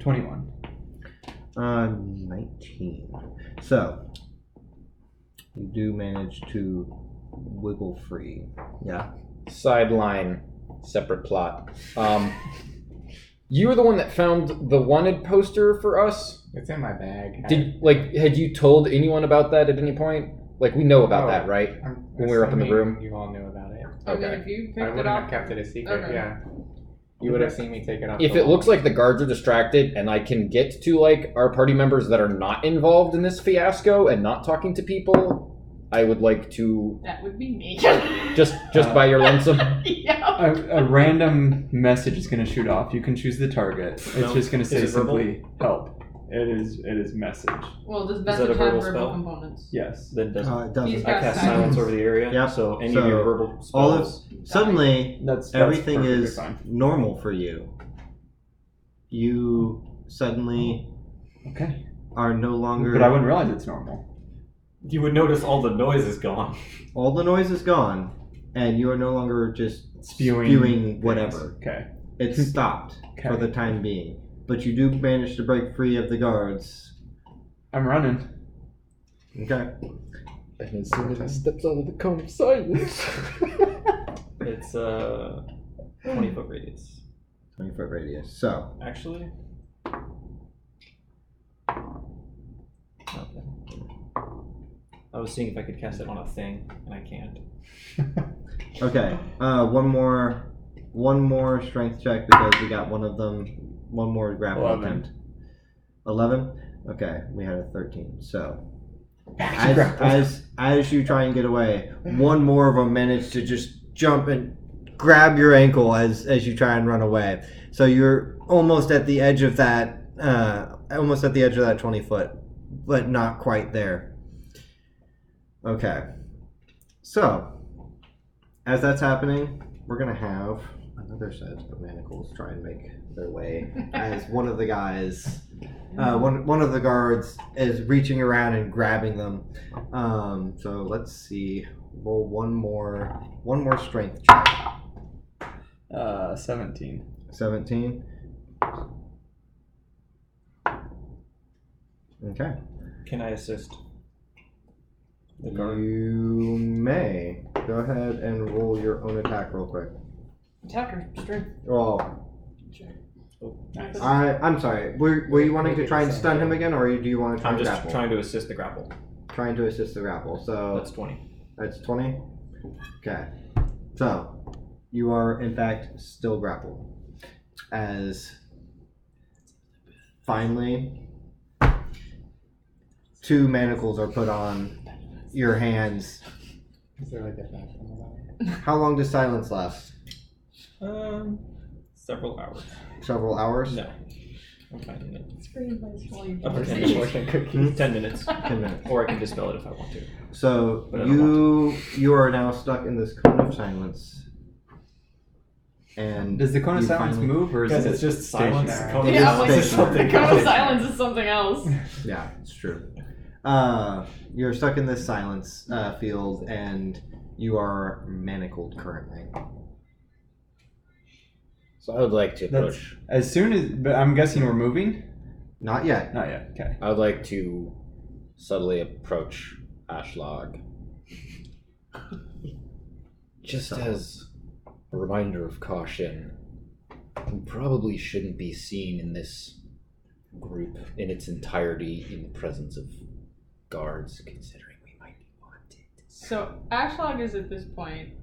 21. 19. So, you do manage to wiggle free. Yeah. Sideline, separate plot. You were the one that found the wanted poster for us? It's in my bag. Had you told anyone about that at any point? Like, we know about that, right? When we were up in the room? You all knew about it. I mean, if you picked I it wouldn't up, have kept it a secret, okay. yeah. You would have seen me take it off. If the it wall. looks like the guards are distracted and I can get to, like, our party members that are not involved in this fiasco and not talking to people, I would like to... That would be me. just by your lonesome? Yeah. A random message is going to shoot off. You can choose the target. It's No. just going to Is say it verbal? simply "help." It is message. Well, does that a message have verbal verbal spell? components? Yes. That doesn't. It doesn't. He's I got cast silence over the area. Yep. So any So, of your verbal all of spells. suddenly That's everything perfectly is fine. normal for you. You suddenly Okay. are no longer. But I wouldn't realize it's normal. You would notice all the noise is gone. All the noise is gone, and you are no longer just Spewing spewing whatever. Okay. It's stopped for Okay. the time being. But you do manage to break free of the guards. I'm running. Okay. And as soon as he steps out of the cone of silence... It's 20-foot radius. 20-foot radius. So. Actually. Okay. I was seeing if I could cast it on a thing, and I can't. Okay. One more strength check because we got one of them. One more grapple 11. attempt. 11. Okay, we had a 13. So, as you try and get away, one more of them managed to just jump and grab your ankle as you try and run away. So you're almost at the edge of that. Almost at the edge of that 20 foot, but not quite there. Okay. So, as that's happening, we're gonna have another set of manacles try and make their way as one of the guys one of the guards is reaching around and grabbing them. So let's see. Roll one more strength check. 17. 17. Okay. Can I assist the guard? You may. Go ahead and roll your own attack real quick. Attack or strength? Well, Oh, Nice. I'm sorry. Were you wanting to try and stun him again, or do you want to try I'm and just grapple? trying to assist the grapple. Trying to assist the grapple. So That's 20. that's 20. Okay. So you are in fact still grappled. As finally 2 manacles are put on your hands. Is there like a bathroom about it? How long does silence last? Several hours. Several hours? No. I'm finding it. It's pretty nice while you Up to 10 Fortune cookies. 10 minutes. 10 minutes. Or I can dispel it if I want to. So But I don't you are now stuck in this cone of silence. And Does the cone of you silence finally- move, or is Because it it's just silence. stationary? Cone of Yeah, silence like, is something Cone of else. silence is something else. Yeah, it's true. You're stuck in this silence field, and you are manacled currently. So I would like to That's- approach. As soon as, but I'm guessing we're moving. Not yet. Not yet. Okay. I would like to subtly approach Ashlog. Just as a reminder of caution, we probably shouldn't be seen in this group in its entirety in the presence of guards, considering we might be wanted. So Ashlog is at this point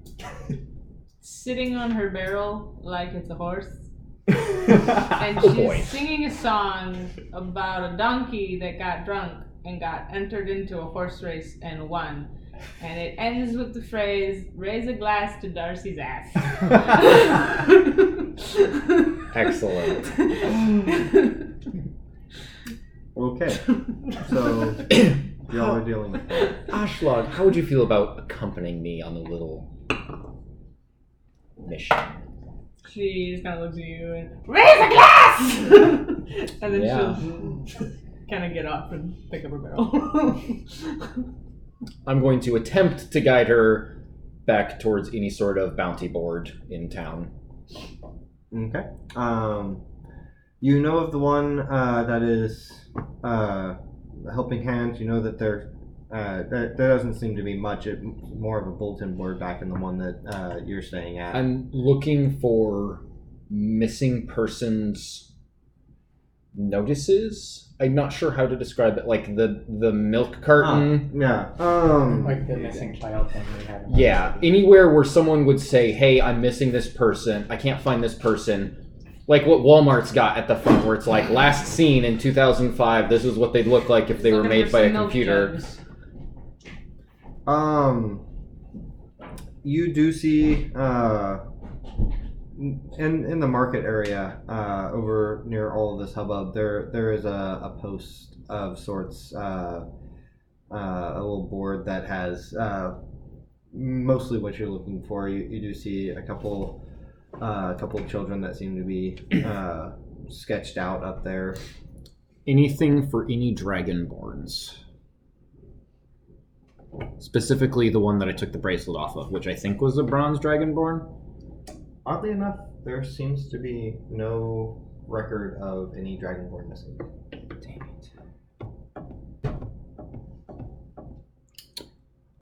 sitting on her barrel like it's a horse. And she's Boy. singing a song about a donkey that got drunk and got entered into a horse race and won. And it ends with the phrase, raise a glass to Darcy's ass. Excellent. Okay. So y'all are dealing with that. Ashlog, how would you feel about accompanying me on a little mission? She just kind of looks at you and, raise a glass! And then Yeah. she'll kind of get up and pick up her barrel. I'm going to attempt to guide her back towards any sort of bounty board in town. Okay. You know of the one that is Helping Hand. You know that there doesn't seem to be much. It's more of a bulletin board back in the one that you're staying at. I'm looking for missing persons notices. I'm not sure how to describe it. Like the milk carton. Yeah. Like the missing child thing we had. Yeah. Anywhere where someone would say, "Hey, I'm missing this person. I can't find this person." Like what Walmart's got at the front, where it's like last seen in 2005. This is what they'd look like if they were made by a computer. You do see in the market area over near all of this hubbub, there is a post of sorts, a little board that has mostly what you're looking for. You do see a couple of children that seem to be sketched out up there. Anything for any dragonborns. Specifically the one that I took the bracelet off of, which I think was a bronze dragonborn. Oddly enough, there seems to be no record of any dragonborn missing. Dang it.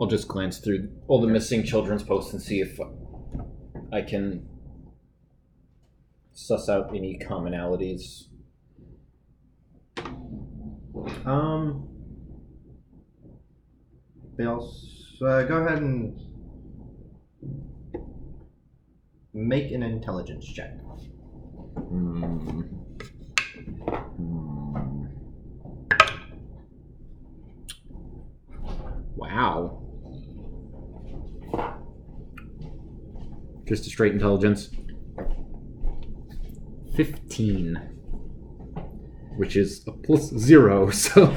I'll just glance through all the missing children's posts and see if I can suss out any commonalities. They'll go ahead and make an intelligence check. Wow. Just a straight intelligence. 15. Which is a +0, so...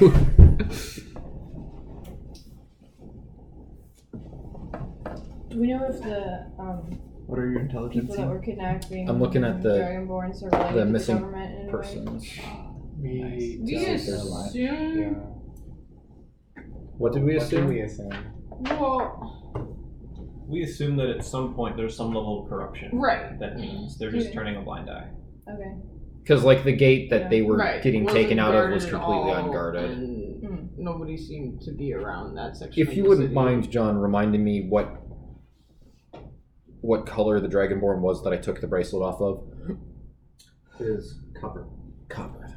Do we know if the What are your intelligence? people that were kidnapping I'm looking at the Dragonborns are related to missing the government in any way? persons. We Do you assume? What did we What assume? did we assume? Well, We assume that at some point there's some level of corruption. right. That means they're just Yeah. turning a blind eye. Okay. Because like the gate that they were Right. getting Wasn't taken out of was guarded at completely all, unguarded. and nobody seemed to be around that section. If of you the wouldn't city. mind, John, reminding me what color the Dragonborn was that I took the bracelet off of. Is copper. Copper.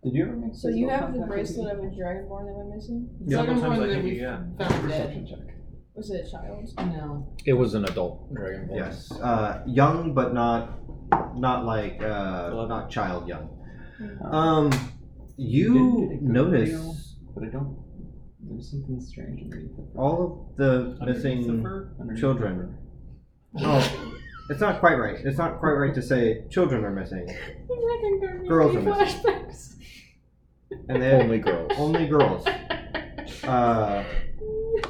Did you ever make So you have the bracelet of a dragonborn that went missing? The Yeah, second sometimes one I that think we yeah. found dead. Perception check. Was it a child? No. It was an adult Dragonborn. Yes. Young, but not like not child young. You notice but I don't. There's something strange underneath it. all of the missing children. Oh, it's not quite right. It's not quite right to say children are missing. Girls are missing. Flashbacks. And they're Only girls. Only girls.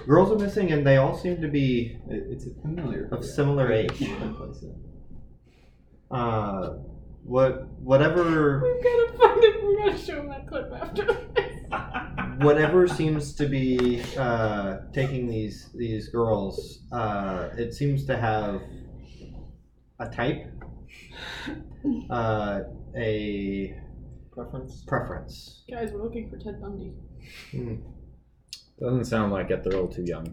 Girls are missing, and they all seem to be It's a familiar. of similar age. Whatever We've got to find it. We're going to show them that clip after. whatever seems to be taking these girls, it seems to have a type, a preference. Guys, we're looking for Ted Bundy. Doesn't sound like it. They're all too young.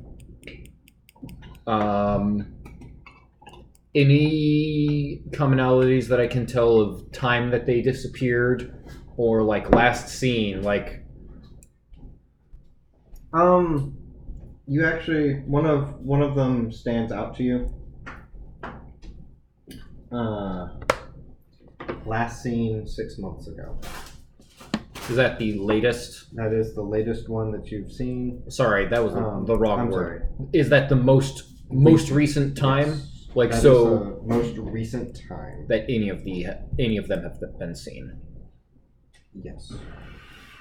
Any commonalities that I can tell of time that they disappeared, or like last seen? Like, you actually one of them stands out to you. Last seen 6 months ago. is that the latest? That is the latest one that you've seen. Sorry, that was the wrong I'm word. sorry. Is that the most recent time? Yes. Like That so is the most recent time. that any of them have been seen. Yes.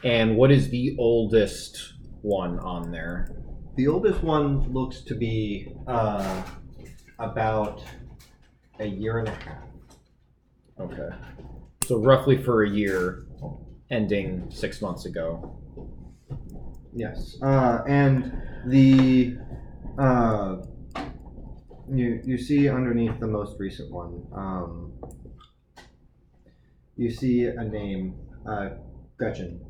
And what is the oldest one on there? The oldest one looks to be about a year and a half. Okay. So roughly for a year, ending 6 months ago. Yes. And the you see underneath the most recent one, you see a name, Gretchen.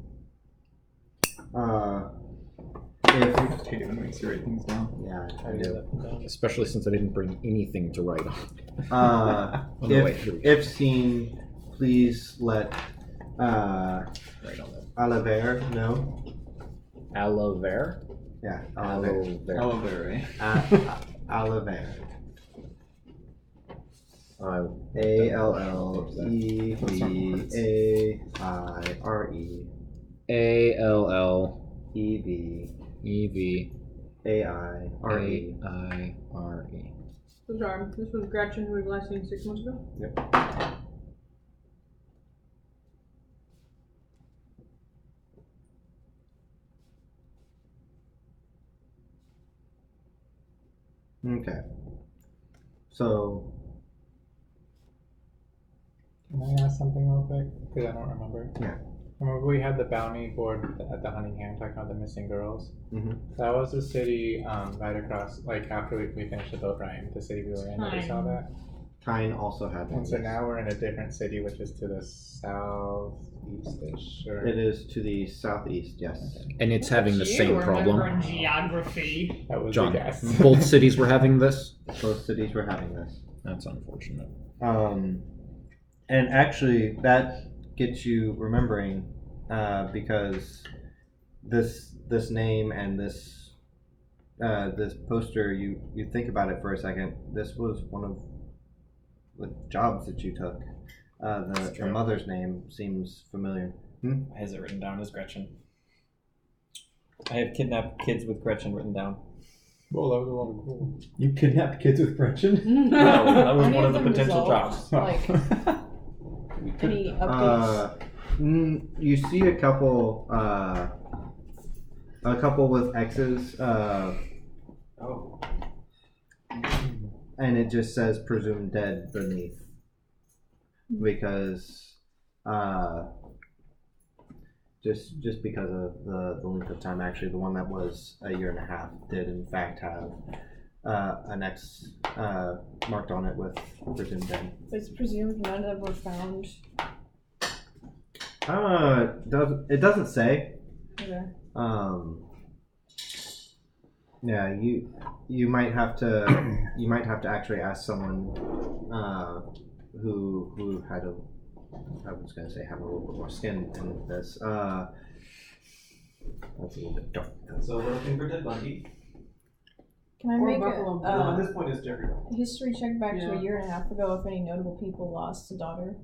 If Hate it when we write things down. yeah, I do. Especially since I didn't bring anything to write on. Oh, no, wait, here we go. If seen, please let Right on that. Oliver know. Aloe vera? Yeah, Aloe vera. Aloe vera, eh? Oliver. ALLEVAIRE. ALLEVAIRE. Sorry, this was Gretchen who was last seen 6 months ago? Yep. Okay. So, Can I ask something real quick? Because I don't remember. Yeah. Remember we had the bounty board at the hunting camp talking about the missing girls? Mhm. That was the city right across, like after we finished the boat ride, the city we were in. We saw that. Tyne also had one. And so now we're in a different city, which is to the southeast-ish. Or... It is to the southeast, yes. And it's having the same problem. Geography. That was John, the guess. both cities were having this? Both cities were having this. That's unfortunate. And actually, that gets you remembering because this name and this poster, you think about it for a second. This was one of the jobs that you took. The mother's name seems familiar. Has it written down as Gretchen? I have kidnapped kids with Gretchen written down. Well, that was a lot of cool. You kidnapped kids with Gretchen? No, that was Any one of the them potential resolved? jobs. Like, any updates? You see a couple with X's. Oh. And it just says presumed dead beneath because Just because of the length of time, actually, the one that was a year and a half did in fact have an X marked on it with presumed dead. It's presumed none of them were found. It doesn't say. Okay. Yeah, you might have to actually ask someone who had a, I was gonna say have a little bit more skin in this. That's a little bit dark. So we're looking for Dead Bundy. Can I Or make Buffalo Bill. No, at this point it's Jeffrey Dahmer. a history check back to Yeah. a year and a half ago if any notable people lost a daughter?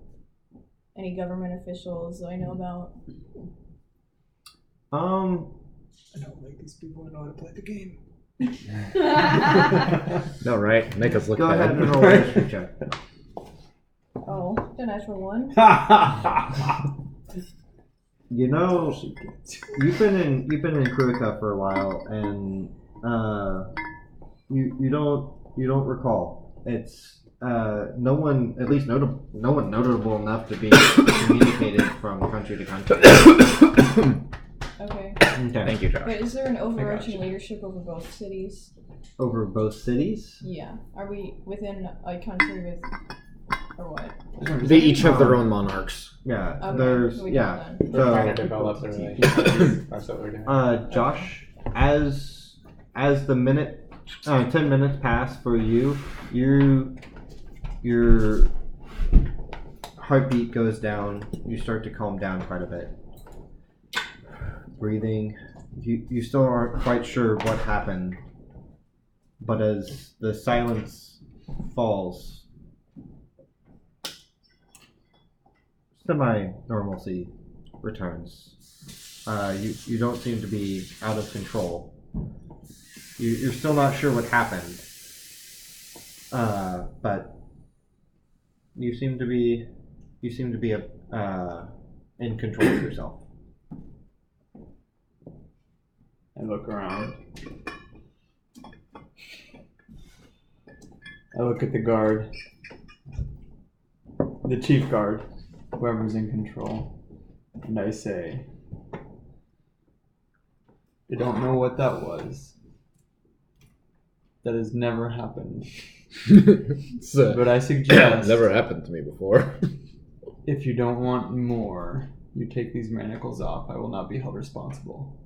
Any government officials that I know about? I don't like these people who know how to play the game. No, right? Make us look Go bad. ahead and roll a history check. Oh, the natural one. You know, you've been in Kruika for a while, and you don't recall. It's no one, at least no one notable enough to be communicated from country to country. Okay. Okay. Thank you, Josh. But is there an overarching leadership over both cities? Over both cities? Yeah. Are we within a country with, or what? They each have their own monarchs. Yeah. Okay, There's so we yeah. got We're trying to So develop the relationship. That's what we're doing. Josh, as the 10 minutes pass for you, your heartbeat goes down. You start to calm down quite a bit. Breathing. You still aren't quite sure what happened, but as the silence falls, semi-normalcy returns. You don't seem to be out of control. You're still not sure what happened, but you seem to be in control of yourself. I look around. I look at the guard. The chief guard. Whoever's in control. And I say, I don't know what that was. That has never happened. But I suggest... Never happened to me before. If you don't want more, you take these manacles off. I will not be held responsible.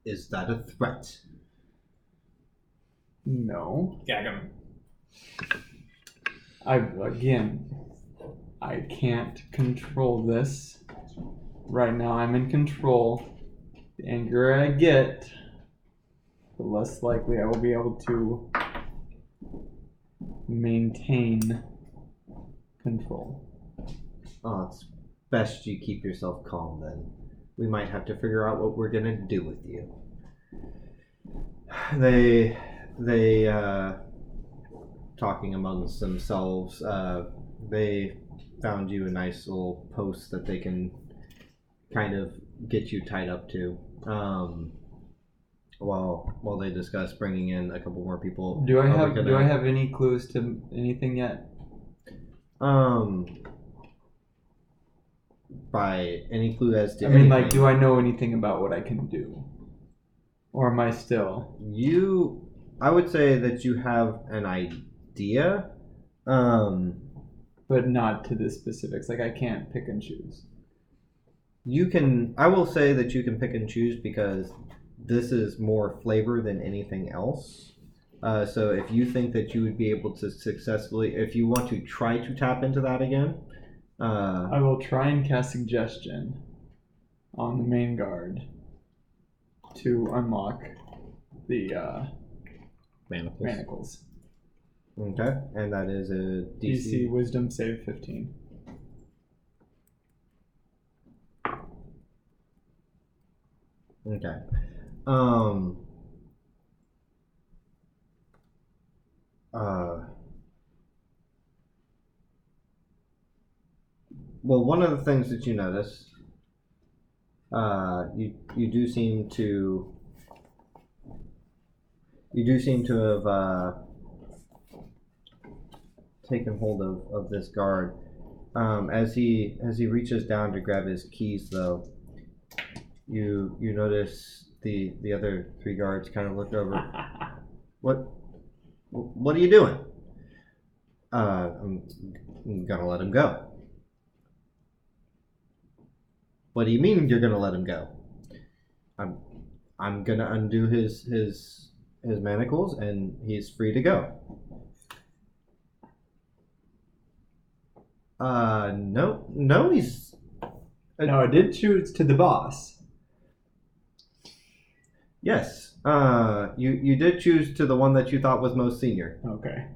Is that a threat? No. Gag him. I can't control this. Right now I'm in control. The angrier I get, the less likely I will be able to maintain control. Oh, it's best you keep yourself calm then. We might have to figure out what we're gonna do with you. They talking amongst themselves, they found you a nice little post that they can kind of get you tied up to. While they discuss bringing in a couple more people. Do I have any clues to anything yet? By any clue as to I mean, anything. do I know anything about what I can do? Or am I still? I would say that you have an idea. But not to the specifics. Like, I can't pick and choose. I will say that you can pick and choose because this is more flavor than anything else. So if you think that you would be able to successfully, if you want to try to tap into that again, I will try and cast suggestion on the main guard to unlock the manacles. Okay, and that is a DC Wisdom save 15. Okay. Well, one of the things that you notice, you do seem to have taken hold of this guard. As he reaches down to grab his keys, though, you notice the other 3 guards kind of look over. What are you doing? I'm gonna let him go. What do you mean you're gonna let him go? I'm gonna undo his manacles and he's free to go. No, he's. No, I did choose to the boss. Yes. You did choose to the one that you thought was most senior. Okay.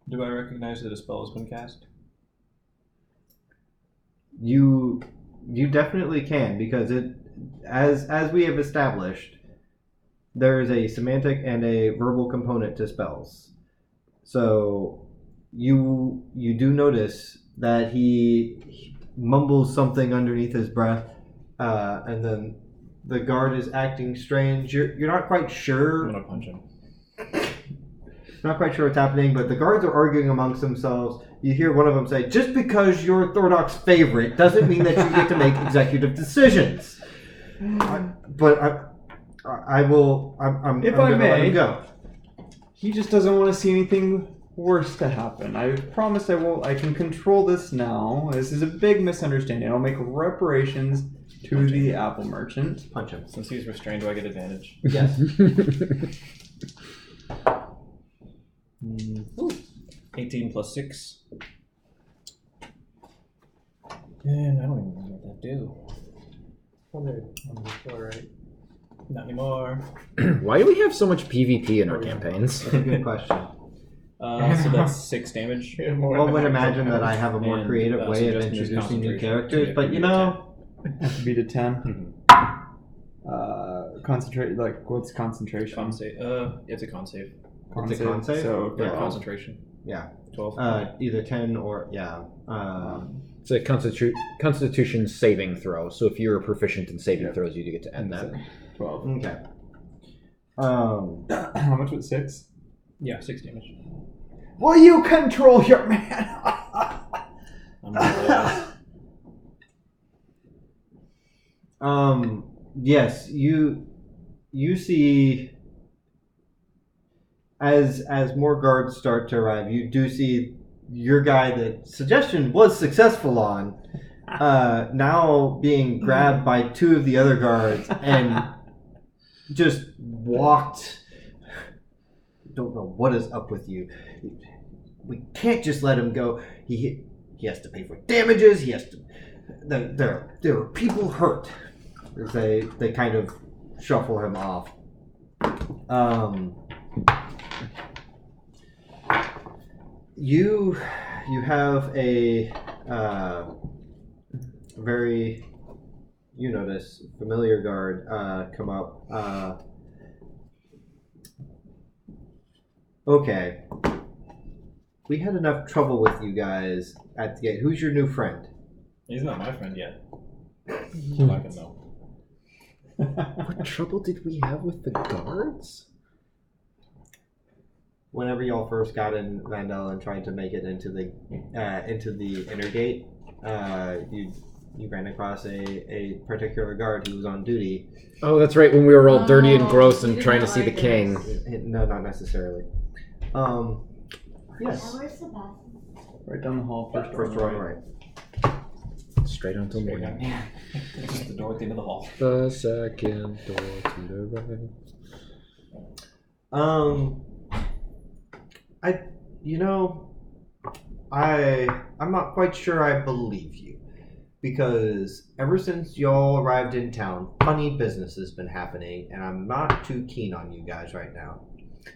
Do I recognize that a spell has been cast? You definitely can, because as we have established, there is a semantic and a verbal component to spells. So you do notice that he mumbles something underneath his breath, and then the guard is acting strange. You're not quite sure. I'm gonna punch him. Not quite sure what's happening, but the guards are arguing amongst themselves. You hear one of them say, "Just because you're Thordok's favorite doesn't mean that you get to make executive decisions." I'm gonna let him go. He just doesn't want to see anything worse to happen. I promise I won't. I can control this now. This is a big misunderstanding. I'll make reparations to the apple merchant. Punch him. Since he's restrained, do I get advantage? Yes. 18 plus 6. And I don't even know what that do. On the floor, right? Not anymore. Why do we have so much PvP in our campaigns? That's a good question. So that's 6 damage. One would imagine that I have a more creative so way of just use introducing new concentration. characters, Yeah, but you know... Has to be to 10. Concentrate, like, what's concentration? Con save. It's a con save. It's a con save? So, Yeah, concentration. Yeah. 12. Either 10 or, yeah. It's a Constitution saving throw. So if you're proficient in saving throws, you do get to end that. 12. Okay. How much was 6? Yeah, 6 damage. Will you control your man? Yes, you see as more guards start to arrive, you do see your guy that suggestion was successful on now being grabbed by 2 of the other guards and just walked. Don't know what is up with you. We can't just let him go. He has to pay for damages. He has to. There are people hurt. They kind of shuffle him off. You have a very, you notice, familiar guard come up. Okay. We had enough trouble with you guys at the gate. Who's your new friend? He's not my friend yet. So I can know. What trouble did we have with the guards? Whenever y'all first got in Vandal and tried to make it into the inner gate, you ran across a particular guard who was on duty. Oh, that's right. When we were all dirty and gross and trying to see the king. No, not necessarily. Yes. Where's the bathroom? Right down the hall. First door on the right. Straight on to the morning. It's just the door at the end of the hall. The second door to the right. I'm not quite sure I believe you, because ever since y'all arrived in town, funny business has been happening, and I'm not too keen on you guys right now.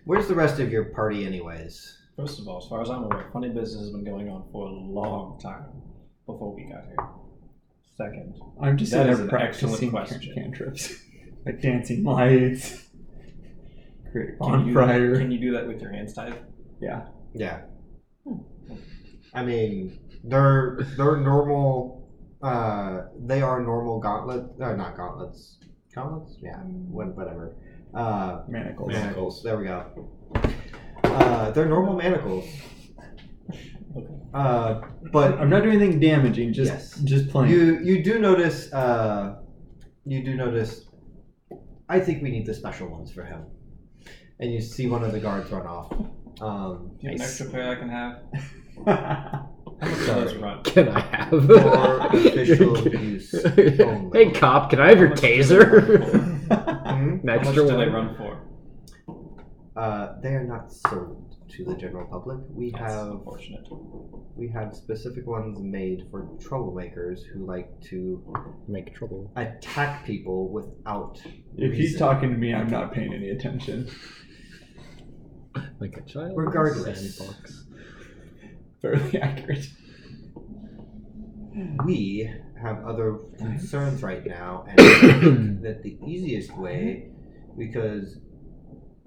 Where's the rest of your party, anyways? First of all, as far as I'm aware, funny business has been going on for a long time before we got here. Second, I'm just that is an an practicing excellent question. cantrips. Like dancing lights. Create a Can bonfire. you do that with your hands tied? Yeah. Yeah. I mean, they're normal. They are normal gauntlet. Not gauntlets. Gauntlets? Yeah. Whatever. Manacles. Manacles. There we go. They're normal manacles. But I'm not doing anything damaging. Just playing. You do notice. I think we need the special ones for him. And you see one of the guards run off. Do you have an extra pair I can have? I'm sorry. Can I have? For official use only. Hey, cop, can I have your taser? An How much extra do they one. run for? They are not sold to the general public. We have specific ones made for troublemakers who like to make trouble, attack people without. If he's talking to me, I'm not paying any attention. Like a child. Regardless, fairly accurate. We have other concerns right now, and I think that the easiest way, because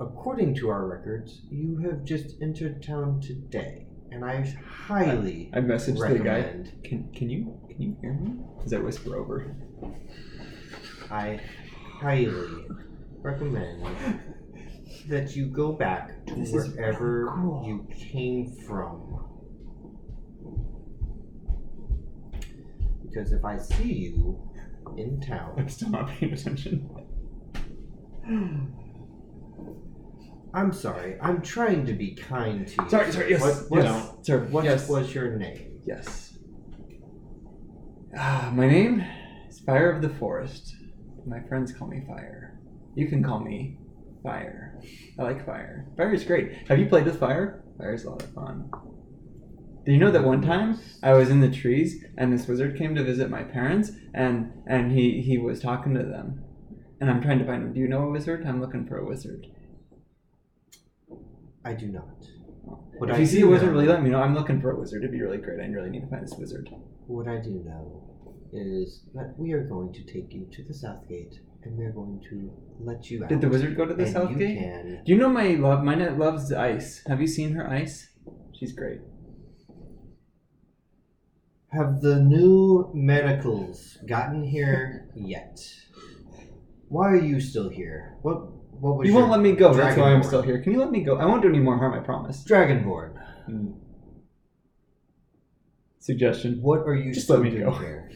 according to our records, you have just entered town today, and I highly I messaged recommend. the guy. Can you hear me? As I whisper over. I highly recommend that you go back to wherever you came from. Because if I see you in town, I'm still not paying attention. I'm sorry. I'm trying to be kind to you. Sorry. Yes. What was your name? Yes. My name is Fire of the Forest. My friends call me Fire. You can call me Fire. I like fire. Fire is great. Have you played with fire? Fire is a lot of fun. Did you know that one time I was in the trees and this wizard came to visit my parents and he was talking to them. And I'm trying to find him. Do you know a wizard? I'm looking for a wizard. I do not. If you see a wizard, really let me know. I'm looking for a wizard. It'd be really great. I really need to find this wizard. What I do know is that we are going to take you to the South Gate and we're going to let you out. Did the wizard go to the South Gate? Do you know my love? My net loves ice. Have you seen her ice? She's great. Have the new manacles gotten here yet? Why are you still here? What was You your won't let me go. That's why I'm Dragonborn? still here. Can you let me go? I won't do any more harm, I promise. Dragonborn. Suggestion. What are you Just still let me doing go. here?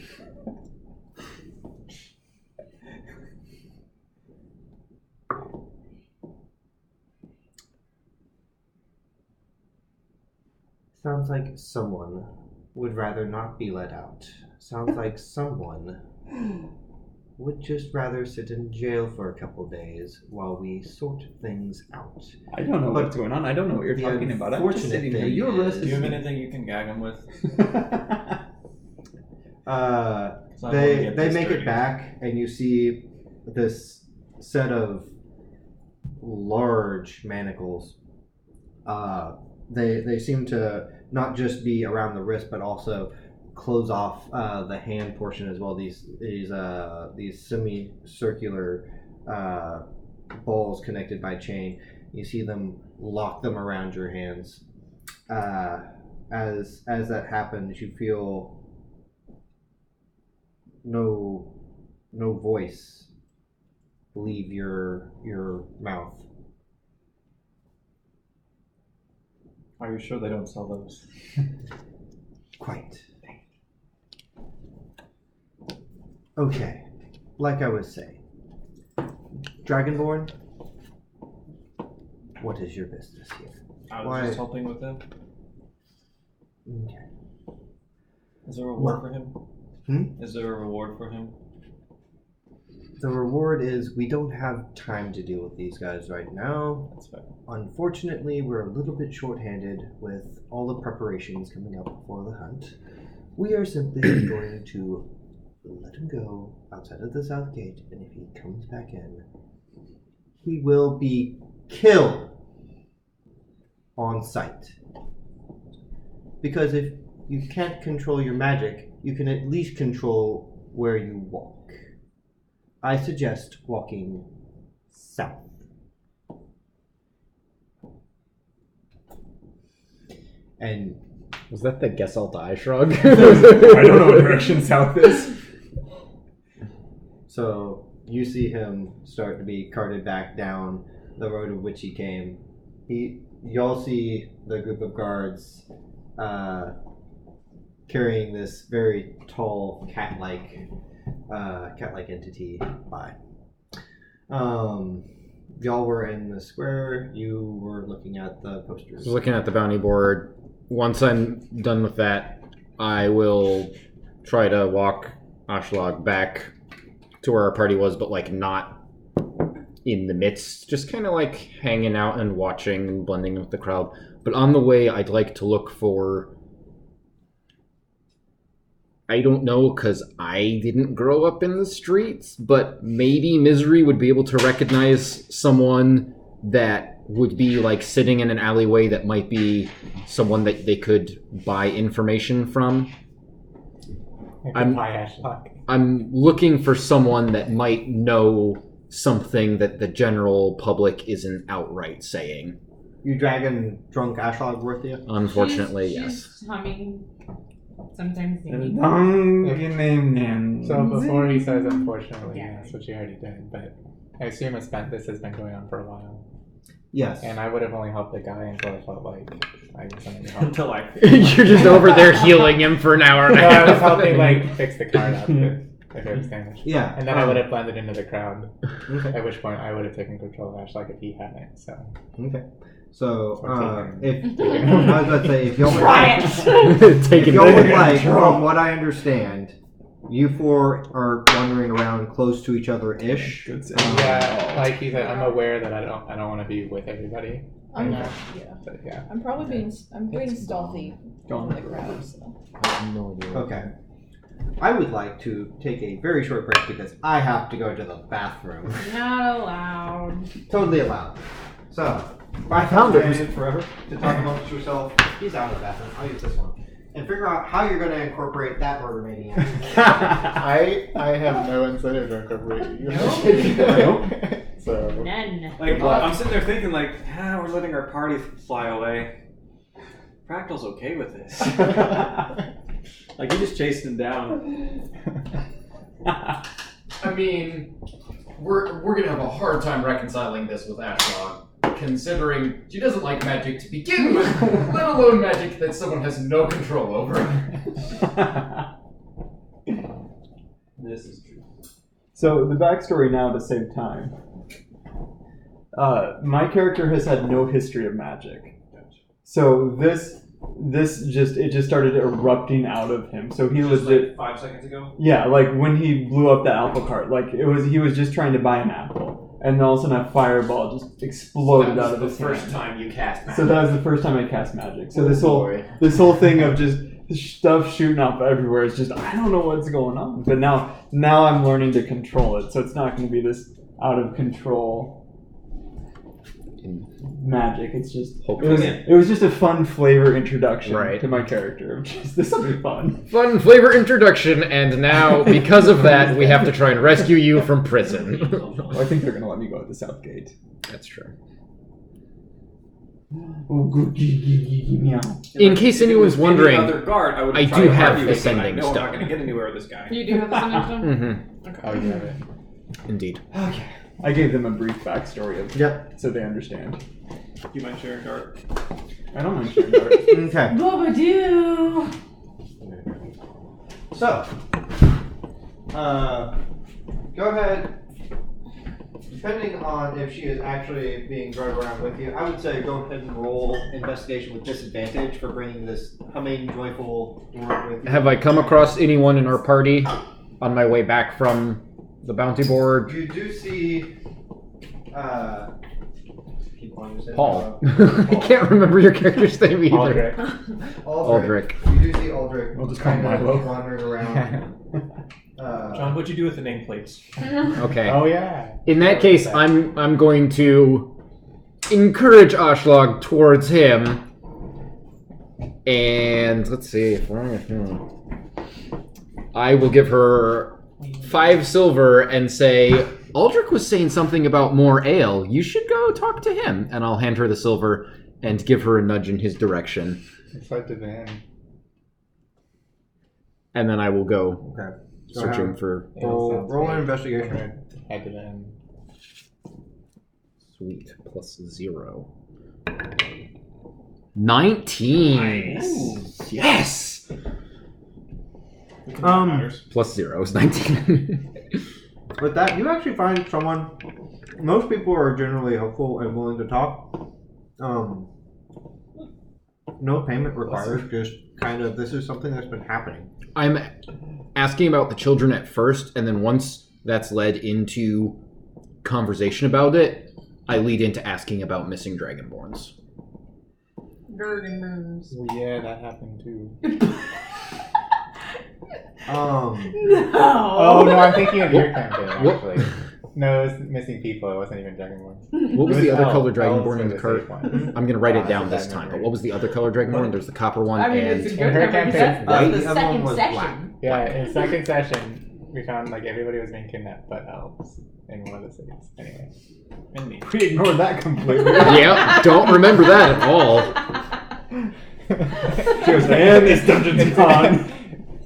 Sounds like someone would rather not be let out. Sounds like someone would just rather sit in jail for a couple days while we sort things out. I don't know what's going on. I don't know what you're talking about. I'm just sitting here. You arrested Do you have me. anything you can gag him with? They make it back, and you see this set of large manacles. They seem to not just be around the wrist, but also close off the hand portion as well. These semicircular balls connected by chain. You see them lock them around your hands. As that happens, you feel no voice leave your mouth. Are you sure they don't sell those? Quite. Okay, like I was saying, Dragonborn, what is your business here? I was just helping with them. Okay. Is there a reward for him? Is there a reward for him? The reward is we don't have time to deal with these guys right now. That's fair. Unfortunately, we're a little bit short-handed with all the preparations coming up before the hunt. We are simply going to let him go outside of the South Gate, and if he comes back in, he will be killed on sight. Because if you can't control your magic, you can at least control where you walk. I suggest walking south. And was that the guess I'll die shrug? I don't know what direction south is. So you see him start to be carted back down the road of which he came. y'all see the group of guards carrying this very tall cat-like entity by. Y'all were in the square. You were looking at the posters. I was looking at the bounty board. Once I'm done with that, I will try to walk Ashlag back to where our party was, but like not in the midst, just kind of like hanging out and watching and blending with the crowd. But on the way, I'd like to look for, I don't know, because I didn't grow up in the streets, but maybe Misery would be able to recognize someone that would be like sitting in an alleyway that might be someone that they could buy information from. I'm looking for someone that might know something that the general public isn't outright saying. You dragging drunk Ashlag with you? Unfortunately, she's humming. Sometimes singing. So before he says unfortunately, that's what you already did, but I assume this has been going on for a while. Yes. And I would have only helped the guy until I felt like I was going to help. Until I... You're just over there healing him for an hour and a half. I was helping fix the card up if it was damaged. Yeah. And then I would have blended into the crowd. Okay. At which point I would have taken control of Ashlag if he hadn't. So. Okay. So if taken. I was about to say if y'all would like, from what I understand, you four are wandering around close to each other ish. Yeah, like he said, I'm aware that I don't want to be with everybody. I'm yeah. I'm probably being stealthy from the crowd. So. I have no idea. Okay. I would like to take a very short break because I have to go to the bathroom. Not allowed. Totally allowed. So, I found it. Forever to talk amongst yourself. He's out of the bathroom. I'll use this one. And figure out how you're going to incorporate that murder maniac. I have no incentive to incorporate you. So None. Like, I'm sitting there thinking, like, we're letting our party fly away. Fractal's okay with this. Like, he just chased him down. I mean, we're gonna have a hard time reconciling this with Ashlag, considering she doesn't like magic to begin with, let alone magic that someone has no control over. This is true. So the backstory now to save time. My character has had no history of magic, so this just started erupting out of him. So he was like 5 seconds ago. Yeah, like when he blew up the apple cart, like he was just trying to buy an apple, and all of a sudden a fireball just exploded out of his hand. The first time you cast magic. So that was the first time I cast magic. So this whole thing of just stuff shooting up everywhere is just, I don't know what's going on. But now I'm learning to control it, so it's not going to be this out of control magic. It's just it was just a fun flavor introduction to my character. This will be fun. Fun flavor introduction, and now because of that, we have to try and rescue you from prison. Well, I think they're going to let me go at the south gate. That's true. In In case anyone's wondering, Other guard, I do have ascending I know I'm not stone. going to get anywhere with this guy. You do have ascending stone? Mm-hmm. Okay. Oh, you have it. Indeed. Okay. I gave them a brief backstory of so they understand. You mind sharing Dart? I don't mind sharing Dart. Okay. Bubba do. So, go ahead. Depending on if she is actually being drugged around with you, I would say go ahead and roll investigation with disadvantage for bringing this humming, joyful word with you. Have I come across anyone in our party on my way back from the bounty board? You do see, Paul. I can't remember your character's name either. Aldrich. You do see Aldrich. We'll just call him Milo. Wandering around. John, what'd you do with the nameplates? Okay. Oh yeah. In that case, I'm going to encourage Ashlag towards him, and let's see. I will give her 5 silver and say, Aldrich was saying something about more ale. You should go talk to him. And I'll hand her the silver and give her a nudge in his direction. It's like the van. And then I will go searching for... Roll an investigation. Head to the end. Sweet. +0. 19. Nice. Yes. Plus 0 is 19. With that, you actually find someone. Most people are generally helpful and willing to talk. No payment required. Just kind of, this is something that's been happening. I'm asking about the children at first, and then once that's led into conversation about it, I lead into asking about missing Dragonborns. Dragonborns. Well, yeah, that happened too. No. Oh no, I'm thinking of your campaign actually. No, it was missing people. It wasn't even Dragonborn. What was the other color Dragonborn in the the cart? one. I'm gonna write it That's down a this bad time. memory. But what was the other color Dragonborn? There's the copper one I mean, and it's a In good her memory. campaign, That's the the other one second was session. Yeah, in second session, we found like everybody was being kidnapped but elves in one of the cities. Anyway. And me. We ignored that completely. yeah, don't remember that at all. She goes, and this dungeon's on.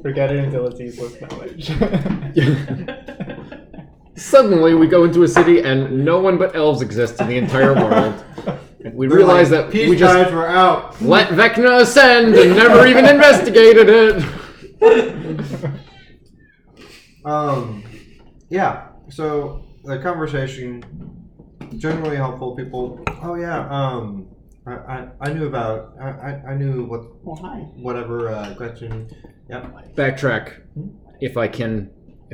Forget it until it's useless knowledge. Suddenly, we go into a city and no one but elves exist in the entire world. We realize that Peace we just guys, we're out. let Vecna ascend and never even investigated it. Yeah. So the conversation generally helpful. People. Oh yeah. I knew about. I knew what. Well, hi. Whatever. Gretchen. Yep. Backtrack, if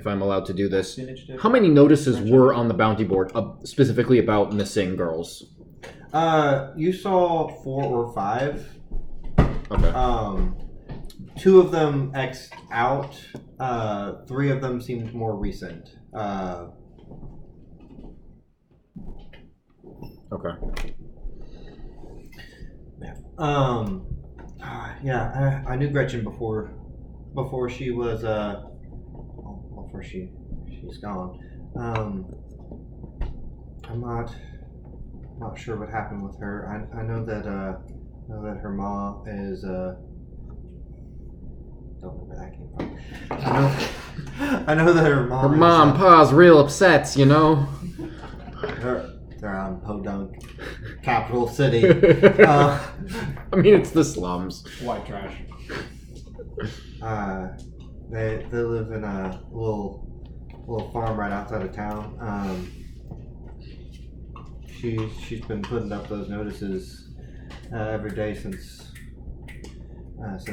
I'm allowed to do this. How many notices were on the bounty board, specifically about missing girls? You saw 4 or 5. Okay. 2 of them X'd out. 3 of them seemed more recent. Okay. Yeah. I knew Gretchen before she was before she's gone. I'm not sure what happened with her. I know that her mom is don't know where that came from. I know that her mom. Her mom, pa's real upset, you know. They're Podunk, capital city. I mean, it's the slums. White trash. They live in a little farm right outside of town. She's been putting up those notices every day since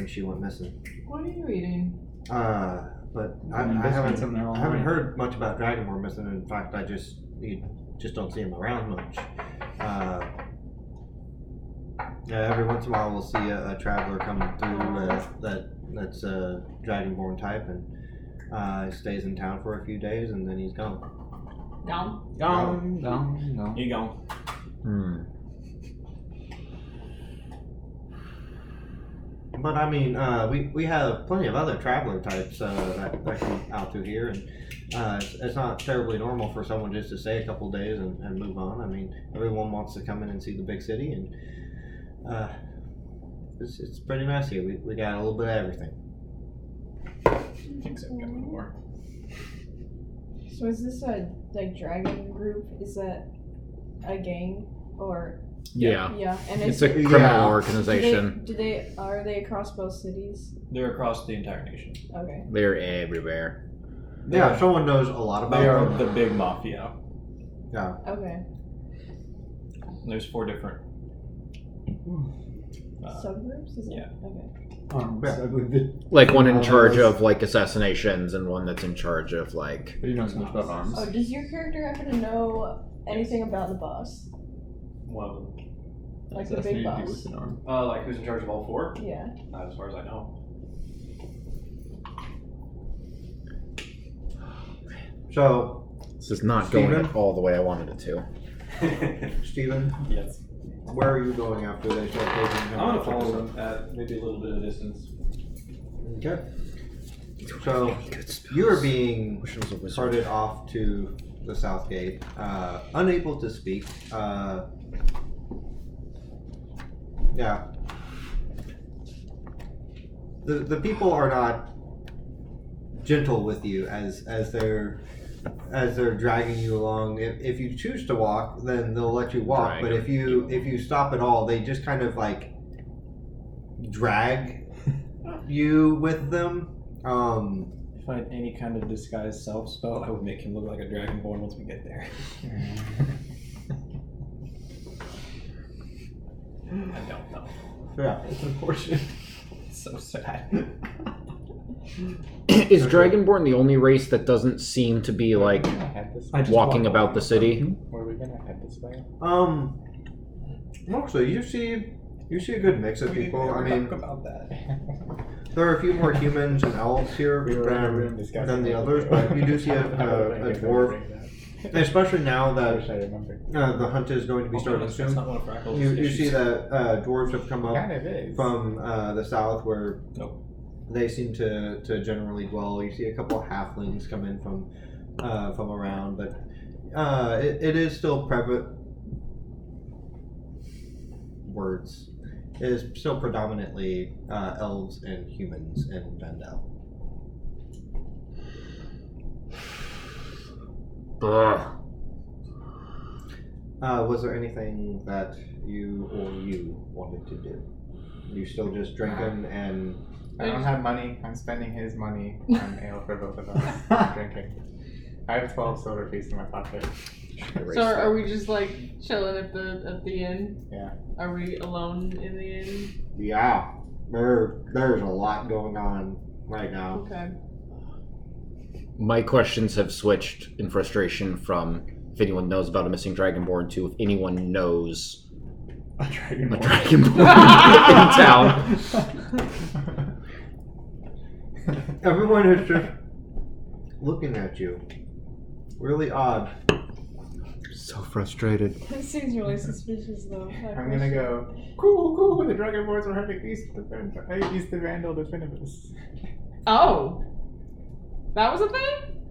she went missing. What are you reading? But I haven't heard much about Dragonborn missing. In fact, you just don't see him around much. Every once in a while, we'll see a traveler coming through that's a Dragonborn type, and stays in town for a few days, and then he's gone. Gone. He gone. But I mean, we have plenty of other traveler types that come out through here, and it's not terribly normal for someone just to stay a couple days and move on. I mean, everyone wants to come in and see the big city, and it's pretty nice here. We got a little bit of everything. Except getting more. So is this a dragon group? Is that a gang or? Yeah. Yeah, and It's a criminal organization. Are they across both cities? They're across the entire nation. Okay. They're everywhere. Yeah, someone knows a lot about They are them. the big mafia. Yeah. Okay. There's 4 different Subgroups? Is it? Yeah. Okay. Like one in charge of like assassinations, and one that's in charge of like. But he knows much about arms. Oh, does your character happen to know anything about the boss? One of them. Like the big boss? With an arm. Like who's in charge of all 4? Yeah. Not as far as I know. So, This is not Steven? going all the way I wanted it to. Steven, Yes. where are you going after they start taking him? I want out to of follow the- them at maybe a little bit of distance. Okay. So, you are being carted off to the south gate, unable to speak. Yeah. The people are not gentle with you as they're dragging you along. If you choose to walk, then they'll let you walk. Drag. But if you stop at all, they just kind of like drag you with them. If I had any kind of disguised self spell, I would make him look like a dragonborn once we get there. I don't know. Yeah. It's unfortunate. It's so sad. Is Dragonborn the only race that doesn't seem to be like walking about the city? Were we gonna head this way? Mostly, you see a good mix of people. I mean, talk about that. there are a few more humans and elves here than the others, but you do see a dwarf, especially now that the hunt is going to be starting soon. You see that dwarves have come up from the south where they seem to generally dwell. You see a couple of halflings come in from around, but it is still It is still predominantly elves and humans in Vendel. Was there anything that you wanted to do? You still just drinking and... I don't have money. I'm spending his money on ale for both of us. Drinking. I have 12 silver pieces in my pocket. So are we just like chilling at the inn? Yeah. Are we alone in the inn? Yeah. There's a lot going on right now. Okay. My questions have switched in frustration from if anyone knows about a missing Dragonborn to if anyone knows a Dragonborn in town. Everyone is just looking at you. Really odd. So frustrated. That seems really suspicious, though. I'm gonna go, cool, the Dragonborns are heading east of Vandal to Finibus. Oh. That was a thing?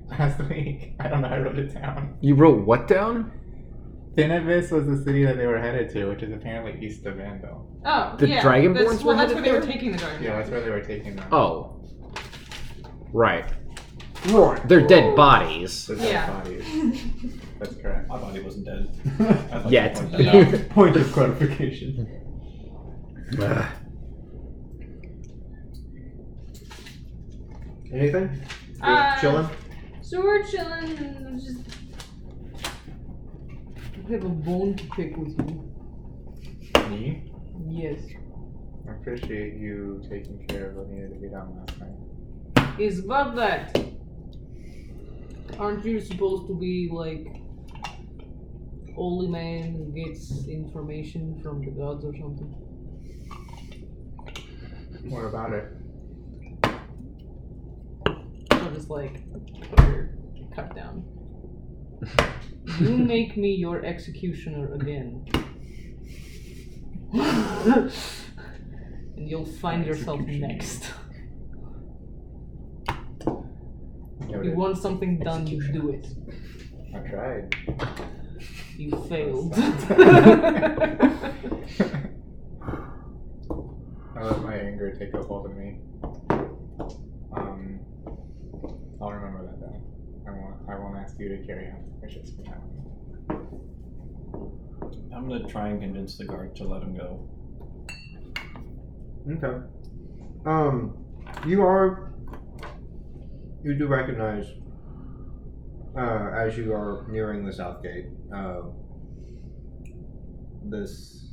Last week. I don't know, I wrote it down. You wrote what down? Finibus was the city that they were headed to, which is apparently east of Vandal. Oh, the yeah. Dragonborns were that's headed where they were there? taking the Dragonborns. Yeah, that's where they were taking them. Oh. Right. They're dead bodies. They're dead bodies. That's correct. My body wasn't dead. Yet. Point of clarification. Anything? Chilling? So we're chilling and just... I have a bone to pick with you. Me? Yes. I appreciate you taking care of what needed to be done last night. It's about that. Aren't you supposed to be like holy man who gets information from the gods or something? What about it? So just like put your cup down. You make me your executioner again. And you'll find yourself next. You want something done, you do it. I tried. You failed. I let my anger take a hold of me. I'll remember that though. I won't ask you to carry out the wishes from now on. I'm gonna try and convince the guard to let him go. Okay. You do recognize, as you are nearing the south gate, this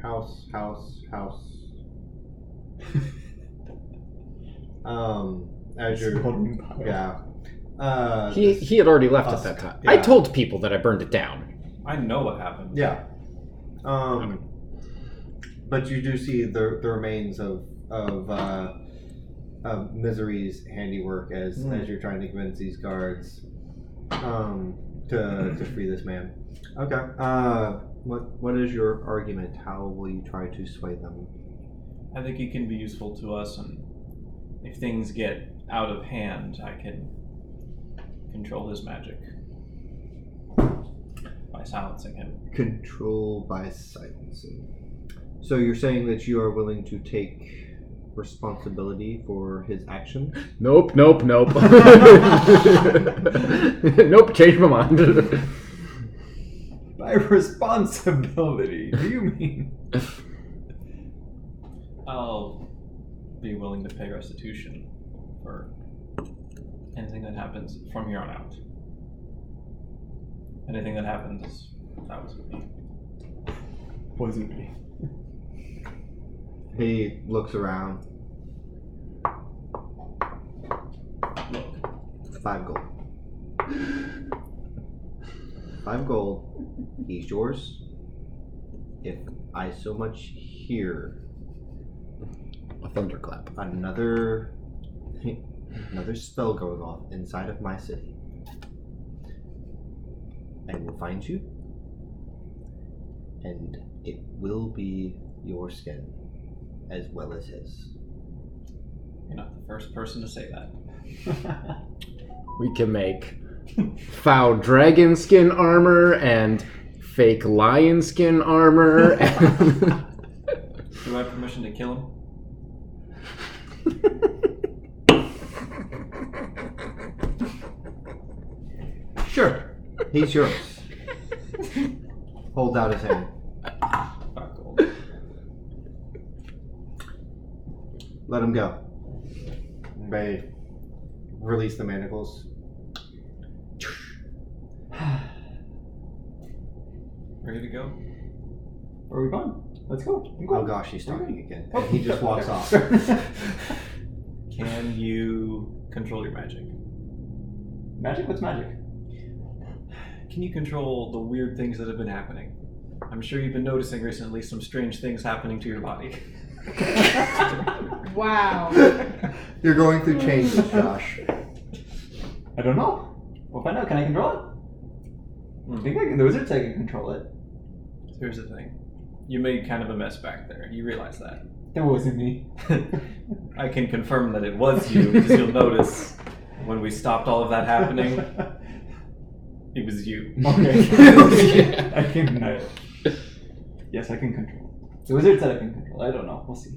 house. As you're, He had already left at that time. Yeah. I told people that I burned it down. I know what happened. Yeah. But you do see the remains of Misery's handiwork as you're trying to convince these guards to free this man. Okay. What is your argument? How will you try to sway them? I think he can be useful to us, and if things get out of hand, I can control his magic by silencing him. Control by silencing. So you're saying that you are willing to take responsibility for his actions? Nope. Nope, change my mind. By My responsibility. Do you mean? I'll be willing to pay restitution for anything that happens from here on out. Anything that happens, that was me. Wasn't me. He looks around. Look. 5 gold. 5 gold. He's yours. If I so much hear A thunderclap. another spell going off inside of my city, I will find you, and it will be your skin as well as his. You're not the first person to say that. We can make foul dragon skin armor and fake lion skin armor. Do I have permission to kill him? Sure, he's yours. Hold out his hand. Let him go. They release the manacles. Ready to go? Where are we going? Let's go. Oh gosh, he's talking again. And he just walks off. Can you control your magic? Magic? What's magic? Can you control the weird things that have been happening? I'm sure you've been noticing recently some strange things happening to your body. Wow. You're going through changes, Josh. I don't know. We'll find out. Can I control it? I think I can. The wizard said I can control it. So here's the thing. You made kind of a mess back there. You realize that. It wasn't me. I can confirm that it was you, because you'll notice when we stopped all of that happening, it was you. Okay. I can. Yes, I can control. The wizard said I can control. I don't know. We'll see.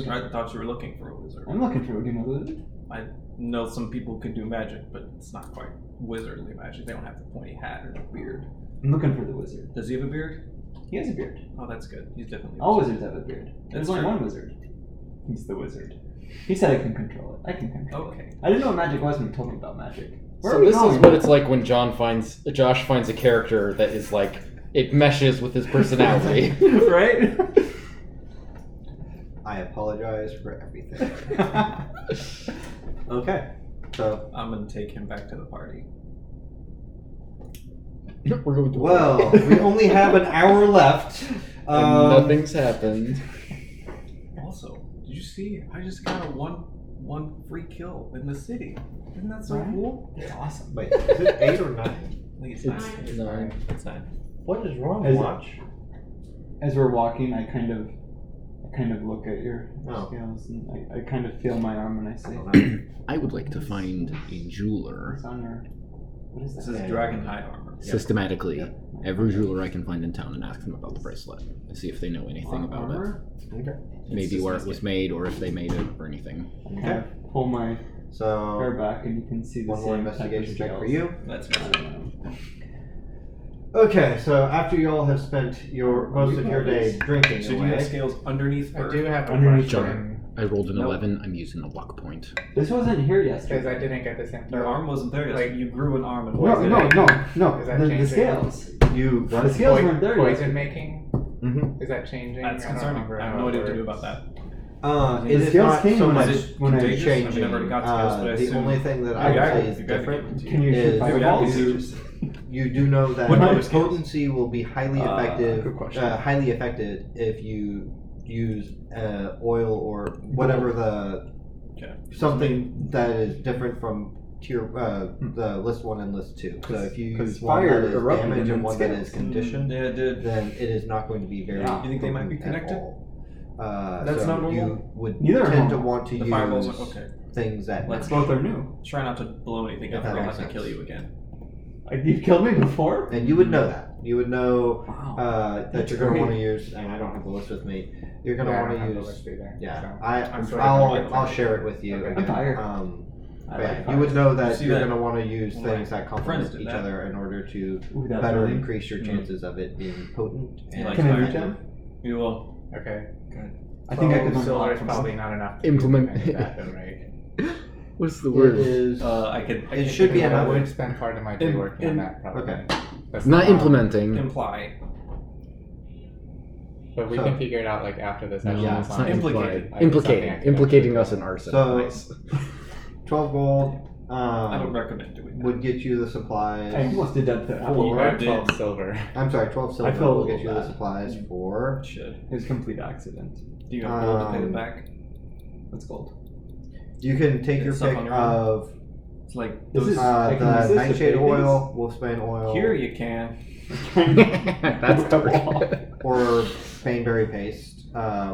I thought you were looking for a wizard. I'm looking for. Do you know the wizard? I know some people can do magic, but it's not quite wizardly magic. They don't have the pointy hat or the beard. I'm looking for the wizard. Does he have a beard? He has a beard. Oh, that's good. He's definitely. All wizards have a beard. There's That's only true. one wizard. He's the wizard. He said I can control it. I can control Okay. it. I didn't know what magic was when he told me about magic. Where So are we this going? is what it's like when Josh finds a character that is like it meshes with his personality. Right? I apologize for everything. Okay, so I'm gonna take him back to the party. We're going to well, we only have an hour left. and nothing's happened. Also, did you see? I just got a one free kill in the city. Isn't that so Right? cool? It's awesome. Wait, is it 8 or 9? I think it's It's 9. It's 9. What is wrong, As- Watch? As we're walking, I kind of look at your Oh. scales, and I kind of feel my arm when I say, I would like to find a jeweler. "It's on your." What is This that? is dragon hide armor. Systematically, every jeweler I can find in town and ask them about the bracelet. To see if they know anything about it. Armor? Okay. Maybe where it was made or if they made it or anything. I kind of pull my hair So, back, and you can see the one more same type of investigation check for scales. you. That's I good. don't know. Okay, so after you all have spent your most of your day drinking So do you away, have scales underneath I her? do have a Underneath question I rolled an Nope. 11. I'm using a luck point. This wasn't here because yesterday. I didn't get this info. Your arm wasn't there. Like Like- you grew an arm and No, wasn't no, it? no. Is that The changing? scales. you The scales weren't there Poison yesterday. making? Mhm. Is that changing? That's I don't concerning. remember I have how no it idea what to do works. about that. It The is scales not came so when much I- when I- contagious? changing. I mean, I've already got scales, but I the assume- only thing that You I would got say it. is You gotta give different it to Can you shoot is fireballs? you do know that What the other scales? potency will be highly effective. good question. Highly affected if you use oil or whatever the Okay. something that is different from tier the list 1 and list 2. So if you 'cause use one fire that is erupted damage in and one that scales. is conditioned, Yeah, it did. then it is not going to be very. Yeah. You think they might be potent at connected? all. That's so not normal? You would Neither are tend to normal. want to The use fireballs are okay. things that Let's Both are new. Try not to blow anything If up, that or I'll makes have to kill sense. you again. You've killed me before? And you would know that. You would know Wow. that That's you're going to great. want to use, and I don't have the list with me. You're going to Yeah, I want don't have to the use. list either, Yeah, so I I'm sort of going I'll by share it with you. Okay. I'm tired. You would know that See you're that? going to want to use Right. things that complement Friends did each that. other in order to Ooh, that's better really- increase your chances of it being potent. You And like Can I reach effective. him? You will. Okay. I think I could learn a silver lot is from probably him. not enough to Implement- do any of that, though, right? What's the It word? is. I could. It should be I enough. would spend part of my day working on that, probably. Okay. That's Not implementing. imply. But we So- can figure it out like after this. No, actually, it's as not long as implicated. I have Implicating. something I can Implicating actually us do. in arson. So- Nice. 12 gold I would recommend doing that. would get you the supplies. I almost did that to You Apple. have did. 12 silver. I'm sorry, 12 silver feel a will little get you the bad. supplies for. Should. It was a complete accident. Do you have gold to pay them Um, back? What's gold? You can take your It's stuff pick on your own. of It's like This those. is- I can the use this to nightshade pay oil, wolfsbane oil, Here you can. That's dark. or baneberry paste,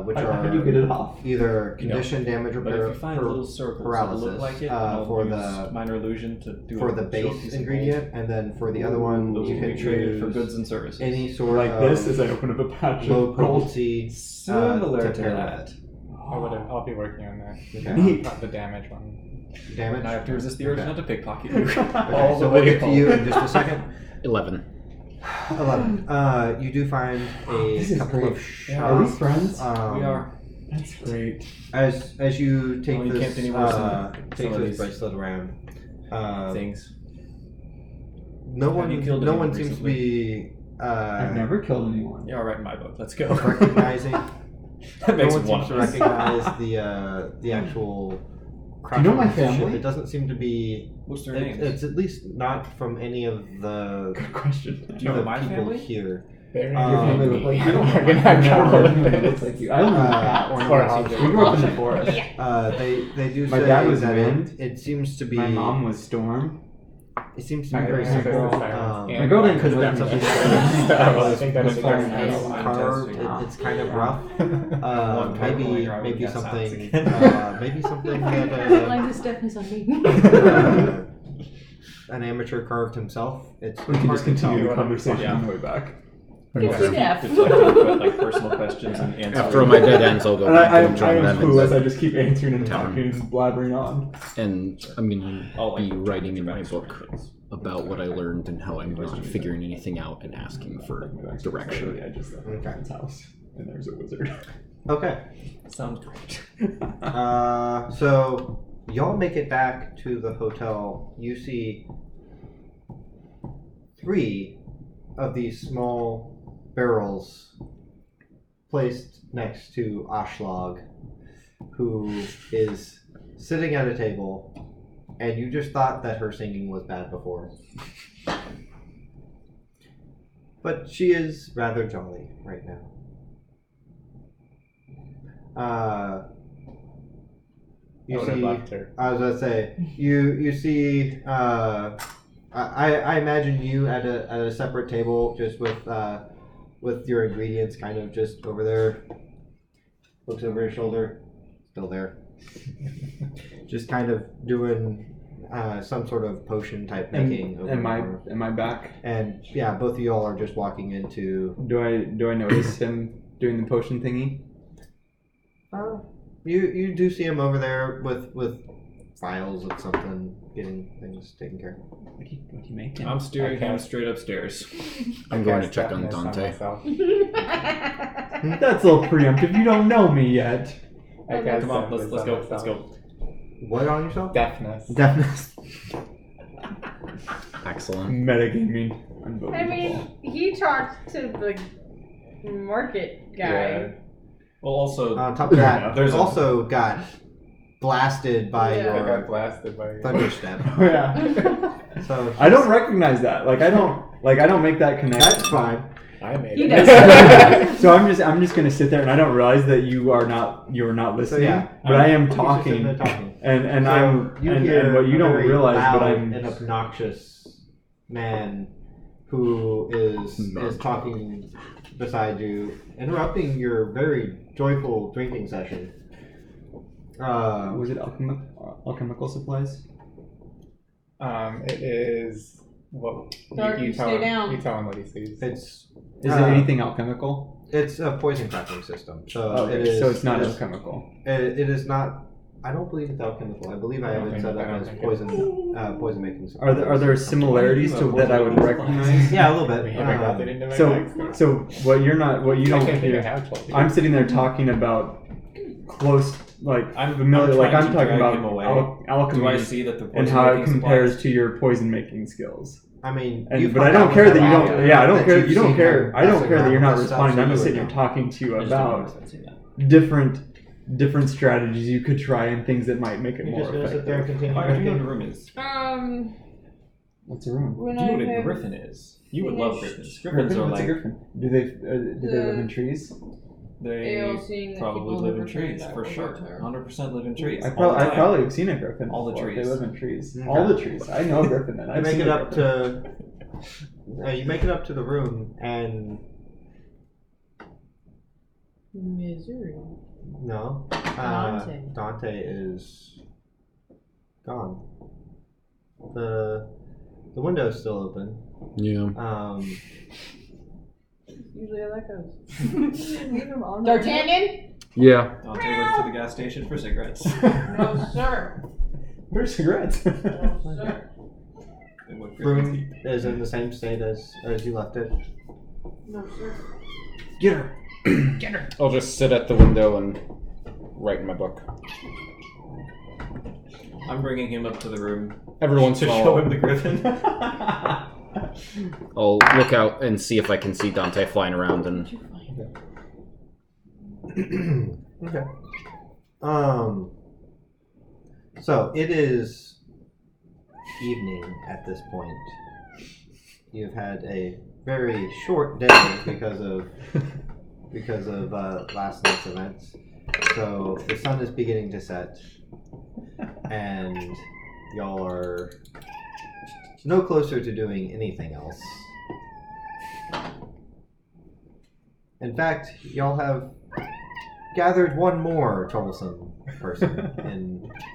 which How do you get are it off? either You know, condition damage or But if you find little circles that paralysis look like it, for I'll use the minor illusion to do for a the show base piece of ingredient, and then for the other one gold. Those you can can be traded for choose goods and services. any sort Like of this as I open up a patch low of gold. potency Similar to pair that. I'll be working on that. Okay. Neat. Not the damage one. damage. And I have to resist the urge Okay. not to pickpocket you. Okay, so we'll get to you in just a second. 11. 11. You do find This a is couple great. of shops. Are we friends? We are. That's great. As you take Well, you can't this do any worse than take some of this these bracelet around, Things. no Have you one killed no anyone one seems to recently? be I've never killed anyone. You're all right in my book. Let's go. recognizing. That No makes one one seems to of us. recognize the actual. Do you know my craftsmanship. family? It doesn't seem to be. What's their It's, names? it's at least not from any of the Good question. Do you know the my people family? here. Very Your family look like you. I don't I've recognize never heard anyone that this. looks like you. I don't know. Or Or no one how seems they- to We grew up in the forest. They do My say dad was that Wind. it seems to be. My mom was Storm. It seems to I be very think simple. that's silence. My girl didn't Because know that's that. I think that is It's very fine. nice. Carved. It's kind of rough. One Maybe calculator, I would've maybe got something. sounds again. Maybe something Like that this deafness on me. an amateur carved himself. It's We can hard just to tell. continue the conversation Yeah. on the way back. It's deaf. It's like personal questions and answers. After my dead ends, I'll go And back I and join am them. clueless. I just keep answering and Town. talking and blabbering on. And I'm going Oh, to be like, writing in my direct book instructions. about what I learned and how I'm going to be figuring anything out and asking for direction. I just left my Okay. friend's house, and there's a wizard. Okay. Sounds great. So y'all make it back to the hotel. You see 3 of these small barrels placed next to Ashlag, who is sitting at a table, and you just thought that her singing was bad before. But she is rather jolly right now. You I would have see, left her. I was gonna say, you see. I imagine you at a separate table, just with your ingredients, kind of just over there. Looks over his shoulder, still there. Just kind of doing some sort of potion type making. Am I back? And yeah, both of y'all are just walking into. Do I notice him doing the potion thingy? You do see him over there with files of something, getting things taken care of. What do you make? I'm steering him straight upstairs. I'm going to check on Deafness Dante. myself. That's a little preemptive. You don't know me yet. I cast Come on, deafness let's on go. myself. Let's go. What on yourself? Deafness. Deafness. Excellent. Metagaming. Unbelievable. I mean, he talked to the market guy. Yeah. Well, also, On top of that, There's there's a- also got blasted by Yeah. I got your blasted by thunderstep. Oh, yeah. So I don't recognize that. I don't make that connection. that's fine. I made He it. does. So I'm just gonna sit there and I don't realize that you are not listening. yeah. But I am You're just sitting talking. there talking. And So I'm you and, hear and what you a don't very realize, but loud I'm an obnoxious man who is Nerd. talking beside you, interrupting your very joyful drinking session. was it alchemical supplies? It is. What Dark, you stay down. You tell him what he sees. It's Is it anything alchemical? It's a poison crafting system, so Okay, it is. so it's not it is- alchemical. It is not I don't believe it's alchemical. I believe I have it set up as poison making. Are there similarities to that I would recognize? Yeah, a little bit. We haven't got it into my So what you don't hear. I'm sitting there talking about close, like I'm familiar, like I'm talking about alchemy. Do I see that the and how it compares to your poison making skills? I mean, but I don't care that you don't. Yeah, I don't care. You don't care. I don't care that you're not responding. I'm just sitting here talking to you about different strategies you could try and things that might make it more effective. Do you know what a room is? What's a room? Do you know what a griffin is? You would love griffins. Griffins are What's like. a griffin? Do they live in trees? They probably live in trees for sure. 100% live in trees. I probably have seen a griffin. All the trees. They live in trees. Okay. All the trees. I know a griffin. And I've make seen it a up griffin. to. You make it up to the room and. Misery. No. Dante is gone. The window's still open. Yeah. Usually how that goes. Leave him on. D'Artagnan? Yeah. Dante went to the gas station for cigarettes. No, sir. Where's cigarettes? No, sir. Room is in the same state as you left it. No, sir. Get her. Get her. I'll just sit at the window and write in my book. I'm bringing him up to the room. Every once in a while, show him the griffin. I'll look out and see if I can see Dante flying around and. Okay. So it is evening at this point. You've had a very short day because of last night's events. So the sun is beginning to set, and y'all are no closer to doing anything else. In fact, y'all have gathered one more troublesome person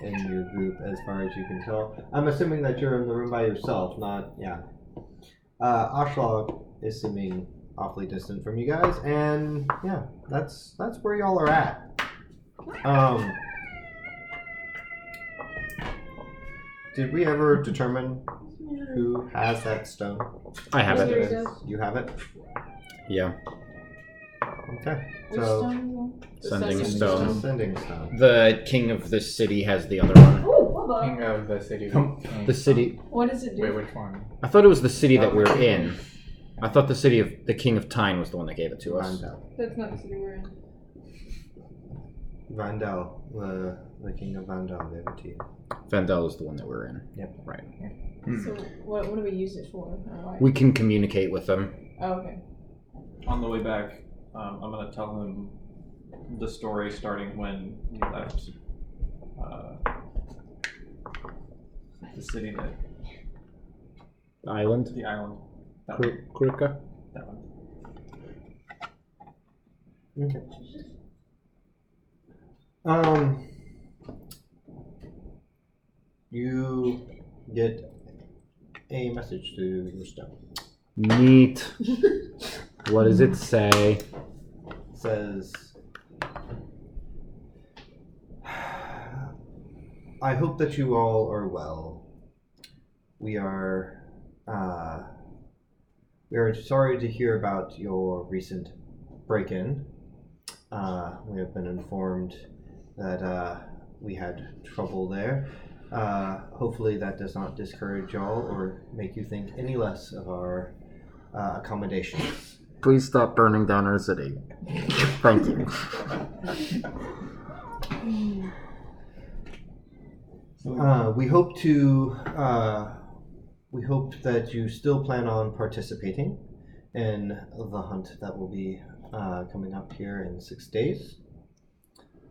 in your group, as far as you can tell. I'm assuming that you're in the room by yourself, not Ashlag is seeming awfully distant from you guys, and yeah, that's where y'all are at. Did we ever determine who has that stone? I have it. You have it? Yeah. Okay. Which So Sending stone. Sending stone. The king of the city has the other one. King of the city. The city. What does it do? Wait, which one? I thought it was the city that we're in. I thought the city of the king of Tyne was the one that gave it to us. That's not the city we're in. Vandal, the king of Vandal gave it to you. Vandal is the one that we're in. Yep. Right. So what do we use it for? Or why? We can communicate with them. Oh, okay. On the way back, I'm going to tell him the story starting when we left the city that... The island? The island. Kruka? That one. Okay. You get a message to your stone. Neat. What does it say? It says, I hope that you all are well. We are sorry to hear about your recent break-in. We have been informed that we had trouble there. Hopefully that does not discourage y'all or make you think any less of our accommodations. Please stop burning down our city. Thank you. We hope that you still plan on participating in the hunt that will be coming up here in 6 days.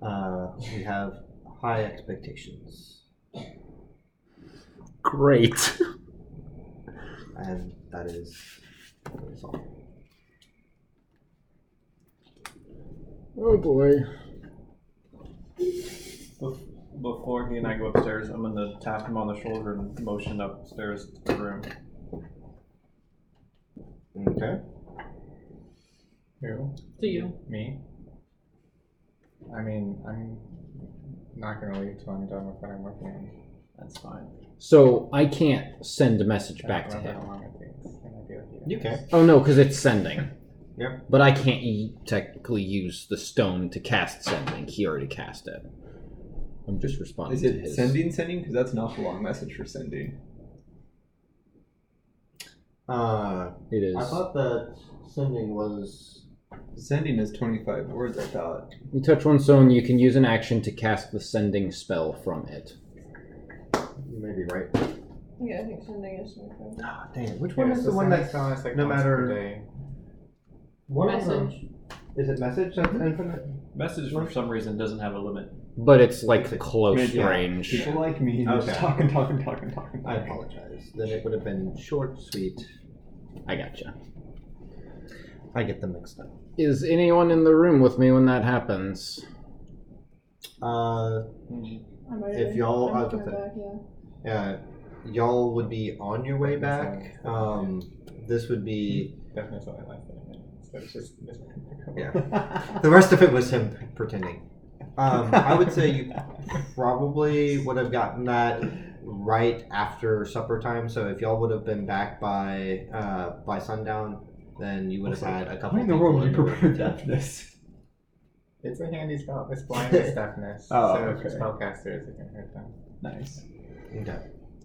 We have high expectations. Great. And that is all. Oh boy. Before he and I go upstairs, I'm going to tap him on the shoulder and motion upstairs to the room. Okay. Who? To you. Me? I mean, I'm not gonna leave till I'm done with what I'm working on. That's fine. So I can't send a message I back don't to remember him. how long it takes. It might be like 8 You hours. can. Oh no, because it's sending. Yep. But I can't technically use the stone to cast sending. He already cast it. I'm just responding Is to it his. sending? Because that's an awful long message for sending. It is. I thought that sending was. Sending is 25 words, I thought. You touch one stone, you can use an action to cast the sending spell from it. You may be right. Yeah, I think sending is my favorite. Ah, dang it. Which Yeah, one is so the one sending that's spell is, like, no once per matter. day. One of them. Message. Is it message that's infinite? Message for some reason doesn't have a limit. But it's like close Yeah. range. People like me, just Okay. talking. I apologize. Then it would have been short, sweet. I gotcha. I get them mixed up. Is anyone in the room with me when that happens? I might If have y'all- I'm I was coming gonna back, yeah. Yeah, y'all would be on your way back. This would be. Definitely something like that. So it's just Yeah. The rest of it was him pretending. I would say you probably would have gotten that right after supper time. So if y'all would have been back by sundown, then you would have had a couple. Why in the people world would you the room. prepare that for this? It's a handy spell. It's blindness deafness. Oh, so okay. for spellcasters, it can hurt them. Nice. Okay.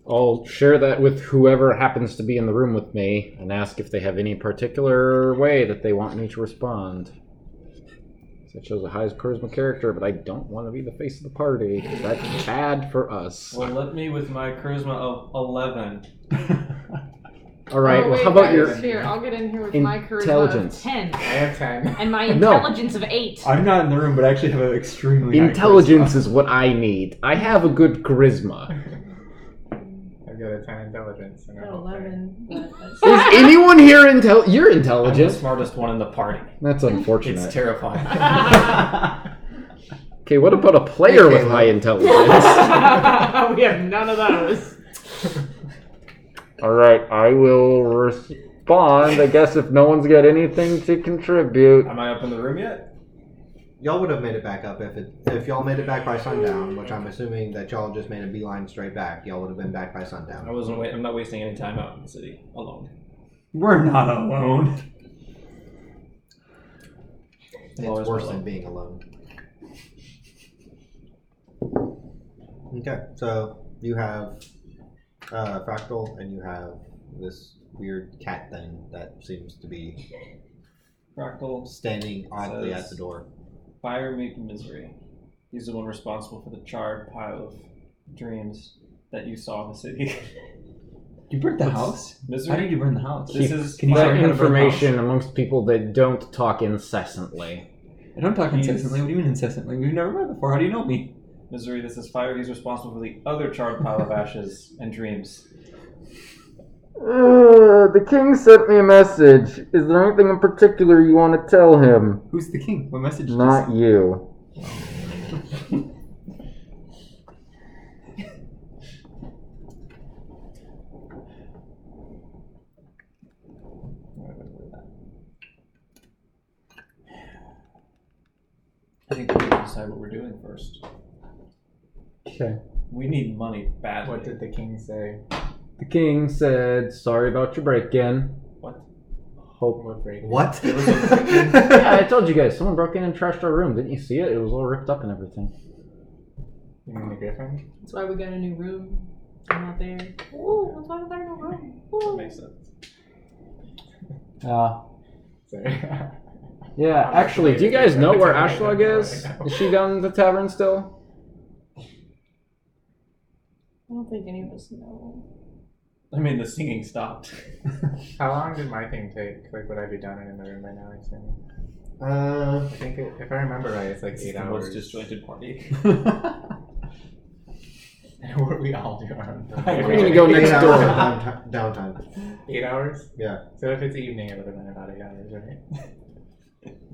I'll share that with whoever happens to be in the room with me and ask if they have any particular way that they want me to respond. So I chose the highest charisma character, but I don't want to be the face of the party because that's bad for us. Well, let me with my charisma of 11. All right. Oh, well, wait, how about guys, your here? I'll get in here with my charisma intelligence? of 10. I have 10. And my No. intelligence of 8. I'm not in the room, but I actually have an extremely high Intelligence charisma. is what I need. I have a good charisma. I've got a 10 intelligence. And a Got whole 11. Is anyone here you're I'm the intelligent? smartest one in the party. That's unfortunate. It's terrifying. Okay, what about a player with high intelligence? We have none of those. Alright, I will respond, I guess, if no one's got anything to contribute. Am I up in the room yet? Y'all would have made it back up if y'all made it back by sundown, which I'm assuming that y'all just made a beeline straight back. Y'all would have been back by sundown. I'm not wasting any time out in the city alone. We're not alone. It's always worse alone. than being alone. Okay, so you have Fractal, and you have this weird cat thing that seems to be Fractal standing oddly says, at the door. Fire me misery. He's the one responsible for the charred pile of dreams that you saw in the city. You burnt the house? Misery? How did you burn the house? This is Can you That tell me how to burn the information house? amongst people that don't talk incessantly. I don't talk incessantly. What do you mean incessantly? We've never met before. How do you know me? Misery, this is fire. He's responsible for the other charred pile of ashes and dreams. The king sent me a message. Is there anything in particular you want to tell him? Who's the king? What message? did Not you you. I think we need to decide what we're doing first. Okay. We need money badly. What did the king say? The king said, sorry about your break-in. What? Hope. What break? What? Yeah, I told you guys, someone broke in and trashed our room. Didn't you see it? It was all ripped up and everything. You mean the griffin? That's why we got a new room. I'm not there. Ooh, that's why we got a new room. That makes sense. Sorry. Yeah, actually, do you guys know where Ashlog is? Is she down in the tavern still? I don't think any of us know. I mean, the singing stopped. How long did my thing take? Like, would I be done and in the room by now, I assume? I think if I remember right, it's like 8 the hours. most disjointed party. What we all do on We're gonna go next 8 door. hours of downtime. 8 hours? Yeah. So if it's evening, it would have been about 8 hours, right?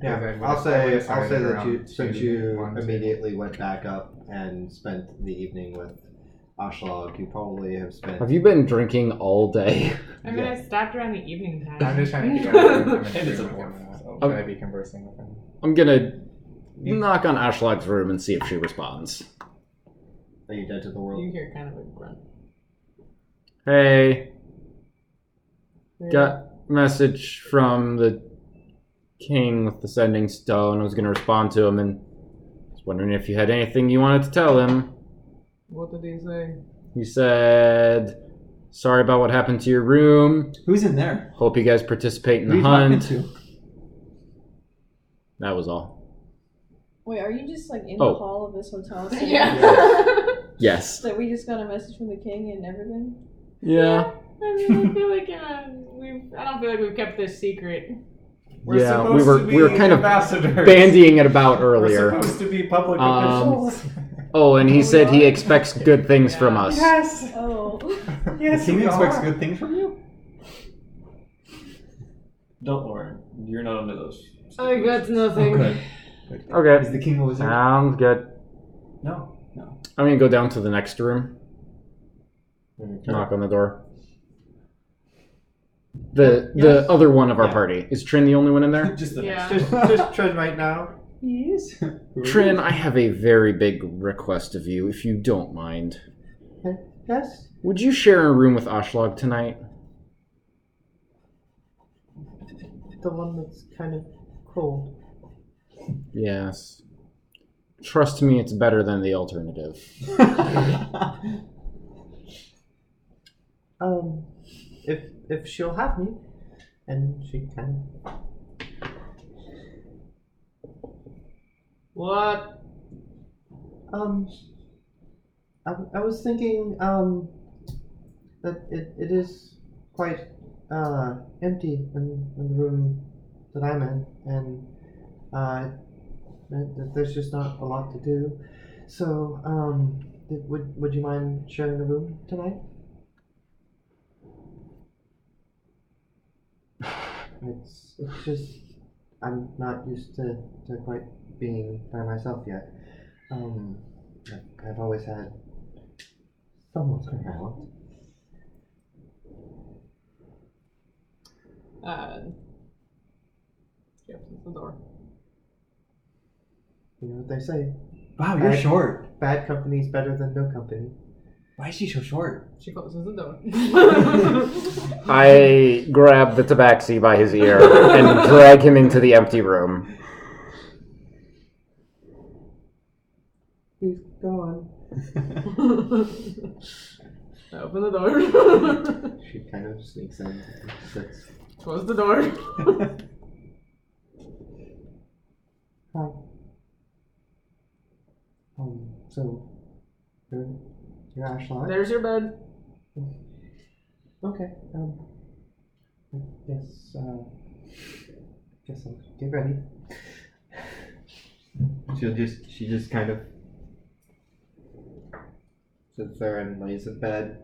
Yeah, I'll I'll say that around you, since 2, you 1, 2. immediately went back up and spent the evening with Ashlog, you probably have spent. Have you been drinking all day? I mean, I stopped around the evening time. I'm just trying to figure out if I'm in And the it's room a with dwarf, him. so- Should I be conversing with him? I'm gonna knock on Ashlog's room and see if she responds. Are you dead to the world? You hear kind of a grunt. Hey, got message from the king with the sending stone. I was going to respond to him and was wondering if you had anything you wanted to tell him. What did he say? He said, sorry about what happened to your room. Who's in there? Hope you guys participate in Who the are you hunt. talking to? That was all. Wait, are you just like in Oh. the hall of this hotel? Yes. That we just got a message from the king and everything? Yeah. I mean, I feel like I don't feel like we've kept this secret. We're Yeah, supposed we to be were kind of ambassadors. bandying it about earlier. We're supposed to be public officials. Oh, and he said he expects good things from us. Yes. Oh. Yes, The king we expects are. good things from you? Don't worry, you're not under those. I got nothing. Okay. Okay. Is the king a wizard? Sounds good. No. I'm gonna go down to the next room. Okay. Knock on the door. The other one of our Yeah. party. Is Trin the only one in there? Just the Yeah. Just Trin right now. Yes. Trin, I have a very big request of you, if you don't mind. Yes. Would you share a room with Ashlog tonight? The one that's kind of cold. Yes. Trust me, it's better than the alternative. If she'll have me, and she can. What? I was thinking, that it is quite, empty in the room that I'm in, and, that there's just not a lot to do. So, would you mind sharing a room tonight? It's just, I'm not used to quite being by myself yet. I've always had someone around. She opens the door. You know what they say. Wow, you're short. Bad company's better than no company. Why is she so short? She closes the door. I grab the tabaxi by his ear and drag him into the empty room. He's gone. I open the door. She kind of sneaks in. Sits. Close the door. Hi. So you're Ashline? There's your bed. Okay. I guess I'll get ready. She just kind of sits there and lays in bed,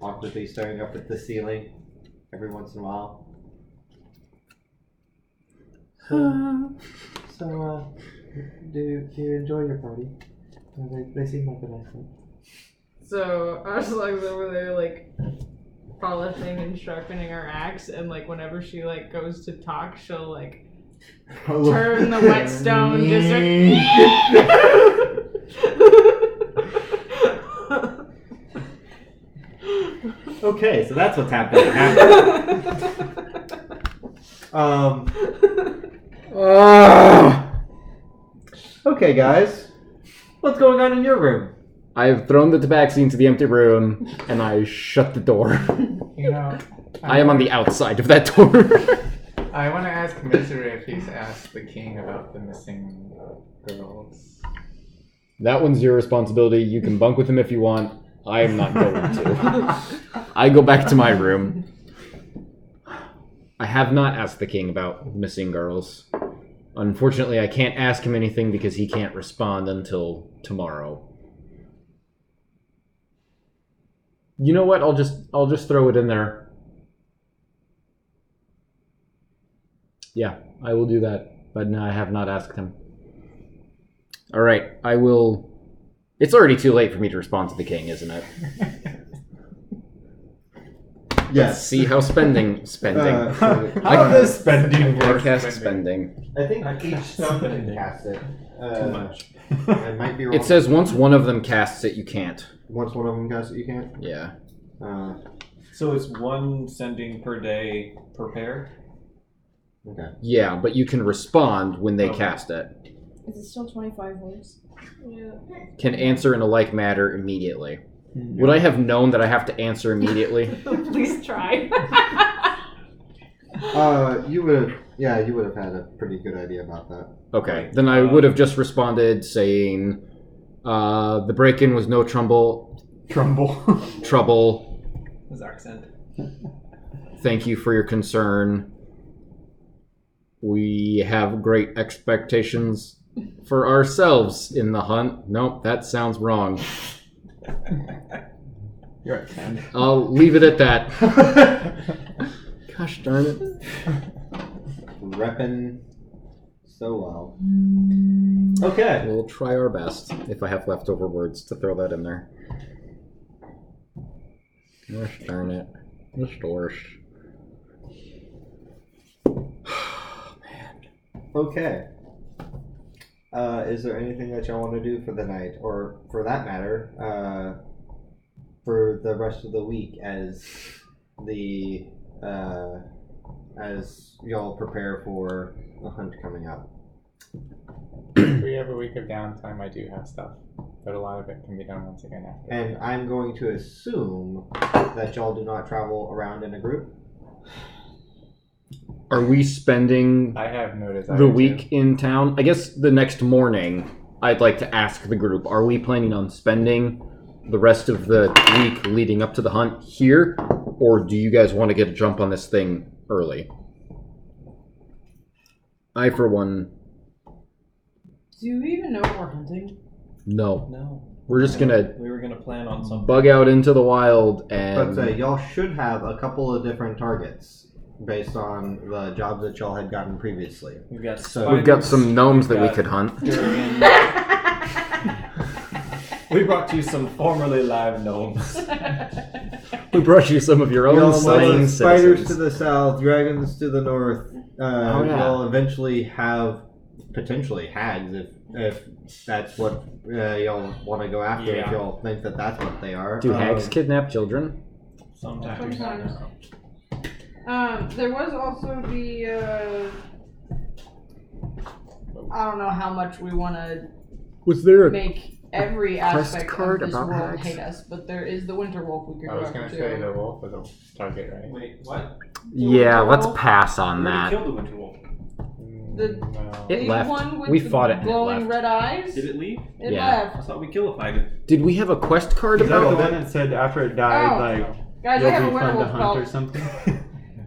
awkwardly staring up at the ceiling every once in a while. So, do you enjoy your party? They seem like a nice one. So Ashlag's over there like polishing and sharpening her axe, and like whenever she like goes to talk, she'll like turn the whetstone just Okay, so that's what's happening. Okay, guys, what's going on in your room? I've thrown the tabaxi into the empty room, and I shut the door. You know, I am on the outside of that door. I want to ask Misery if he's asked the king about the missing girls. That one's your responsibility. You can bunk with him if you want. I am not going to. I go back to my room. I have not asked the king about missing girls. Unfortunately, I can't ask him anything because he can't respond until tomorrow. You know what? I'll just throw it in there. Yeah, I will do that. But no, I have not asked him. All right, I will. It's already too late for me to respond to the king, isn't it? Let's see how spending. How does spending I work? cast spending. I think I each cast stone can spending. cast it. Too much. I might be wrong. It says once one of them casts it, you can't. Once one of them casts it, you can't? Yeah. So it's one sending per day per pair? Okay. Yeah, but you can respond when they Okay. cast it. Is it still 25 words? Yeah. Can answer in a like matter immediately. Would I have known that I have to answer immediately? Please try. You would have had a pretty good idea about that. Okay, then I would have just responded saying, the break-in was no trouble. Trouble. His accent. Thank you for your concern. We have great expectations for ourselves in the hunt. Nope, that sounds wrong. You're at 10. I'll leave it at that. Gosh darn it. Reppin' so well. Okay. We'll try our best if I have leftover words to throw that in there. Gosh darn it. Just the worst. Okay. Is there anything that y'all want to do for the night, or for that matter, for the rest of the week as y'all prepare for the hunt coming up? If we have a week of downtime, I do have stuff, but a lot of it can be done once again after. And I'm going to assume that y'all do not travel around in a group. Are we spending I have no desire the to. week in town? I guess the next morning, I'd like to ask the group, are we planning on spending the rest of the week leading up to the hunt here? Or do you guys want to get a jump on this thing early? I, for one, Do you even know what we're hunting? no. No. We're just gonna We were gonna plan on something. bug out into the wild and... But y'all should have a couple of different targets based on the jobs that y'all had gotten previously. We've got We've got some gnomes that we got could hunt. We brought you some formerly live gnomes. We brought you some of your own Y'all slain know spiders citizens. to the south, dragons to the north. yeah. Y'all eventually have potentially hags if that's what y'all want to go after. Yeah. If y'all think that that's what they are. Do hags kidnap children? Sometimes. There was also the I don't know how much we want to Was there make every quest aspect card of this about world hags? hate us, but there is the winter wolf we could I go was going after to say too. the wolf was a target, right? Wait, what? Yeah, let's wolf? pass on We already that. killed the winter wolf. The No. It big left. one with We the fought it and it glowing left. red eyes. Did it leave? It Yeah. I left. thought we killified it. Did we have a quest card Is that the about one that? that said after it died, Oh. like, Guys, I you'll have a be fun to werewolf hunt or belt. something?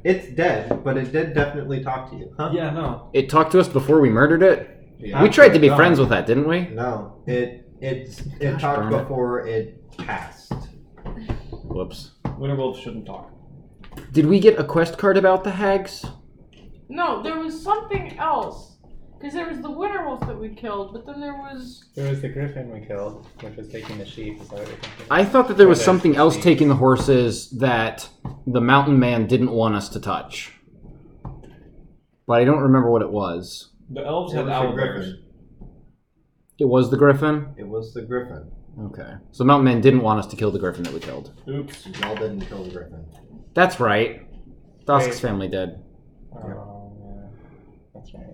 It's dead, but it did definitely talk to you. Huh? Yeah, no. It talked to us before we murdered it? Yeah. We tried to be No. friends with that, didn't we? No, it Gosh talked darn it. before it passed. Whoops. Winterwolves shouldn't talk. Did we get a quest card about the hags? No, there was something else. Because there was the winter wolf that we killed, but then there was. There was the griffin we killed, which was taking the sheep. Is that what you're thinking? I thought that there was Or the something else sheep. taking the horses that the mountain man didn't want us to touch. But I don't remember what it was. The elves It had was the owl griffin. bears. It was the griffin? It was the griffin. Okay. So the mountain man didn't want us to kill the griffin that we killed. Oops. Y'all didn't kill the griffin. That's right. Dosk's Wait. family did. Oh, yeah. That's right.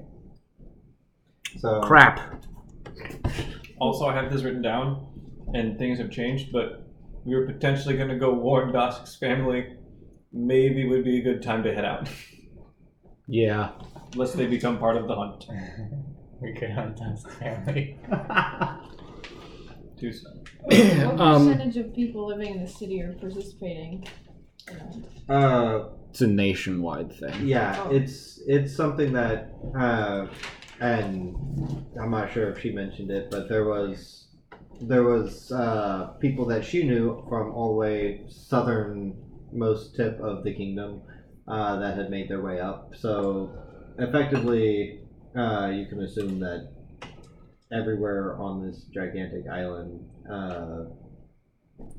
So Crap. Also, I have this written down, and things have changed, but we were potentially going to go warn Dosk's family. Maybe would be a good time to head out, Yeah. unless they become part of the hunt. We could hunt Dusk's family. Do so. What Um, percentage of people living in the city are participating? It's a nationwide thing. yeah, it's something that and I'm not sure if she mentioned it, but there was people that she knew from all the way southernmost tip of the kingdom that had made their way up. So effectively, you can assume that everywhere on this gigantic island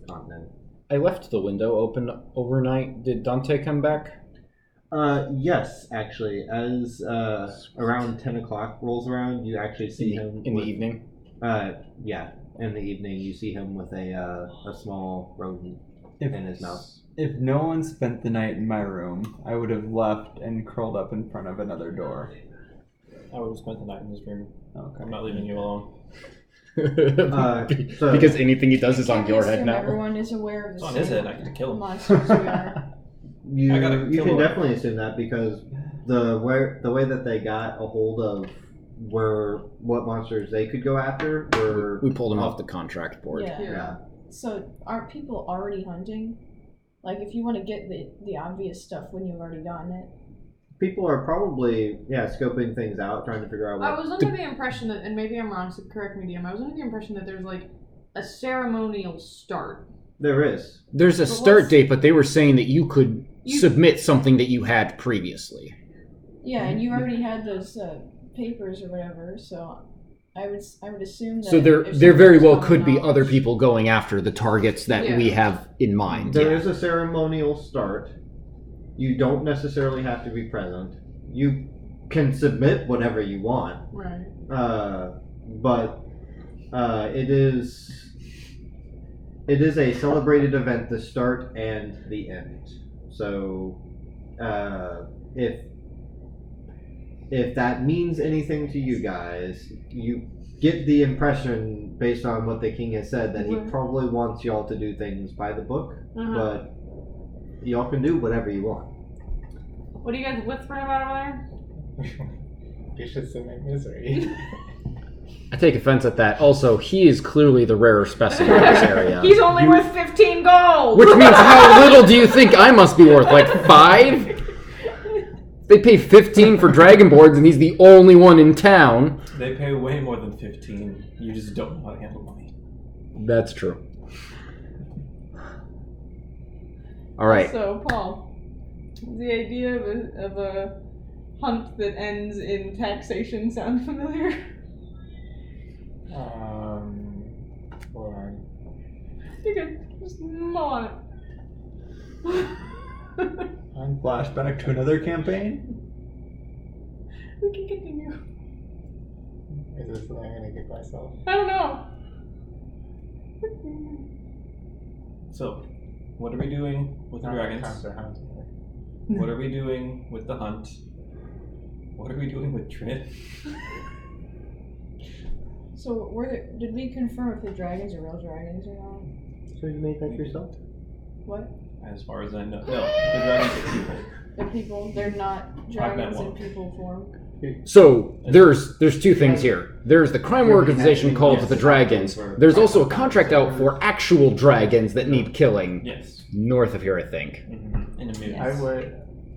continent. I left the window open overnight. Did Dante come back? Yes, actually. As around 10 o'clock rolls around, you actually see him in the evening. Yeah, in the evening you see him with a small rodent in his mouth. If no one spent the night in my room, I would have left and curled up in front of another door. I would have spent the night in his room. Okay. I'm not leaving you alone. Because anything he does is on your head now. Everyone is aware of It's on his head. I get to kill him. monsters we are. You can definitely assume that because the way that they got a hold of what monsters they could go after were we pulled them off the contract board. Yeah. So aren't people already hunting? Like if you want to get the obvious stuff when you've already gotten it. People are probably scoping things out, trying to figure out what. I was under the impression that, and maybe I'm wrong, so correct me, DM. I was under the impression that there's like a ceremonial start. There is. There's a start date, but they were saying that you could submit something that you had previously. Yeah, and you already had those papers or whatever, so I would assume that. So there very well could be other people going after the targets that we have in mind. There is a ceremonial start. You don't necessarily have to be present. You can submit whatever you want. Right. But it is a celebrated event, the start and the end. So if that means anything to you guys, you get the impression based on what the king has said that he probably wants y'all to do things by the book, but y'all can do whatever you want. What are you guys whispering about over there? You should submit misery. I take offense at that. Also, he is clearly the rarer specimen in this area. He's only worth 15 gold! Which means how little do you think I must be worth? Like 5? They pay 15 for dragon boards and he's the only one in town. They pay way more than 15. You just don't know how to handle money. That's true. Alright. So, Paul, the idea of a hunt that ends in taxation sound familiar? Hold on. You could just mull on it. On flashback to another campaign? We can continue. Is this something I'm gonna give myself? I don't know. So, what are we doing with the dragons? What are we doing with the hunt? What are we doing with Trin? So did we confirm if the dragons are real dragons or not? So you made that yourself? What? As far as I know. No, the dragons are people. They're people. They're not dragons in people form. So there's two things here. There's the crime organization called the Dragons. There's also a contract out for actual dragons that need killing. Yes. North of here, I think. Mm-hmm. In a minute.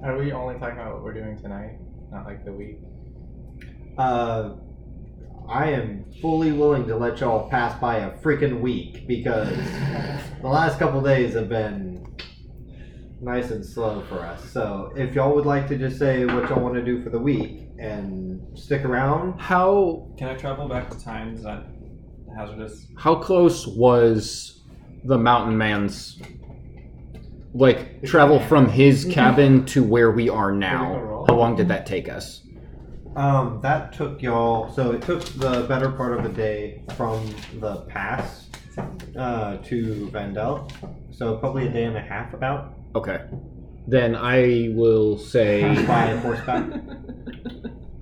Are we only talking about what we're doing tonight? Not like the week? I am fully willing to let y'all pass by a freaking week because the last couple days have been nice and slow for us. So if y'all would like to just say what y'all want to do for the week and stick around. How can I travel back to time? Is that hazardous? How close was the mountain man's travel from his cabin to where we are now? How long did that take us? That took y'all, so it took the better part of a day from the pass to Vandel. So probably a day and a half about. Okay. Then I will say by horseback.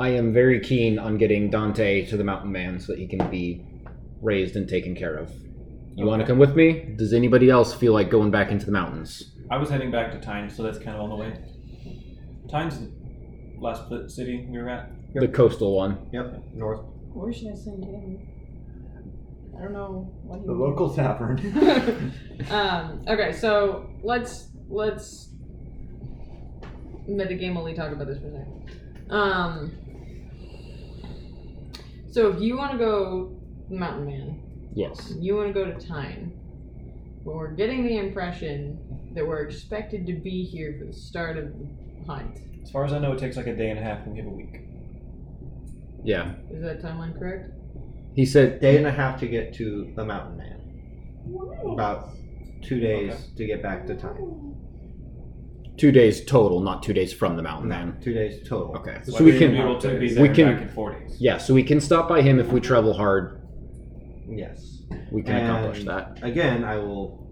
I am very keen on getting Dante to the mountain man so that he can be raised and taken care of. You want to come with me? Does anybody else feel like going back into the mountains? I was heading back to Tyne, so that's kind of on the way. Tyne's the last city we were at. The coastal one. Yep, north. Where should I send him? I don't know what he The local tavern. Okay, so let's metagame only talk about this for a second. So if you want to go Mountain Man, yes, you want to go to Tyne, but we're getting the impression that we're expected to be here for the start of the hunt. As far as I know, it takes like a day and a half, and we have a week. Yeah. Is that timeline correct? He said day and a half to get to the Mountain Man. About 2 days to get back to time. 2 days total, not 2 days from the mountain. Then 2 days total. okay. So, So we can be able to be there we can back in 4 days. yeah. So we can stop by him if we travel hard. Yes. We can accomplish And that. Again, I will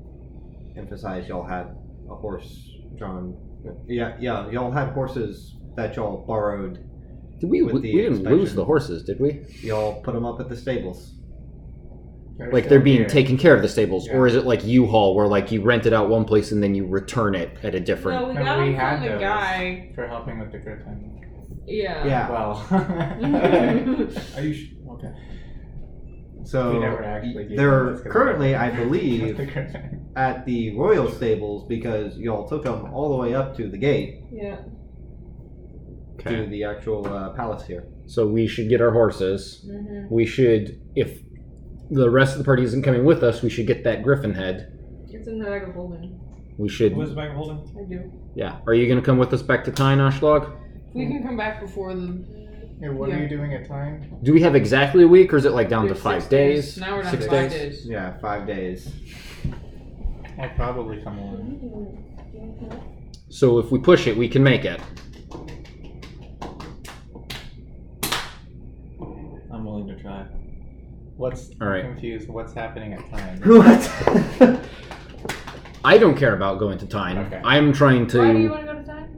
emphasize y'all had a horse drawn. Yeah, y'all had horses that y'all borrowed. Did we with the didn't lose inspection. the horses, did we? Y'all put them up at the stables. Like they're being taken care of the stables, Yeah. or is it like U-Haul, where like you rent it out one place and then you return it at a different? No, we No, got we them had from the those. guy. For helping with the griffin. Yeah. Yeah. Well. Are you okay? So We never actually gave them they're this 'cause currently, I with the believe, griffin. at the royal stables because y'all took them all the way up to the gate Yeah. to the actual palace here. So we should get our horses. Mm-hmm. We should, if the rest of the party isn't coming with us, we should get that griffin head. It's in the bag of holding. We should. What was the bag of holding? I do. Yeah. Are you gonna come with us back to Tyne, Ashlog? We can come back before the. Hey, what Yeah. are you doing at time? Do we have exactly a week, or is it like down to There's 5 6 days? Now we're down 6 to 5 days? days. Yeah, 5 days. I'll probably come along. So if we push it, we can make it. I'm willing to try. What's All right. confused? What's happening at time? What? I don't care about going to Tyne. Okay. I'm trying to. Why do you want to go to time?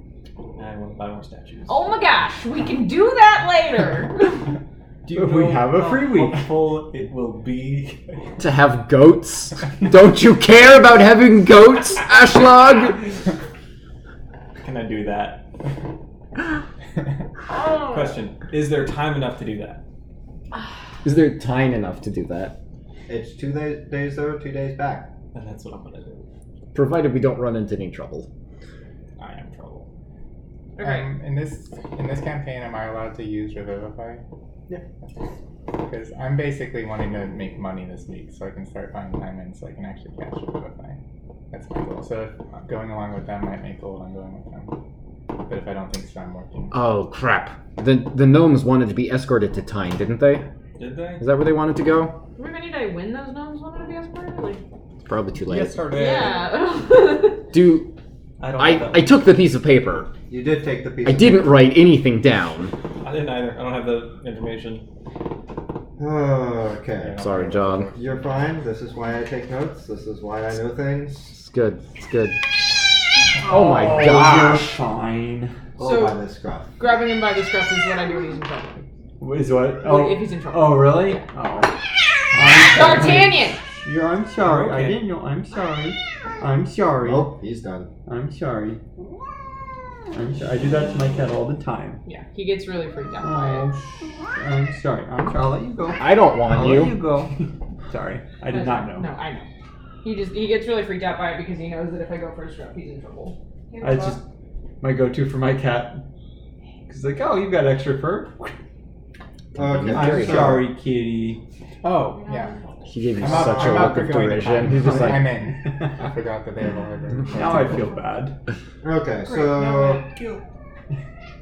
I want to buy more statues. Oh my gosh, we can do that later. Do you We know have a how free week. helpful it will be? To have goats? Don't you care about having goats, Ashlog? Can I do that? Oh. Question: is there time enough to do that? Is there Tyne enough to do that? It's 2 days there, 2 days back. And that's what I'm gonna do. Provided we don't run into any trouble. I am in trouble. Okay. In this campaign, am I allowed to use Revivify? Yeah. Because I'm basically wanting to make money this week, so I can start buying diamonds, so I can actually cash Revivify. That's my goal. So if going along with them might make gold, I'm going with them. But if I don't think so, I'm working. Oh crap! The gnomes wanted to be escorted to Tyne, didn't they? Did they? Is that where they wanted to go? Do we need to win those gnomes wanted to be escorted? Like, It's probably too late. yeah. Do I don't. I took the piece of paper. You did take the piece. I didn't write anything down. I didn't either. I don't have the information. Okay. Sorry, John. You're fine. This is why I take notes. This is why I know things. It's good. It's good. Oh my gosh! You're fine. All So- by the scruff. Grabbing him by the scruff is what I do when he's in trouble. Is what? If he's in trouble. Oh, really? Oh. D'Artagnan! I'm sorry. I Okay. didn't know. I'm sorry. I'm sorry. Oh, he's done. I'm sorry. I'm sorry. I do that to my cat all the time. Yeah, he gets really freaked out by it. I'm sorry. I'll let you go. I don't want I'll you. let you go. Sorry. I did not know. No, I know. He gets really freaked out by it because he knows that if I go for a scruff, he's in trouble. I just my go-to for my cat. Cause like, oh, you've got extra fur. Okay. I'm sorry, kitty. Oh, yeah. He gave you I'm up- such I'm a up look for of going to derision. Tyne. He's just like, I'm in. I forgot that they have a library. Now I feel bad. Okay, so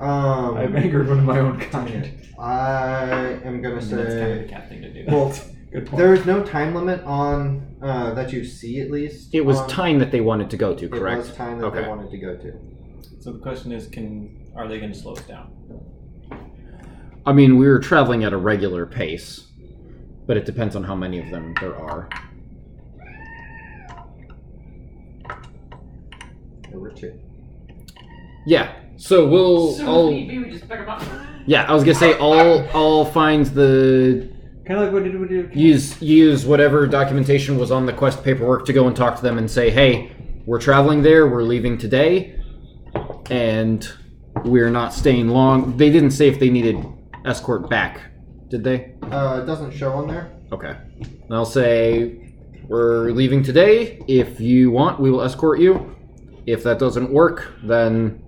I've angered one of my own kind. I am gonna That's kind of the say. cat thing to do. Well, Good point. there is no time limit on that you see at least. it was on- Tyne that they wanted to go to, It correct? was time that Okay. they wanted to go to. So the question is, are they going to slow us down? I mean, we were traveling at a regular pace, but it depends on how many of them there are. There were 2. Yeah. So we just pick him up. Yeah, I was gonna say I'll find the Kind of like what did we do? use whatever documentation was on the quest paperwork to go and talk to them and say, hey, we're traveling there, we're leaving today, and we're not staying long. They didn't say if they needed escort back, did they? It doesn't show on there. Okay. And I'll say, we're leaving today. If you want, we will escort you. If that doesn't work, then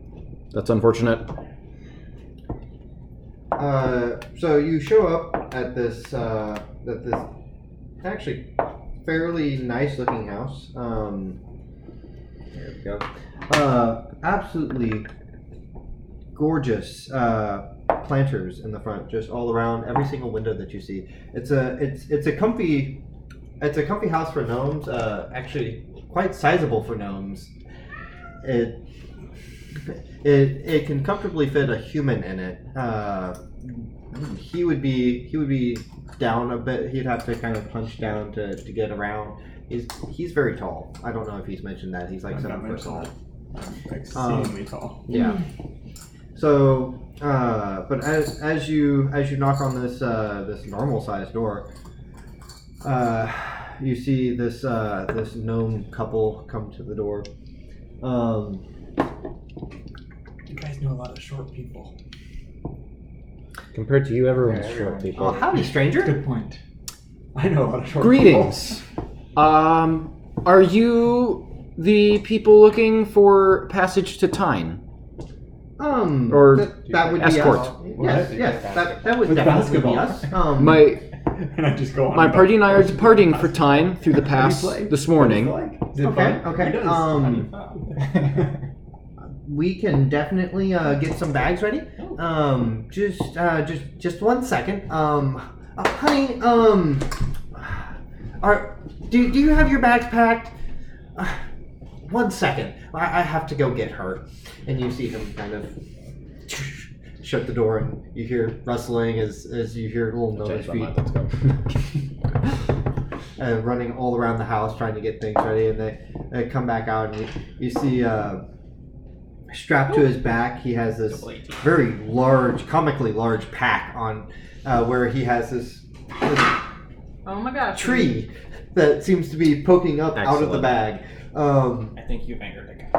that's unfortunate. So you show up at this actually fairly nice looking house. Here we go. Absolutely gorgeous planters in the front, just all around every single window that you see. It's a comfy house for gnomes. Actually, quite sizable for gnomes. It can comfortably fit a human in it. He would be down a bit. He'd have to kind of punch down to get around. He's very tall. I don't know if he's mentioned that. He's like 7 foot tall. Exceedingly tall. Yeah. So, but as you knock on this normal sized door, you see this gnome couple come to the door. You guys know a lot of short people. Compared to you, everyone's short people. Oh, howdy, stranger. Good point. I know a lot of short Greetings. Are you the people looking for passage to Tyne? Or that would escort? Be us. Yes, that would definitely be us. And I just go on. My party and I are departing for Tyne through the pass this morning. Okay. We can definitely get some bags ready. Just 1 second. Honey, do you have your bags packed? 1 second. I have to go get her. And you see him kind of shut the door, and you hear rustling as you hear little gnomish feet running all around the house trying to get things ready. And they come back out, and you see strapped to his back, he has this very large, comically large pack on, where he has this Oh my gosh. tree that seems to be poking up out of the bag. I think you've angered the guy.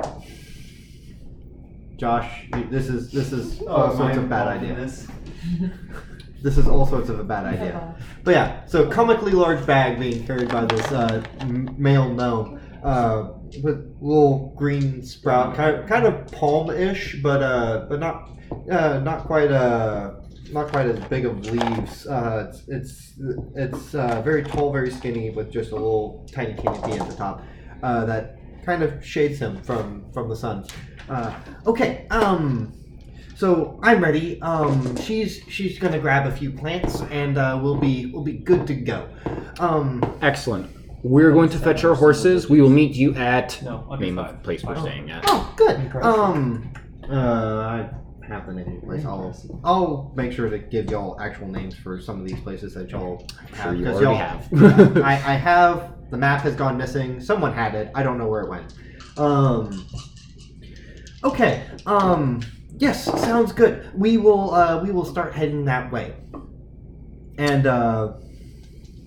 Josh, this is all sorts of bad ideas. This is all sorts of a bad idea. But yeah, so comically large bag being carried by this male gnome with little green sprout, kind of palm-ish, but not quite as big of leaves. It's very tall, very skinny, with just a little tiny canopy at the top that kind of shades him from the sun. Okay. So I'm ready. She's gonna grab a few plants, and we'll be good to go. Excellent. We're going to fetch our horses. We will meet you at No, name of place we're staying at. Oh, good. I have the name of the place. I'll make sure to give y'all actual names for some of these places that y'all have. Sure, you 'cause already y'all have. I have. The map has gone missing. Someone had it. I don't know where it went. Okay. Yes, sounds good. We will start heading that way. And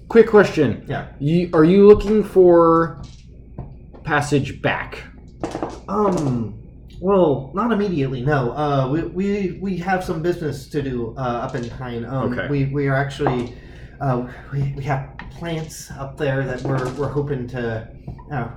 quick question. Yeah. Are you looking for passage back? Well, not immediately. No. We have some business to do up in Tyne. Okay. We are actually we have plants up there that we're hoping to.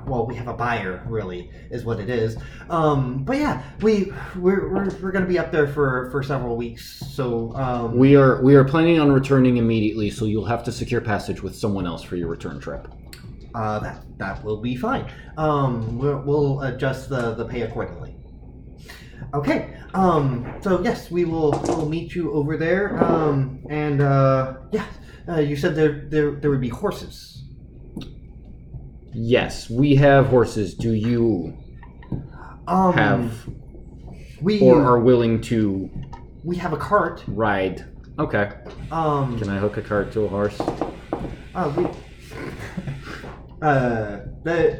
Well, we have a buyer, really, is what it is. But yeah, we're going to be up there for several weeks. So we are planning on returning immediately, so you'll have to secure passage with someone else for your return trip. That will be fine. We'll adjust the pay accordingly. Okay. So yes, we'll meet you over there. And yeah, you said there would be horses. Yes, we have horses. Do you have or are willing to? We have a cart. Ride. Okay. Can I hook a cart to a horse?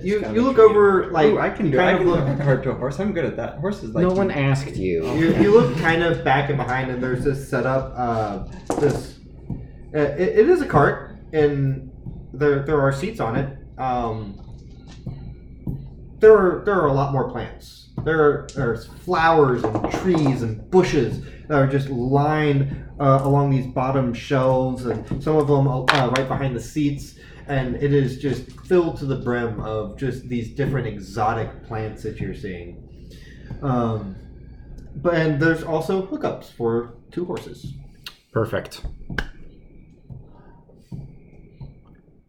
You look over like I can hook a cart to a horse. I'm good at that. Horses like no one asked you. You look kind of back and behind, and there's this setup. It is a cart, and there are seats on it. There are a lot more plants. There's flowers and trees and bushes that are just lined along these bottom shelves, and some of them right behind the seats. And it is just filled to the brim of just these different exotic plants that you're seeing. And there's also hookups for 2 horses. Perfect.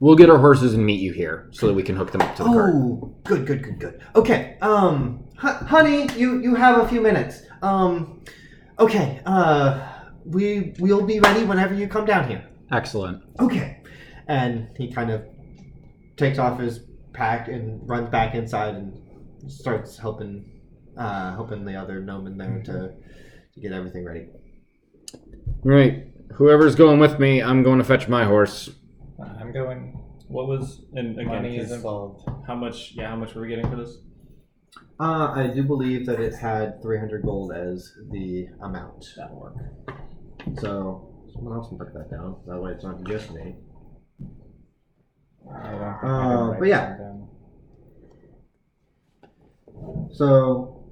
We'll get our horses and meet you here so that we can hook them up to the cart. Oh, good. Okay, honey, you have a few minutes. Okay, we'll be ready whenever you come down here. Excellent. Okay. And he kind of takes off his pack and runs back inside and starts helping the other gnome in there to get everything ready. Right. Whoever's going with me, I'm going to fetch my horse. I'm going. What was and again? Money is 'cause involved. How much? Yeah, how much were we getting for this? I do believe that it had 300 gold as the amount. That'll work. So someone else can put that down. That way it's not just me. I don't think I can write but yeah. them down. So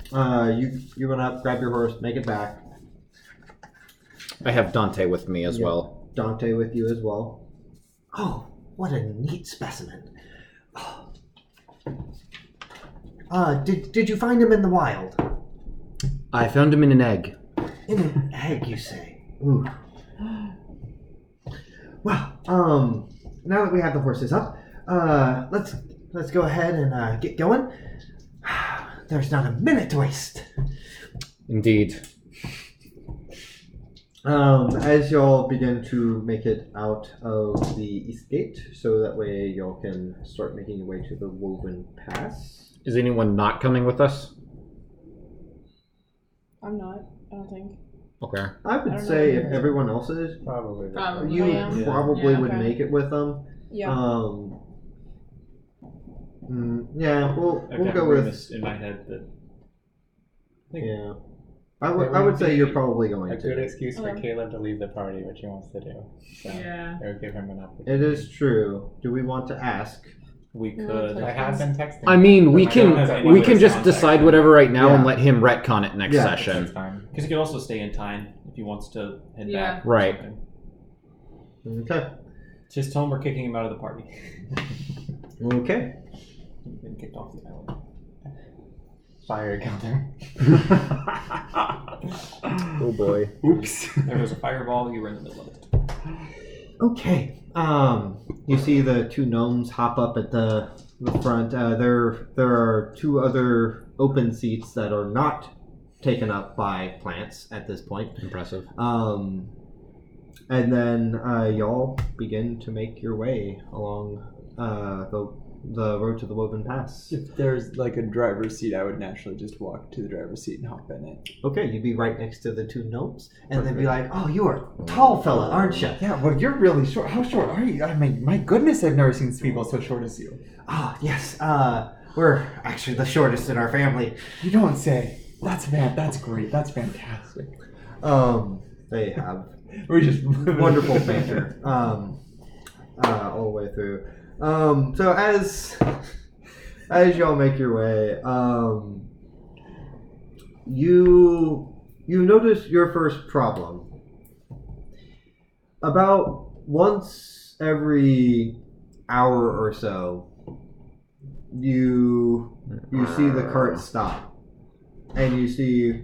you're gonna grab your horse, make it back. I have Dante with me as well. Dante with you as well. Oh, what a neat specimen. Did you find him in the wild? I found him in an egg. In an egg, you say? Ooh. Well, now that we have the horses up, let's go ahead and get going. There's not a minute to waste. Indeed. As y'all begin to make it out of the east gate, so that way y'all can start making your way to the Woven Pass. Is anyone not coming with us? I'm not. I don't think. Okay. I would say if everyone else is, Probably. you Yeah. probably would okay. make it with them. Yeah. Yeah, we'll go read with. this in my head that. Yeah, I would say you're probably going A good to. excuse for Okay. Caleb to leave the party, which he wants to do. So Yeah. it would give him an opportunity. It is true. Do we want to ask? We No, could. I have been texting. I mean, we but I don't have can anyone to just contact decide him. whatever right now and Yeah. let him retcon it next Yeah. That's session. fine. Because he could also stay in time if he wants to head Yeah. back. or Right. something. Okay. Just tell him we're kicking him out of the party. Okay. He's been kicked off the island. Fire killed him. Oh boy. Oops. There was a fireball. You were in the middle of it. Okay. You see the two gnomes hop up at the front. There are two other open seats that are not taken up by plants at this point. Impressive. And then y'all begin to make your way along the road to the Woven Pass. If there's like a driver's seat, I would naturally just walk to the driver's seat and hop in it. Okay, you'd be right next to the two gnomes, and they'd be like, "Oh, you are a tall fella, aren't you?" Yeah, well, you're really short. How short are you? I mean, my goodness, I've never seen people so short as you. Ah, yes. We're actually the shortest in our family. You don't say. That's great. That's fantastic. They have We're just wonderful banter all the way through. So as y'all make your way, you notice your first problem. About once every hour or so, you see the cart stop, and you see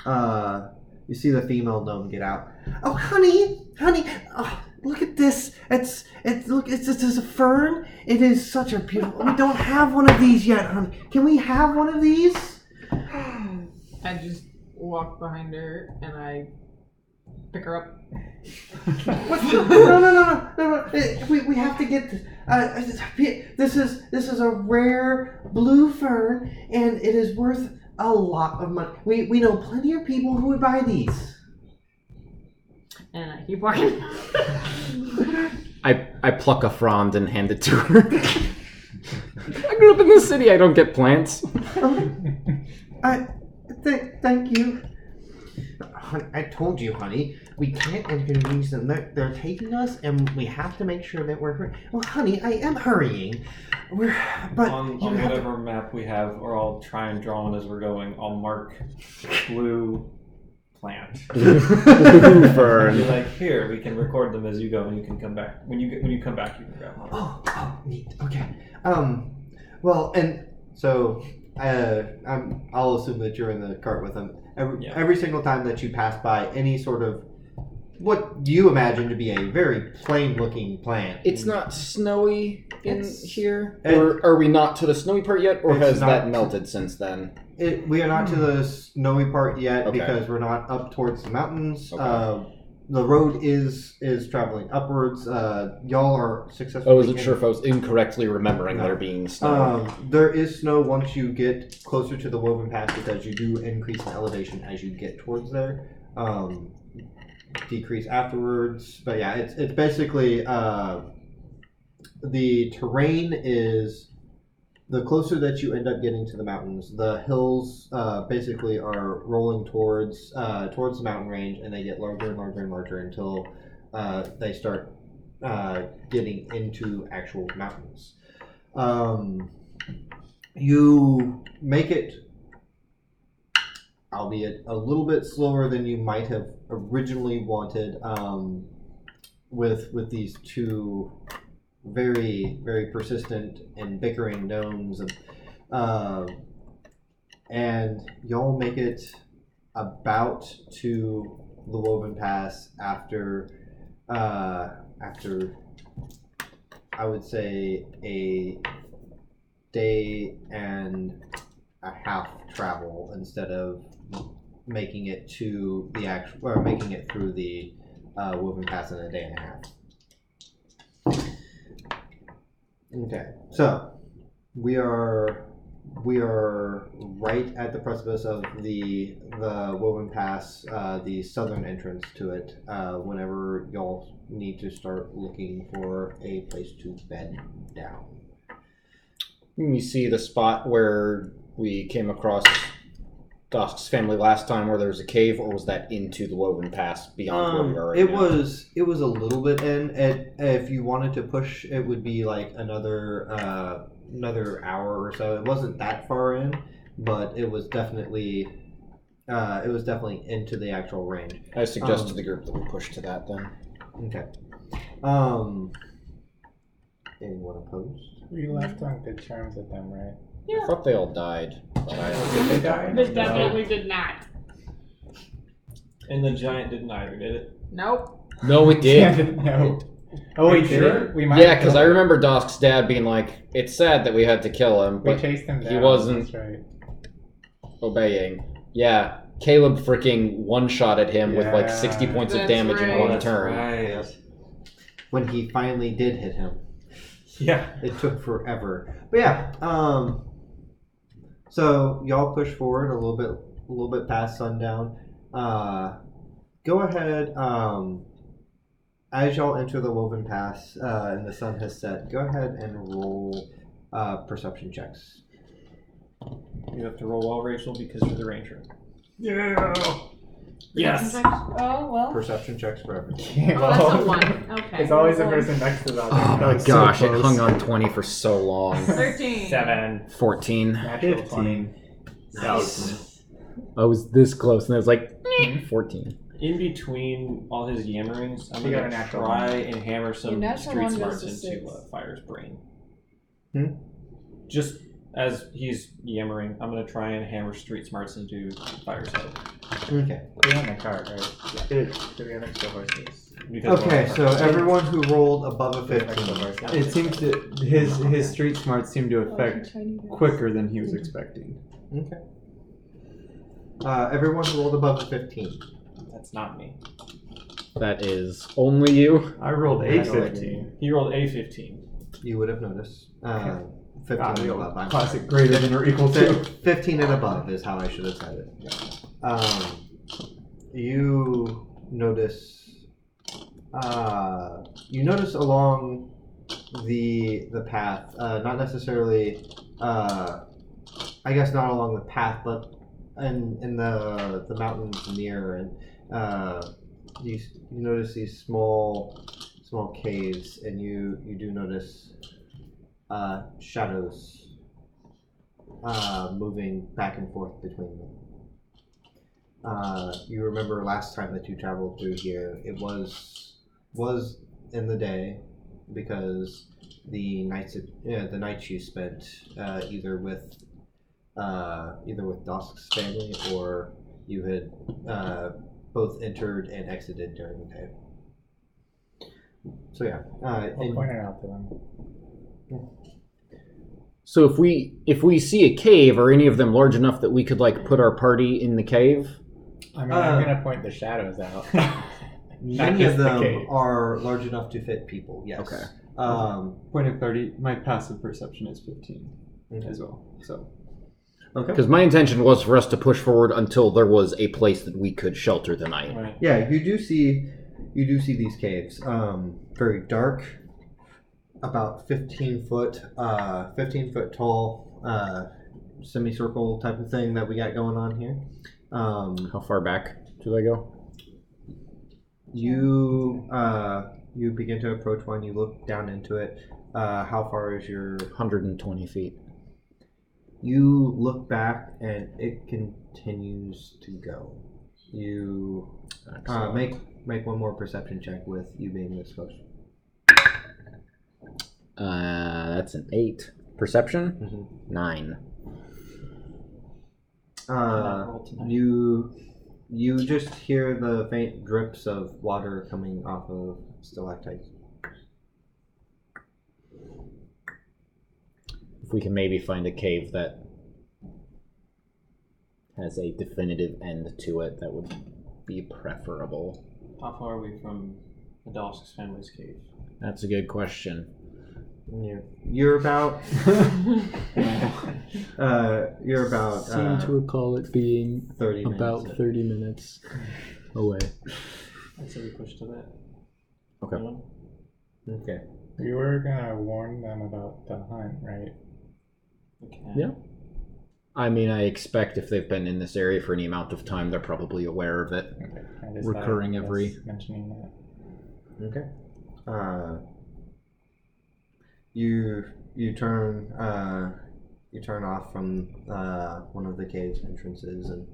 the female gnome get out. Oh, honey, oh, look at this. It's a fern. It is such a beautiful. We don't have one of these yet, honey. Can we have one of these? I just walk behind her and I pick her up. What? No. We have to get this. This is a rare blue fern, and it is worth a lot of money. We know plenty of people who would buy these. And I keep walking. I pluck a frond and hand it to her. I grew up in the city. I don't get plants. Thank you. I told you, honey. We can't inconvenience them. They're taking us, and we have to make sure that we're. Well, honey, I am hurrying. On whatever map we have, or I'll try and draw one as we're going. I'll mark blue plant. Blue fern. Be like, here, we can record them as you go, and you can come back. When you come back, you can grab one. Oh, neat. Okay. Well, and so I'll assume that you're in the cart with them. Every single time that you pass by any sort of what you imagine to be a very plain-looking plant. It's not snowy in here? Or are we not to the snowy part yet? Or has that melted since then? We are not to the snowy part yet Okay. because we're not up towards the mountains. Okay. the road is traveling upwards. Y'all are successfully. I wasn't sure if I was incorrectly remembering there being snow. There is snow once you get closer to the Woven Pass because you do increase in elevation as you get towards there. Decrease afterwards, but yeah, it's basically the terrain is. The closer that you end up getting to the mountains, the hills basically are rolling towards the mountain range, and they get larger and larger and larger until they start getting into actual mountains. You make it, albeit a little bit slower than you might have originally wanted, with these two very, very persistent and bickering gnomes, and y'all make it about to the Woven Pass after I would say a day and a half travel instead of making it to the actual or making it through the Woven Pass in a day and a half. Okay, so we are right at the precipice of the Woven Pass, the southern entrance to it. Whenever y'all need to start looking for a place to bed down. You see the spot where we came across Dosk's family last time, where there was a cave, or was that into the Woven Pass beyond where we are right it now? was a little bit in. If you wanted to push, it would be like another hour or so. It wasn't that far in, but it was definitely into the actual range. I suggest to the group that we push to that then. Okay. Anyone opposed? We left on good terms with them, right? I thought they all died. But Did they die? They definitely did not. And the giant didn't either, did it? Nope. No, it did. No. Oh wait, did it? We might. Yeah, because I remember Dosk's dad being like, "It's sad that we had to kill him, We but chased him down. he wasn't That's right. obeying." Yeah, Caleb freaking one-shotted him with like 60 points of That's damage in right. one That's turn. right. When he finally did hit him. Yeah. It took forever. But yeah, so y'all push forward a little bit past sundown. Go ahead, as y'all enter the Woven Pass and the sun has set, go ahead and roll perception checks. You have to roll well, Rachel, because you're the ranger. Yeah. Yes. Oh, well. Perception checks for everyone. Oh, that's a 1. Okay. It's always the person next to the other. Oh my So gosh, it close. hung on 20 for so long. 13. 7. 14. Natural 20. Nice. I was this close, and I was like, 14. In between all his yammerings, I'm You got going a to natural try one. and hammer some natural street one smarts goes to into 6. Fire's brain. Hmm? Just as he's yammering, I'm going to try and hammer street smarts into Fire's head. Okay. We're on the cart, right? Do we have extra horses? Because Okay, we're so on the cart. everyone who rolled above a Do we have extra 15. horses? It seems that his street smarts seem to affect Tiny guys. quicker than he was expecting. Okay. Everyone who rolled above a 15. That's not me. That is only you. I rolled I a don't like 15. He rolled a 15. You would have noticed. 15 Ah, and the above. I'm classic greater than or equal to. 15 and above is how I should have said it. You notice. You notice along the path, not necessarily. I guess not along the path, but in the mountains near, and you notice these small caves, and you do notice shadows moving back and forth between them. You remember last time that you traveled through here, it was in the day, because the nights you spent either with Dosk's family, or you had both entered and exited during the day. So yeah, I'll point it out to them. So if we see a cave, are any of them large enough that we could like put our party in the cave? I mean, I'm gonna point the shadows out. many of them are large enough to fit people. Yes. Okay. Point of 30. My passive perception is 15 as well. So. Okay. Because my intention was for us to push forward until there was a place that we could shelter the night. Right. Yeah, you do see these caves. Very dark, about 15 foot tall, semicircle type of thing that we got going on here. How far back do they go? You begin to approach one. You look down into it. How far is your? 120 feet. You look back and it continues to go. You make one more perception check with you being this close. That's an 8. Perception? Mm-hmm. 9. You just hear the faint drips of water coming off of stalactites. If we can maybe find a cave that has a definitive end to it, that would be preferable. How far are we from the Dosk's family's cave? That's a good question. You're about. You're about. Seem to recall it being 30 about minutes. 30 minutes away. I'd say we push to that. Okay. Okay. We were gonna warn them about the hunt, right? Okay. Yeah. I mean, I expect if they've been in this area for any amount of time, they're probably aware of it. Okay. I just Recurring thought I every. was mentioning that. Okay. You turn off from one of the cave's entrances, and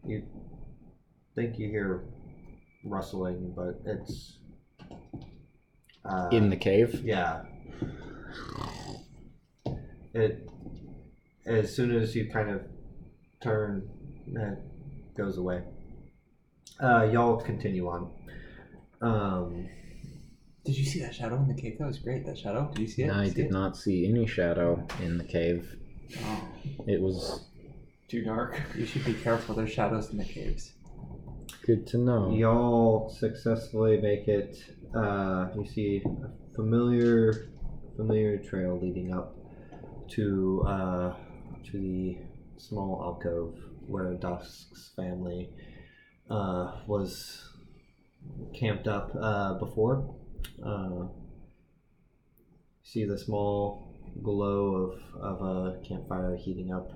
you think you hear rustling, but it's in the cave? Yeah. It, as soon as you kind of turn, it goes away. Y'all continue on. Did you see that shadow in the cave? That was great. That shadow. Did you see it? I did not see any shadow in the cave. Oh. It was too dark. You should be careful. There's shadows in the caves. Good to know. Y'all successfully make it. You see a familiar trail leading up to the small alcove where Dosk's family was camped up before. See the small glow of a campfire heating up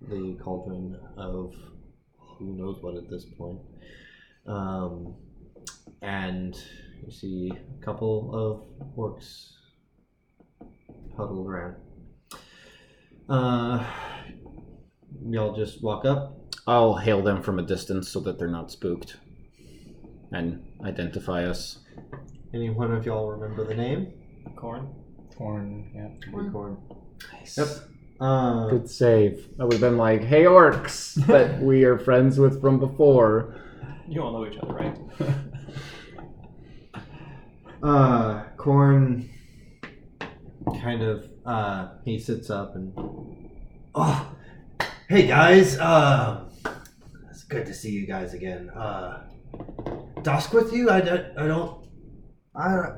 the cauldron of who knows what at this point. And you see a couple of orcs huddled around. Y'all just walk up. I'll hail them from a distance so that they're not spooked and identify us. Any one of y'all remember the name? Corn. Corn, yeah. Corn. Nice. Yep. Good save. I would have been like, hey orcs that we are friends with from before. You all know each other, right? Corn kind of he sits up and hey guys, it's good to see you guys again. Dosk with you? I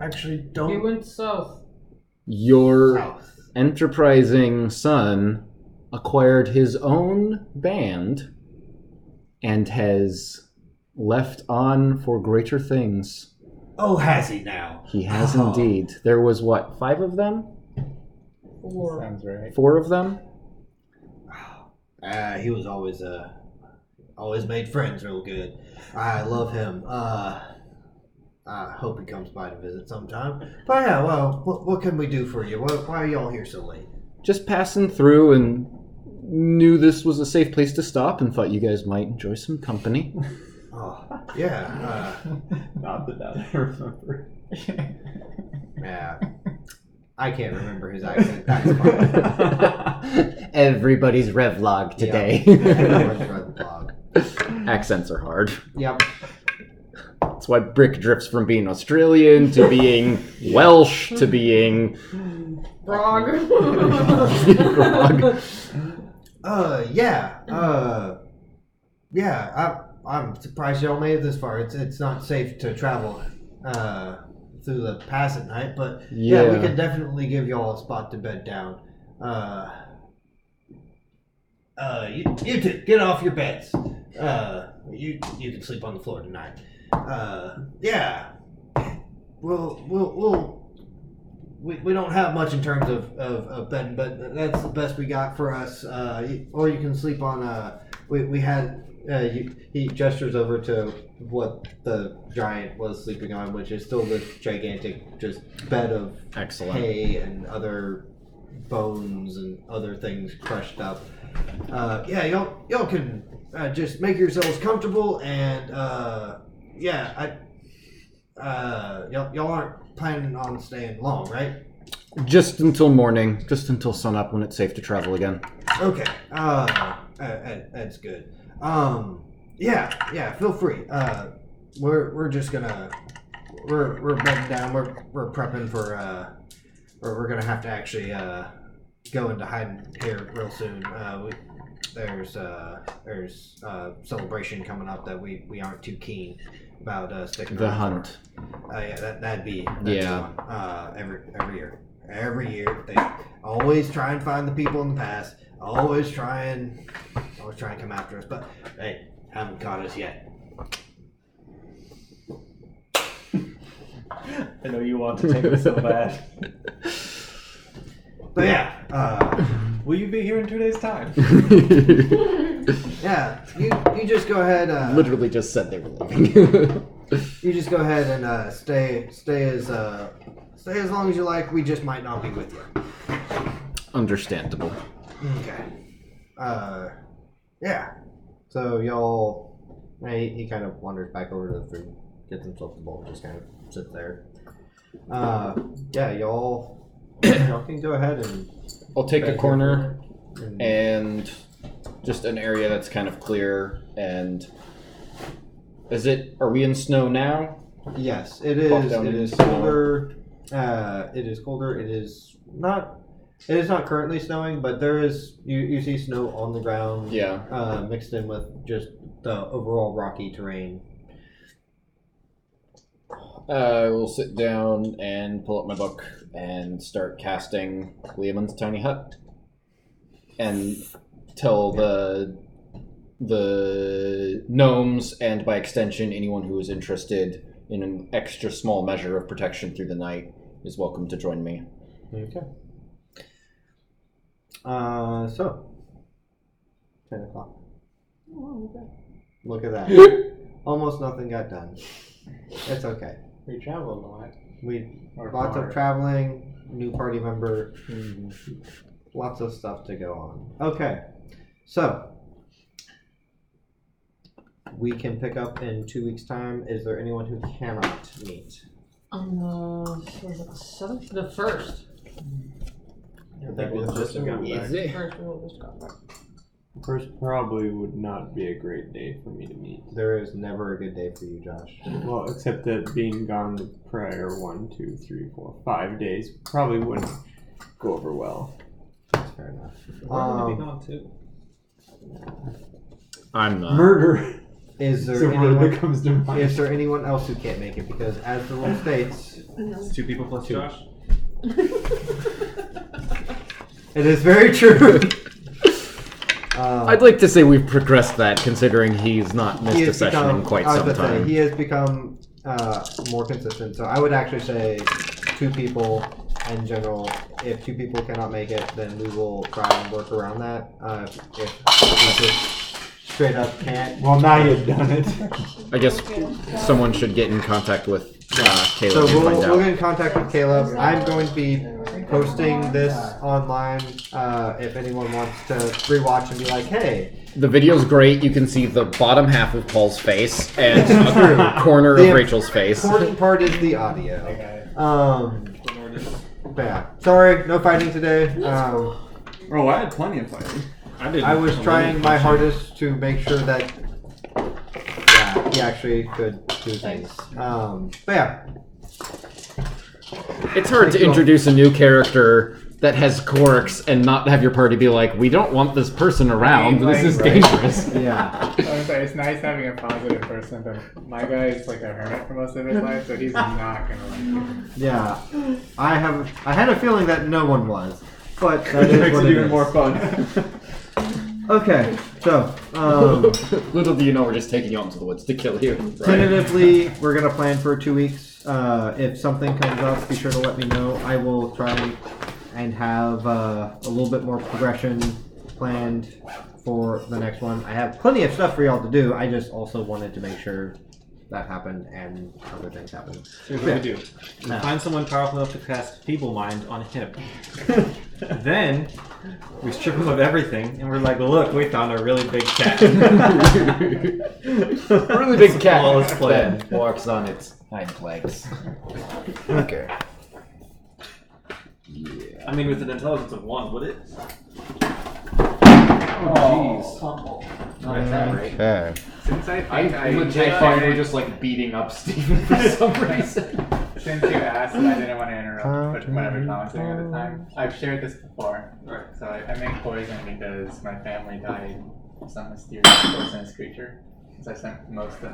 actually don't. He went south. Your enterprising son acquired his own band and has left on for greater things. Oh, has he now? He has indeed. There was what, 5 of them? 4. Sounds right. 4 of them? He was always made friends real good. I love him. I hope he comes by to visit sometime. But yeah, well, what can we do for you? Why are y'all here so late? Just passing through and knew this was a safe place to stop and thought you guys might enjoy some company. Oh, yeah. Not that I remember. Yeah. I can't remember his accent. That's fine. Everybody's revlog today. Yeah, everyone's revlog. Accents are hard. Yep. That's why Brick drifts from being Australian to being Welsh to being Frog. Grog. Yeah. I'm surprised y'all made it this far. It's not safe to travel through the pass at night, but yeah, we can definitely give y'all a spot to bed down. You two, get off your beds. You can sleep on the floor tonight. Yeah. We don't have much in terms of bedding, but that's the best we got for us. Or you can sleep on. We had. He gestures over to what the giant was sleeping on, which is still this gigantic just bed of hay and other bones and other things crushed up. Yeah, y'all can just make yourselves comfortable, and y'all aren't planning on staying long, right? Just until morning, just until sunup when it's safe to travel again. Okay, that's good. Yeah, feel free. We're just gonna we're bedding down. We're prepping for we're gonna have to actually go into hiding here real soon. There's celebration coming up that we aren't too keen about sticking the around hunt. That'd be every year they always try and find the people in the past. Always try and come after us, but they haven't caught us yet. I know you want to take it so bad. But yeah, will you be here in 2 days' time? Yeah, you just go ahead. Literally just said they were leaving. You just go ahead and stay as long as you like. We just might not be with you. Understandable. Okay. Yeah. So y'all, he kind of wanders back over to the food, gets himself the bowl, just kind of sits there. Yeah, y'all can go ahead and. I'll take a corner and just an area that's kind of clear. And are we in snow now? Yes, it is. It is colder. It is colder. It is not currently snowing, but there is you see snow on the ground. Yeah. Mixed in with just the overall rocky terrain. I will sit down and pull up my book and start casting Leomund's Tiny Hut, and tell the gnomes, and by extension anyone who is interested in an extra small measure of protection through the night, is welcome to join me. Okay. So 10 o'clock. Oh, okay. Look at that. Almost nothing got done. It's okay. We traveled a lot. Lots of traveling, new party member, lots of stuff to go on. Okay, so we can pick up in 2 weeks' time. Is there anyone who cannot meet? Was it the 7th? The 1st. Would that be the first one? Easy. First we'll just go back. First probably would not be a great day for me to meet. There is never a good day for you, Josh. Well, except that being gone the prior 1, 2, 3, 4, 5 days probably wouldn't go over well. That's fair enough. We're going to be gone too. I'm not. Murder. Is there It's a word anyone? that comes to mind. Is there anyone else who can't make it? Because as the rule states, It's 2 people plus 2. Josh. It is very true. I'd like to say we've progressed that, considering he's not missed a session in quite some time. He has become more consistent. So I would actually say 2 people in general. If 2 people cannot make it, then we will try and work around that. If we just straight up can't. Well, now you've done it. I guess someone should get in contact with Caleb So and find we'll out. get in contact with Caleb. I'm going to be posting this online if anyone wants to rewatch and be like, hey. The video's great. You can see the bottom half of Paul's face and a corner of Rachel's face. The important part is the audio. But yeah. Sorry, no fighting today. Oh, I had plenty of fighting. I was trying my hardest to make sure that he actually could do things. But yeah. It's hard to introduce a new character that has quirks and not have your party be like, we don't want this person around. This is dangerous. Yeah. It's nice having a positive person, but my guy is like a hermit for most of his life, so he's not gonna like you. Yeah. I had a feeling that no one was, but that Which is makes what it even is. more fun. Okay, so Little do you know, we're just taking you out into the woods to kill you. tentatively, we're gonna plan for 2 weeks. If something comes up, be sure to let me know. I will try and have a little bit more progression planned for the next one. I have plenty of stuff for y'all to do. I just also wanted to make sure that happened and other things happened. Here's what we do. No. Find someone powerful enough to cast Feeble Mind on him. Then we strip him of everything, and we're like, look, we found a really big cat. Really big cat. Flawless plan. Then walks on its hind legs. Okay. Yeah. I mean, with an intelligence of 1, would it? Oh, jeez. Not that right. Okay. Since I legit thought you were just like beating up Steven for some reason. Since you asked, and I didn't want to interrupt, but whatever commenting at the time. I've shared this before. Right. So I make poison because my family died of some mysterious poisonous creature. Since I spent most of my